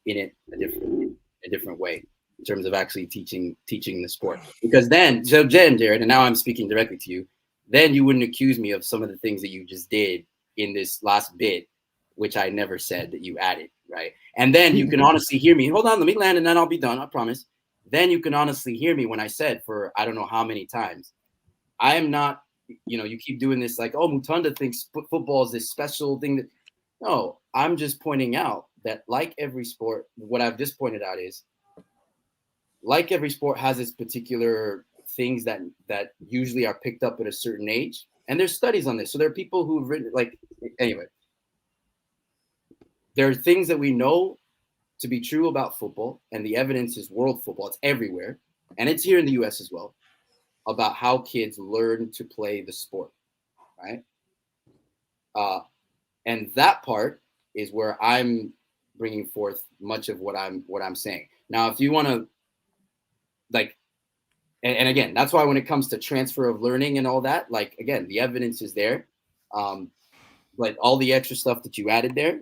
in it a different way in terms of actually teaching the sport. Because then, Jared, and now I'm speaking directly to you. Then you wouldn't accuse me of some of the things that you just did in this last bit, which I never said that you added, right? And then you can honestly hear me. Hold on, let me land, and then I'll be done. I promise. Then you can honestly hear me when I said for I don't know how many times, I am not. You keep doing this like, oh, Mutanda thinks football is this special thing that. No, I'm just pointing out that like every sport, what I've just pointed out is, like every sport has its particular things that usually are picked up at a certain age, and there's studies on this. So there are people who've written anyway. There are things that we know to be true about football, and the evidence is world football. It's everywhere, and it's here in the U.S. as well. About how kids learn to play the sport, right? And that part is where I'm bringing forth much of what I'm saying. Now, if you want to, and again, that's why when it comes to transfer of learning and all that, again, the evidence is there, but all the extra stuff that you added there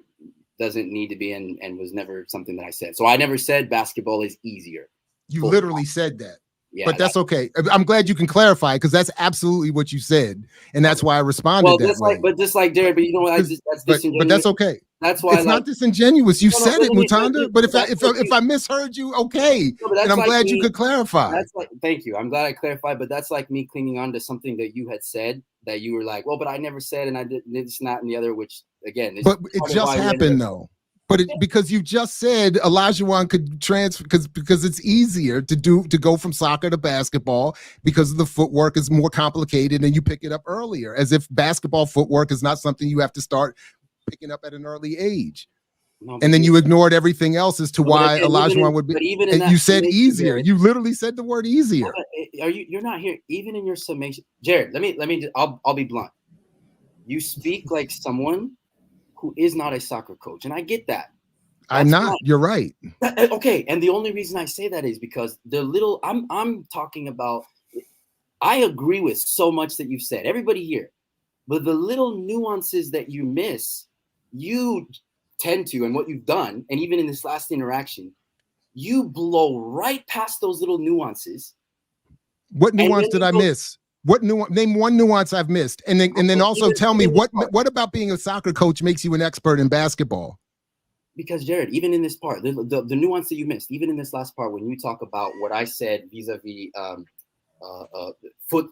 doesn't need to be and was never something that I said. So I never said basketball is easier. You literally said that. Yeah, but that's okay. I'm glad you can clarify because that's absolutely what you said, and that's why I responded that way. Just like Jared, but you know what? That's disingenuous. But that's okay. That's why it's not disingenuous. You said it, Mutanda. But if I misheard you, okay. And I'm glad you could clarify. Thank you. I'm glad I clarified. But that's like me clinging on to something that you had said that you were like, well, but I never said, and I did this, not, and the other. Which again, but it just happened though. But because you just said Olajuwon could transfer because it's easier to go from soccer to basketball because the footwork is more complicated and you pick it up earlier, as if basketball footwork is not something you have to start picking up at an early age. No, and then you ignored everything else as to why Olajuwon would be. And you said easier. You literally said the word easier. You're not here even in your summation, Jared. Let me. I'll be blunt. You speak like someone who is not a soccer coach, and I get that. I'm not. You're right. Okay, and the only reason I say that is because I'm talking about. I agree with so much that you've said, everybody here, but the little nuances that you miss, you tend to, and what you've done, and even in this last interaction, you blow right past those little nuances. What nuance did I miss? What name one nuance I've missed, and then also tell me what about being a soccer coach makes you an expert in basketball? Because Jared, even in this part, the nuance that you missed, even in this last part, when you talk about what I said vis-a-vis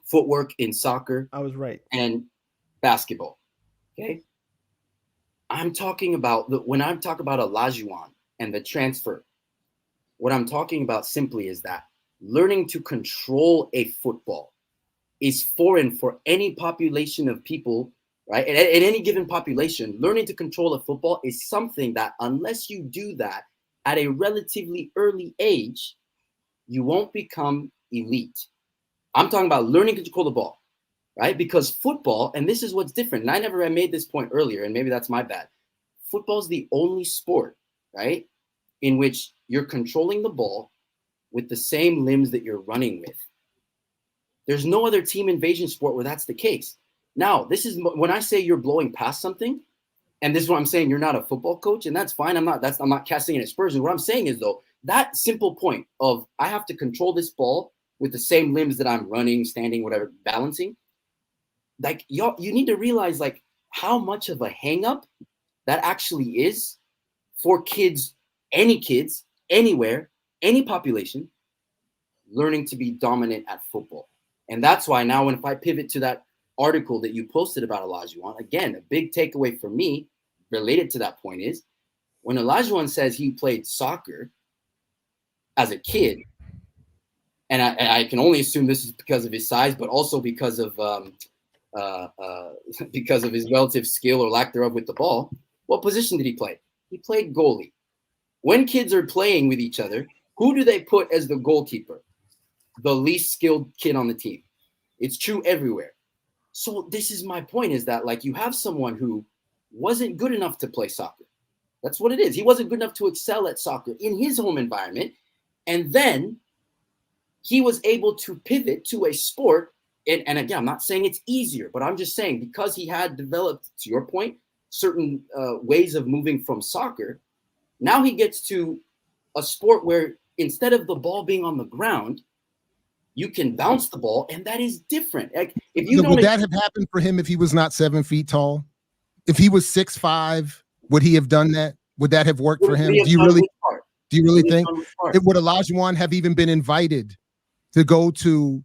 footwork in soccer, I was right, and basketball. Okay, I'm talking about when I talk about Olajuwon and the transfer. What I'm talking about simply is that learning to control a football is foreign for any population of people, right? At any given population, learning to control a football is something that unless you do that at a relatively early age, you won't become elite. I'm talking about learning to control the ball, right? Because football, and this is what's different, and I never made this point earlier, and maybe that's my bad. Football is the only sport, right, in which you're controlling the ball with the same limbs that you're running with. There's no other team invasion sport where that's the case. Now, this is when I say you're blowing past something, and this is what I'm saying, you're not a football coach, and that's fine. I'm not casting an aspersion. What I'm saying is, though, that simple point of I have to control this ball with the same limbs that I'm running, standing, whatever, balancing. Like, you need to realize, like, how much of a hang up that actually is for kids, anywhere, any population, learning to be dominant at football. And that's why now, if I pivot to that article that you posted about Olajuwon, again, a big takeaway for me related to that point is when Olajuwon says he played soccer as a kid, and I can only assume this is because of his size, but also because of his relative skill or lack thereof with the ball. What position did he play? He played goalie. When kids are playing with each other, who do they put as the goalkeeper? The least skilled kid on the team. It's true everywhere. So this is my point, is that, like, you have someone who wasn't good enough to play soccer. That's what it is. He wasn't good enough to excel at soccer in his home environment. And then he was able to pivot to a sport. And again, I'm not saying it's easier, but I'm just saying because he had developed, to your point, certain ways of moving from soccer, now he gets to a sport where instead of the ball being on the ground, you can bounce the ball, and that is different. Like, if you would that have happened for him if he was not 7 feet tall? If he was 6'5", would he have done that? Would that have worked for him? Do you really think it would Olajuwon have even been invited to go to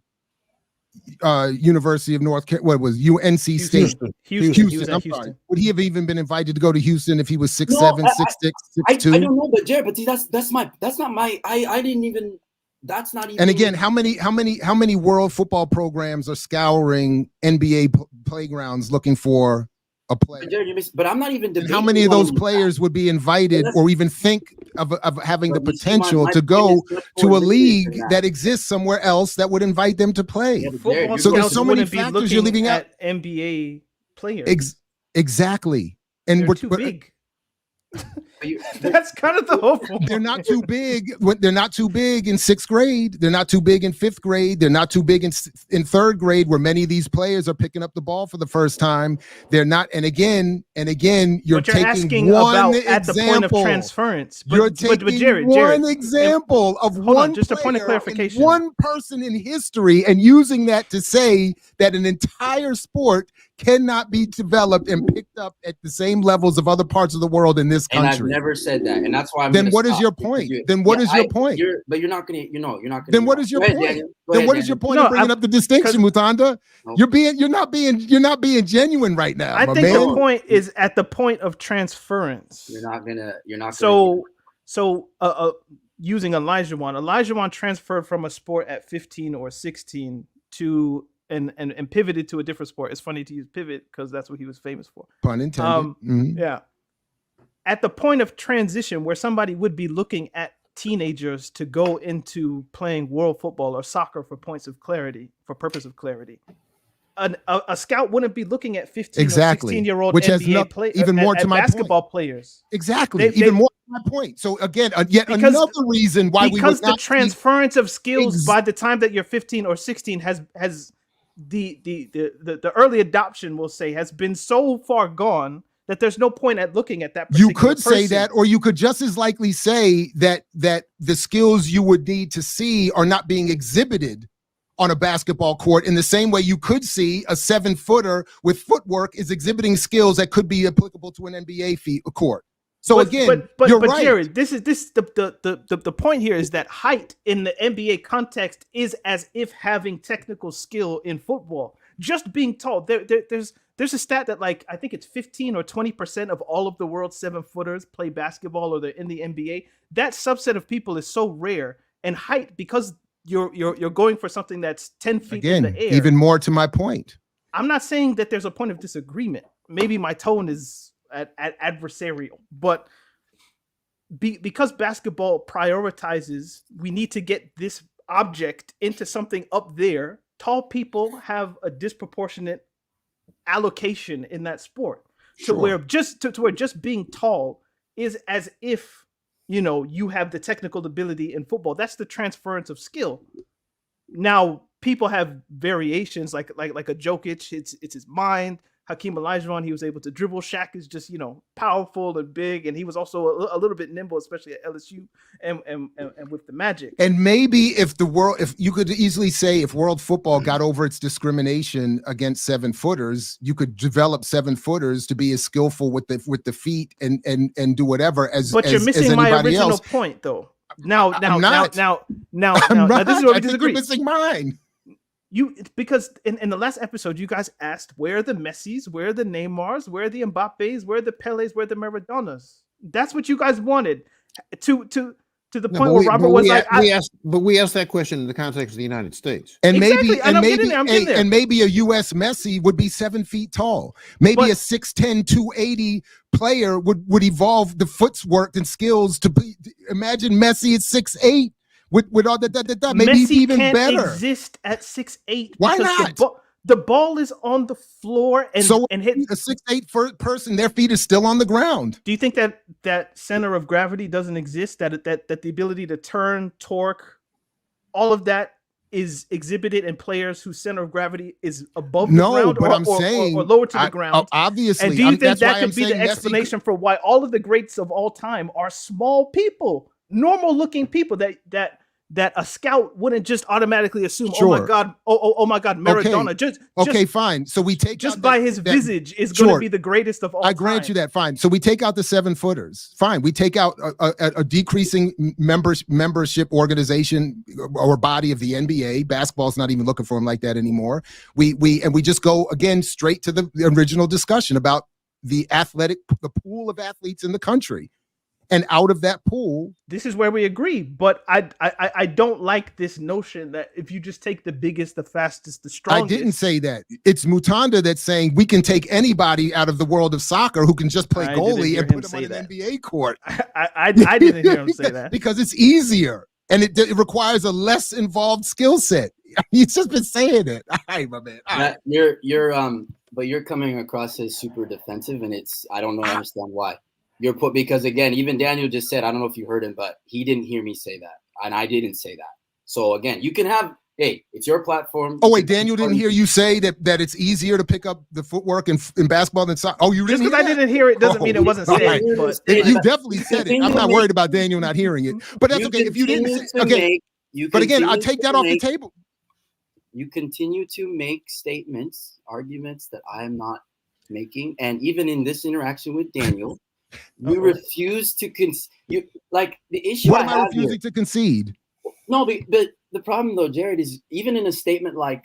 University of North Carolina? What was UNC State? Houston. I'm sorry. Would he have even been invited to go to Houston if he was 6'7", 6'6", 6'2"? I don't know, but Jared, that's not my. I didn't even. That's not even. And again, how many world football programs are scouring NBA playgrounds looking for a player? But I'm not even debating. How many of those players would be invited or even think of having the potential to go to a league that exists somewhere else that would invite them to play? Yeah, so there's so many factors you're leaving out. NBA players. Exactly. And they're too big. That's kind of the whole point. They're not too big. They're not too big in 6th grade. They're not too big in 5th grade. They're not too big in 3rd grade, where many of these players are picking up the ball for the first time. They're not. And again, you're taking asking one about example. At the point of transference. You're taking Jared, one example of one just a point of clarification. One person in history, and using that to say that an entire sport cannot be developed and picked up at the same levels of other parts of the world in this country. And I've never said that, and that's why I'm. Then what is your point? Then what is your point? But you're not gonna. You're not gonna. Then what is your point? Then what is your point of bringing up the distinction, Mutanda? Nope. You're not being genuine right now. I think the point is at the point of transference. You're not gonna. So using Olajuwon transferred from a sport at 15 or 16 to and pivoted to a different sport. It's funny to use pivot because that's what he was famous for. Pun intended. Yeah. At the point of transition where somebody would be looking at teenagers to go into playing world football or soccer for purpose of clarity, a scout wouldn't be looking at 15 or 16-year-old NBA players, even more to my basketball point. Players. Exactly. Even more to my point. So again, another reason why we would not the transference of skills by the time that you're 15 or 16 has the early adoption, we'll say, has been so far gone that there's no point at looking at that. You could say that, or you could just as likely say that the skills you would need to see are not being exhibited on a basketball court in the same way you could see a 7-footer with footwork is exhibiting skills that could be applicable to an NBA court. So you're right. Jared, the point here is that height in the NBA context is as if having technical skill in football. Just being tall. There's a stat that, like, I think it's 15 or 20% of all of the world's 7-footers play basketball or they're in the NBA. That subset of people is so rare. And height, because you're going for something that's 10 feet in the air. Even more to my point. I'm not saying that there's a point of disagreement. Maybe my tone is adversarial, but because basketball prioritizes, we need to get this object into something up there. Tall people have a disproportionate allocation in that sport, to where just being tall is as if you have the technical ability in football. That's the transference of skill. Now people have variations, like a Jokic. It's his mind, Hakeem Olajuwon, he was able to dribble. Shaq is just, powerful and big, and he was also a little bit nimble, especially at LSU and with the Magic. And maybe if you could easily say if world football got over its discrimination against 7-footers, you could develop 7-footers to be as skillful with the feet and do whatever as. But you're missing my original point, though. Now, this is where we disagree. You're missing mine. Because in the last episode, you guys asked where are the Messis, where are the Neymars, where are the Mbappes, where are the Peles, where are the Maradonas. That's what you guys wanted to the point where Robert was like, we asked that question in the context of the United States. And exactly. maybe a US Messi would be 7 feet tall. Maybe a 6'10", 280 player would evolve the footwork and skills to be. Imagine Messi at 6'8". With all that, maybe Messi even can't better. Exist at 6'8". Why not? The ball is on the floor, and hit a 6'8" person. Their feet is still on the ground. Do you think that center of gravity doesn't exist? That the ability to turn, torque, all of that is exhibited in players whose center of gravity is above the ground, or lower to the ground. Obviously, and do you think that could be the explanation for why all of the greats of all time are small people? Normal looking people that a scout wouldn't just automatically assume, sure. oh my god, Maradona. Okay, fine. So we take just by his visage is going to be the greatest of all time. I grant you that. Fine. So we take out the 7-footers. Fine. We take out a decreasing membership organization or body of the NBA. Basketball's not even looking for them like that anymore. We just go again straight to the original discussion about the pool of athletes in the country. And out of that pool, this is where we agree. But I don't like this notion that if you just take the biggest, the fastest, the strongest. I didn't say that. It's Mutanda that's saying we can take anybody out of the world of soccer who can just play goalie and put him on an NBA court. I didn't hear him say that. Because it's easier and it requires a less involved skill set. He's just been saying it. All right, my man. Right. But you're coming across as super defensive, and I don't understand why. Because again, even Daniel just said, I don't know if you heard him, but he didn't hear me say that. And I didn't say that. So again, you can have, it's your platform. Oh, wait, Daniel didn't hear you say that it's easier to pick up the footwork in basketball than soccer. Oh, you didn't Just because I didn't hear it doesn't mean it wasn't said. Right. But you definitely said it. I'm not worried about Daniel not hearing it. But that's okay. If you didn't say, okay. But again, I'll take that off the table. You continue to make arguments that I am not making. And even in this interaction with Daniel, you refuse to the issue. What am I refusing to concede? No, but the problem though, Jared, is even in a statement like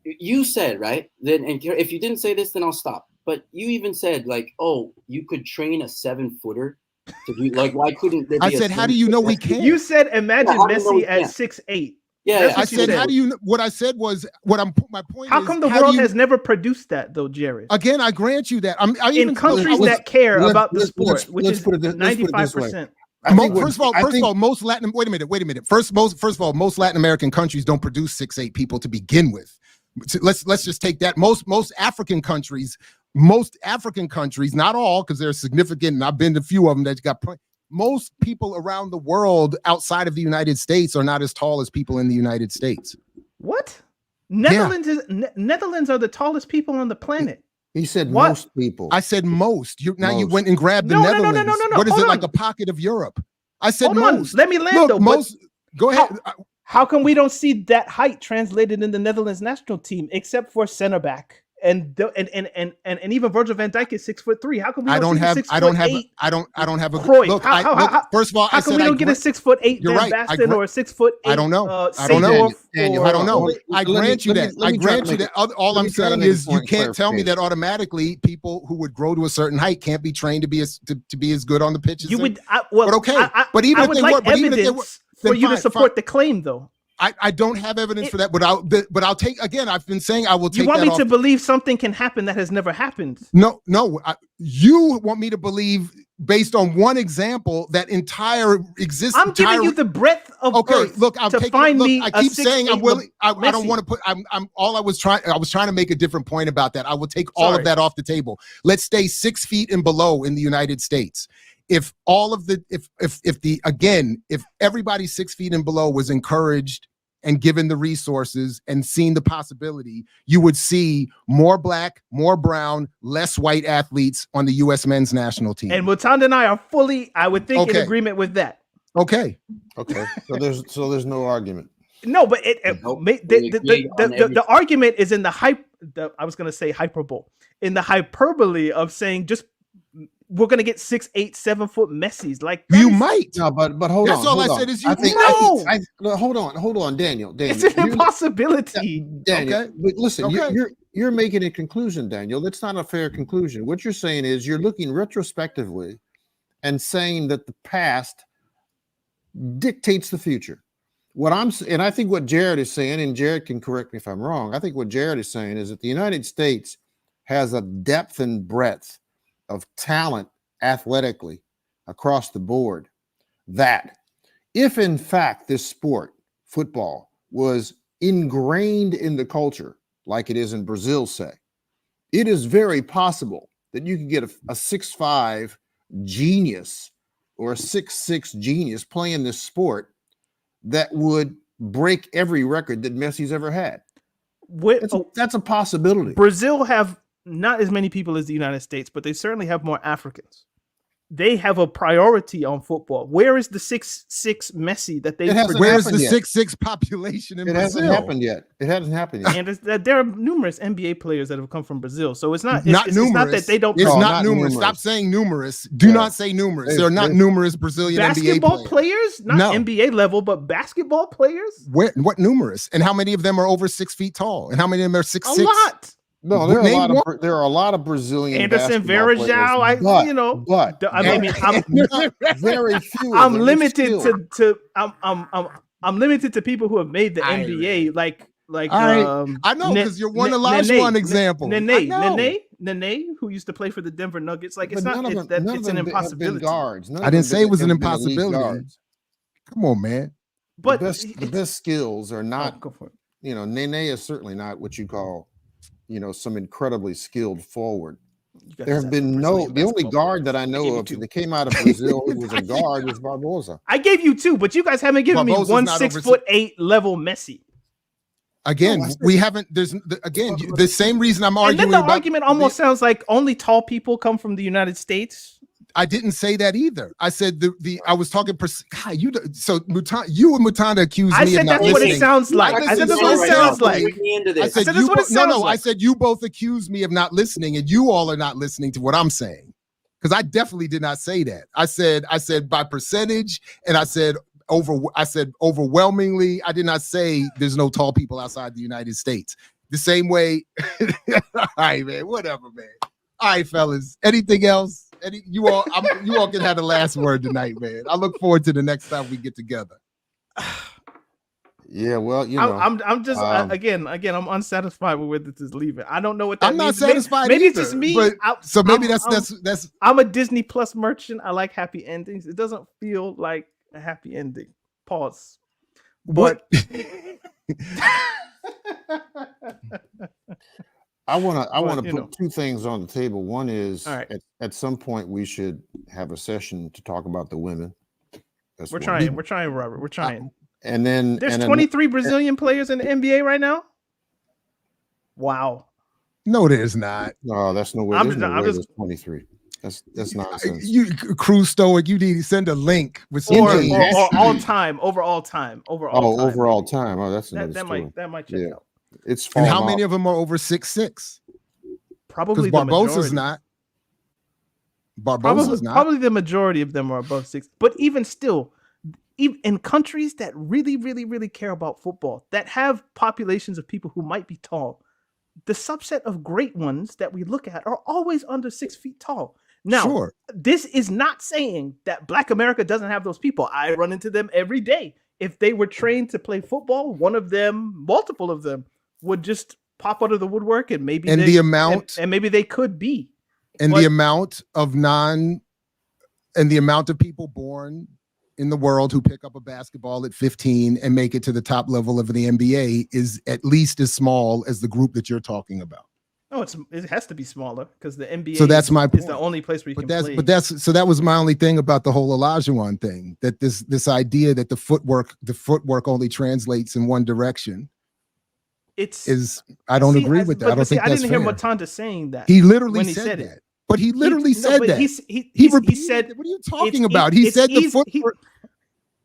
you said, right? Then, and if you didn't say this, then I'll stop. But you even said you could train a 7-footer to do why couldn't there be I said, how do you know we can't? You said imagine Messi at 6'8". Yeah, I said, how do you know? What I said was, my point how is, come the world has never produced that, though, Jared? Again, I grant you that. In countries that care about the sport, which is 95%. First of all, most Latin. Wait a minute. First of all, most Latin American countries don't produce 6'8" people to begin with. So let's just take that. Most African countries, not all, because they're significant, and I've been to a few of them that got. Most people around the world outside of the United States are not as tall as people in the United States. What? Netherlands are the tallest people on the planet. He said most people. I said most. You went and grabbed the Netherlands. No. What is it, like a pocket of Europe? I said most. Let me land though. Most. Go ahead. How come we don't see that height translated in the Netherlands national team, except for center back? And even Virgil van Dijk is 6'3". How come we don't have a Cruyff? Look, first of all, how come we don't get a 6'8" Dan Baston or a 6'8"? I don't know. I don't know. I grant you that. All I'm saying is you can't tell me that automatically people who would grow to a certain height can't be trained to be as good on the pitch as you would. But okay. But even if they were, for you to support the claim, though. I don't have evidence for that, but I'll take, again, I've been saying I will take that. You want me to believe something can happen that has never happened? No. You want me to believe, based on one example, that entire existence. I'm giving you the breadth of earth. Look, I keep saying I'm willing. I don't want to put. I was trying to make a different point about that. I will take all of that off the table. Let's stay 6 feet and below in the United States. If everybody 6 feet and below was encouraged and given the resources and seen the possibility, you would see more black, more brown, less white athletes on the U.S. men's national team. And Mutanda and I are fully, I would think, in Okay. agreement with that. Okay. Okay. So there's no argument. No, but Nope. the argument is in the I was going to say hyperbole, in the hyperbole of saying just we're going to get 6, 8, 7 foot Messi's. Like You might. No, but hold That's on. all hold I on. said is you I think, No. no, hold on, Daniel. It's an impossibility. Daniel, Okay. but listen, Okay. you're making a conclusion, Daniel. That's not a fair conclusion. What you're saying is you're looking retrospectively and saying that the past dictates the future. And I think what Jared is saying, and Jared can correct me if I'm wrong, I think what Jared is saying is that the United States has a depth and breadth of talent athletically across the board that if in fact this sport, football, was ingrained in the culture like it is in Brazil, say, it is very possible that you could get a 6'5" genius or a 6'6" genius playing this sport that would break every record that Messi's ever had. That's a possibility. Brazil have not as many people as the United States, but they certainly have more Africans. They have a priority on football. Where is the 6'6" Messi that they? Where is the 6'6" population in Brazil? It hasn't happened yet. It hasn't happened yet. And there are numerous NBA players that have come from Brazil, so it's not numerous. It's not that they don't. It's No, not not numerous. numerous. Stop saying numerous. Do not say numerous. There are not numerous Brazilian basketball NBA players. not No. NBA level, but basketball players. What numerous? And how many of them are over 6 feet tall? And how many of them are 6'6"? A lot. No, there are a lot of Brazilian Anderson basketball Varejao, players, I'm very few. I'm limited to I'm limited to people who have made the NBA. Like All right. I know because you're one Olajuwon example. Nene, who used to play for the Denver Nuggets. Like it's an impossibility. Guards. I didn't say it was an impossibility. Come on, man. But the best skills are not. Go for it. Nene is certainly not what you call, some incredibly skilled forward. There have been the only guard that I know of that came out of Brazil who was a guard was Barbosa. I gave you 2, but you guys haven't given me one 6'8" level Messi. Again, we haven't. There's the same reason I'm arguing. And then the argument almost sounds like only tall people come from the United States. I didn't say that either. I said I was talking. God, you and Mutanda accused me of not listening. I said that's what it sounds like. I said that's what it sounds like. I said that's what it sounds like. I said you both accused me of not listening, and you all are not listening to what I'm saying. Because I definitely did not say that. I said by percentage, and I said overwhelmingly. I did not say there's no tall people outside the United States. The same way. All right, man. Whatever, man. All right, fellas. Anything else? You all can have the last word tonight, man. I look forward to the next time we get together. Yeah, well, I'm just again, I'm unsatisfied with where this is leaving. I don't know what that I'm means. not satisfied. Maybe either, it's just me. So maybe that's. I'm a Disney Plus merchant. I like happy endings. It doesn't feel like a happy ending. Pause. But I want to put 2 things on the table. One is right. at some point we should have a session to talk about the women. We're trying, Robert. We're trying. And then there's 23 Brazilian players in the NBA right now. Wow. No, there's not. No, that's no way. There's 23. That's nonsense. You Cruise Stoic, you need to send a link with or all time. Overall time. Overall time. Oh, that's another story. That might check out. It's and how many of them are over 6'6"? Probably because Barbosa's not. Barbosa's not. Probably the majority of them are above 6. But even still, even in countries that really, really, really care about football, that have populations of people who might be tall, the subset of great ones that we look at are always under 6 feet tall. Now, This is not saying that Black America doesn't have those people. I run into them every day. If they were trained to play football, one of them, multiple of them, would just pop out of the woodwork, and maybe maybe they could be. The amount of people born in the world who pick up a basketball at 15 and make it to the top level of the NBA is at least as small as the group that you're talking about. Oh, it has to be smaller because the NBA. So that's my is the point. only place where you can play. But that was my only thing about the whole Olajuwon thing. That this idea that the footwork only translates in one direction. I don't agree with that. I don't think I that's didn't fair. hear Matanda saying that. He literally when he said that. it. But he literally said that. He said, "What are you talking about?" He said the footwork.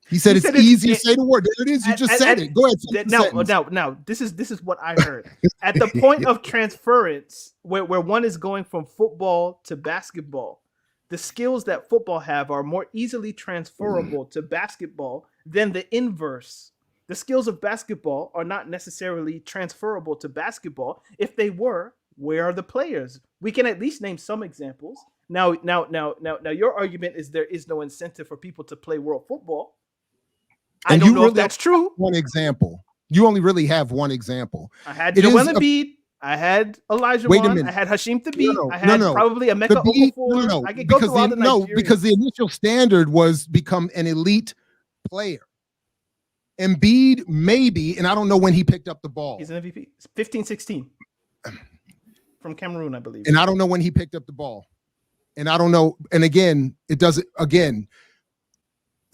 He said it's easy to say the word. There it is. You just said it. Go ahead. Now, this is what I heard. At the point of transference, where one is going from football to basketball, the skills that football have are more easily transferable to basketball than the inverse. The skills of basketball are not necessarily transferable to basketball. If they were, where are the players? We can at least name some examples. Now, your argument is there is no incentive for people to play world football. I don't know if that's true. One example. You only really have one example. I had Joel Embiid. I had Olajuwon. I had Hashim Thabit. I had probably Emeka Okafor. I could go through all the Nigerians. Because the initial standard was become an elite player. Embiid, maybe, and I don't know when he picked up the ball. He's an MVP. 15-16. From Cameroon, I believe. And I don't know when he picked up the ball. And I don't know. And again,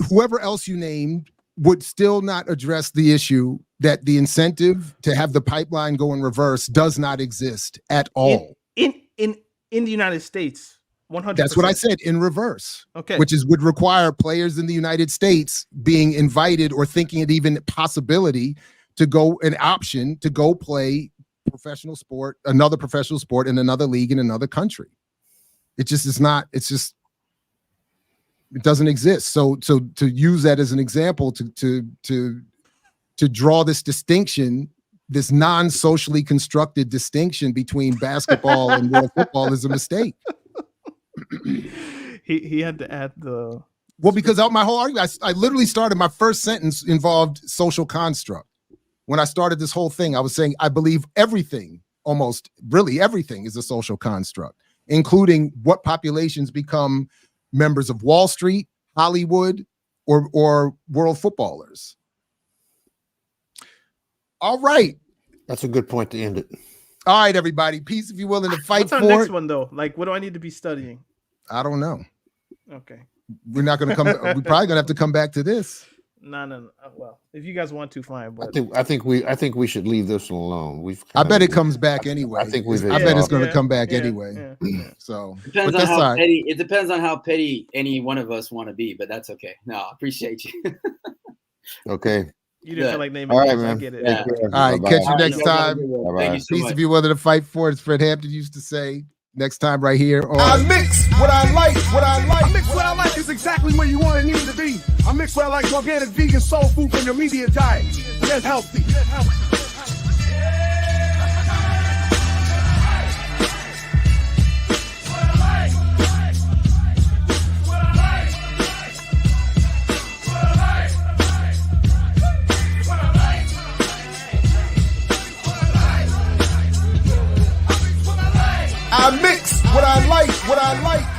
whoever else you named would still not address the issue that the incentive to have the pipeline go in reverse does not exist at all. In the United States, 100%. That's what I said, in reverse. Okay. Which would require players in the United States being invited or thinking it even a possibility to go play another professional sport in another league in another country. It just is not, it doesn't exist. So to use that as an example to draw this distinction, this non-socially constructed distinction between basketball and world football is a mistake. He had to add the because my whole argument, I literally started, my first sentence involved social construct. When I started this whole thing, I was saying I believe everything, almost really everything, is a social construct, including what populations become members of Wall Street, Hollywood, or world footballers. All right. That's a good point to end it. All right, everybody. Peace if you're willing to fight for it. What's our next one, though? Like, what do I need to be studying? I don't know. Okay. We're not going to come. We're probably going to have to come back to this. No. Well, if you guys want to, fine. But I think we should leave this one alone. I bet it comes back anyway. I bet it's going to come back anyway. Yeah. So depends on how petty. It depends on how petty any one of us want to be, but that's okay. No, I appreciate you. Okay. You didn't feel like naming. All right, man. I get it. Yeah. All right, catch you next time. Thank you so Peace much. if you're willing to fight for it, as Fred Hampton used to say. Next time, right here on I mix what I like. I mix what I like is exactly where you want and need to be. I mix what I like, organic, vegan, soul food from your immediate diet. That's healthy. I mix what I like.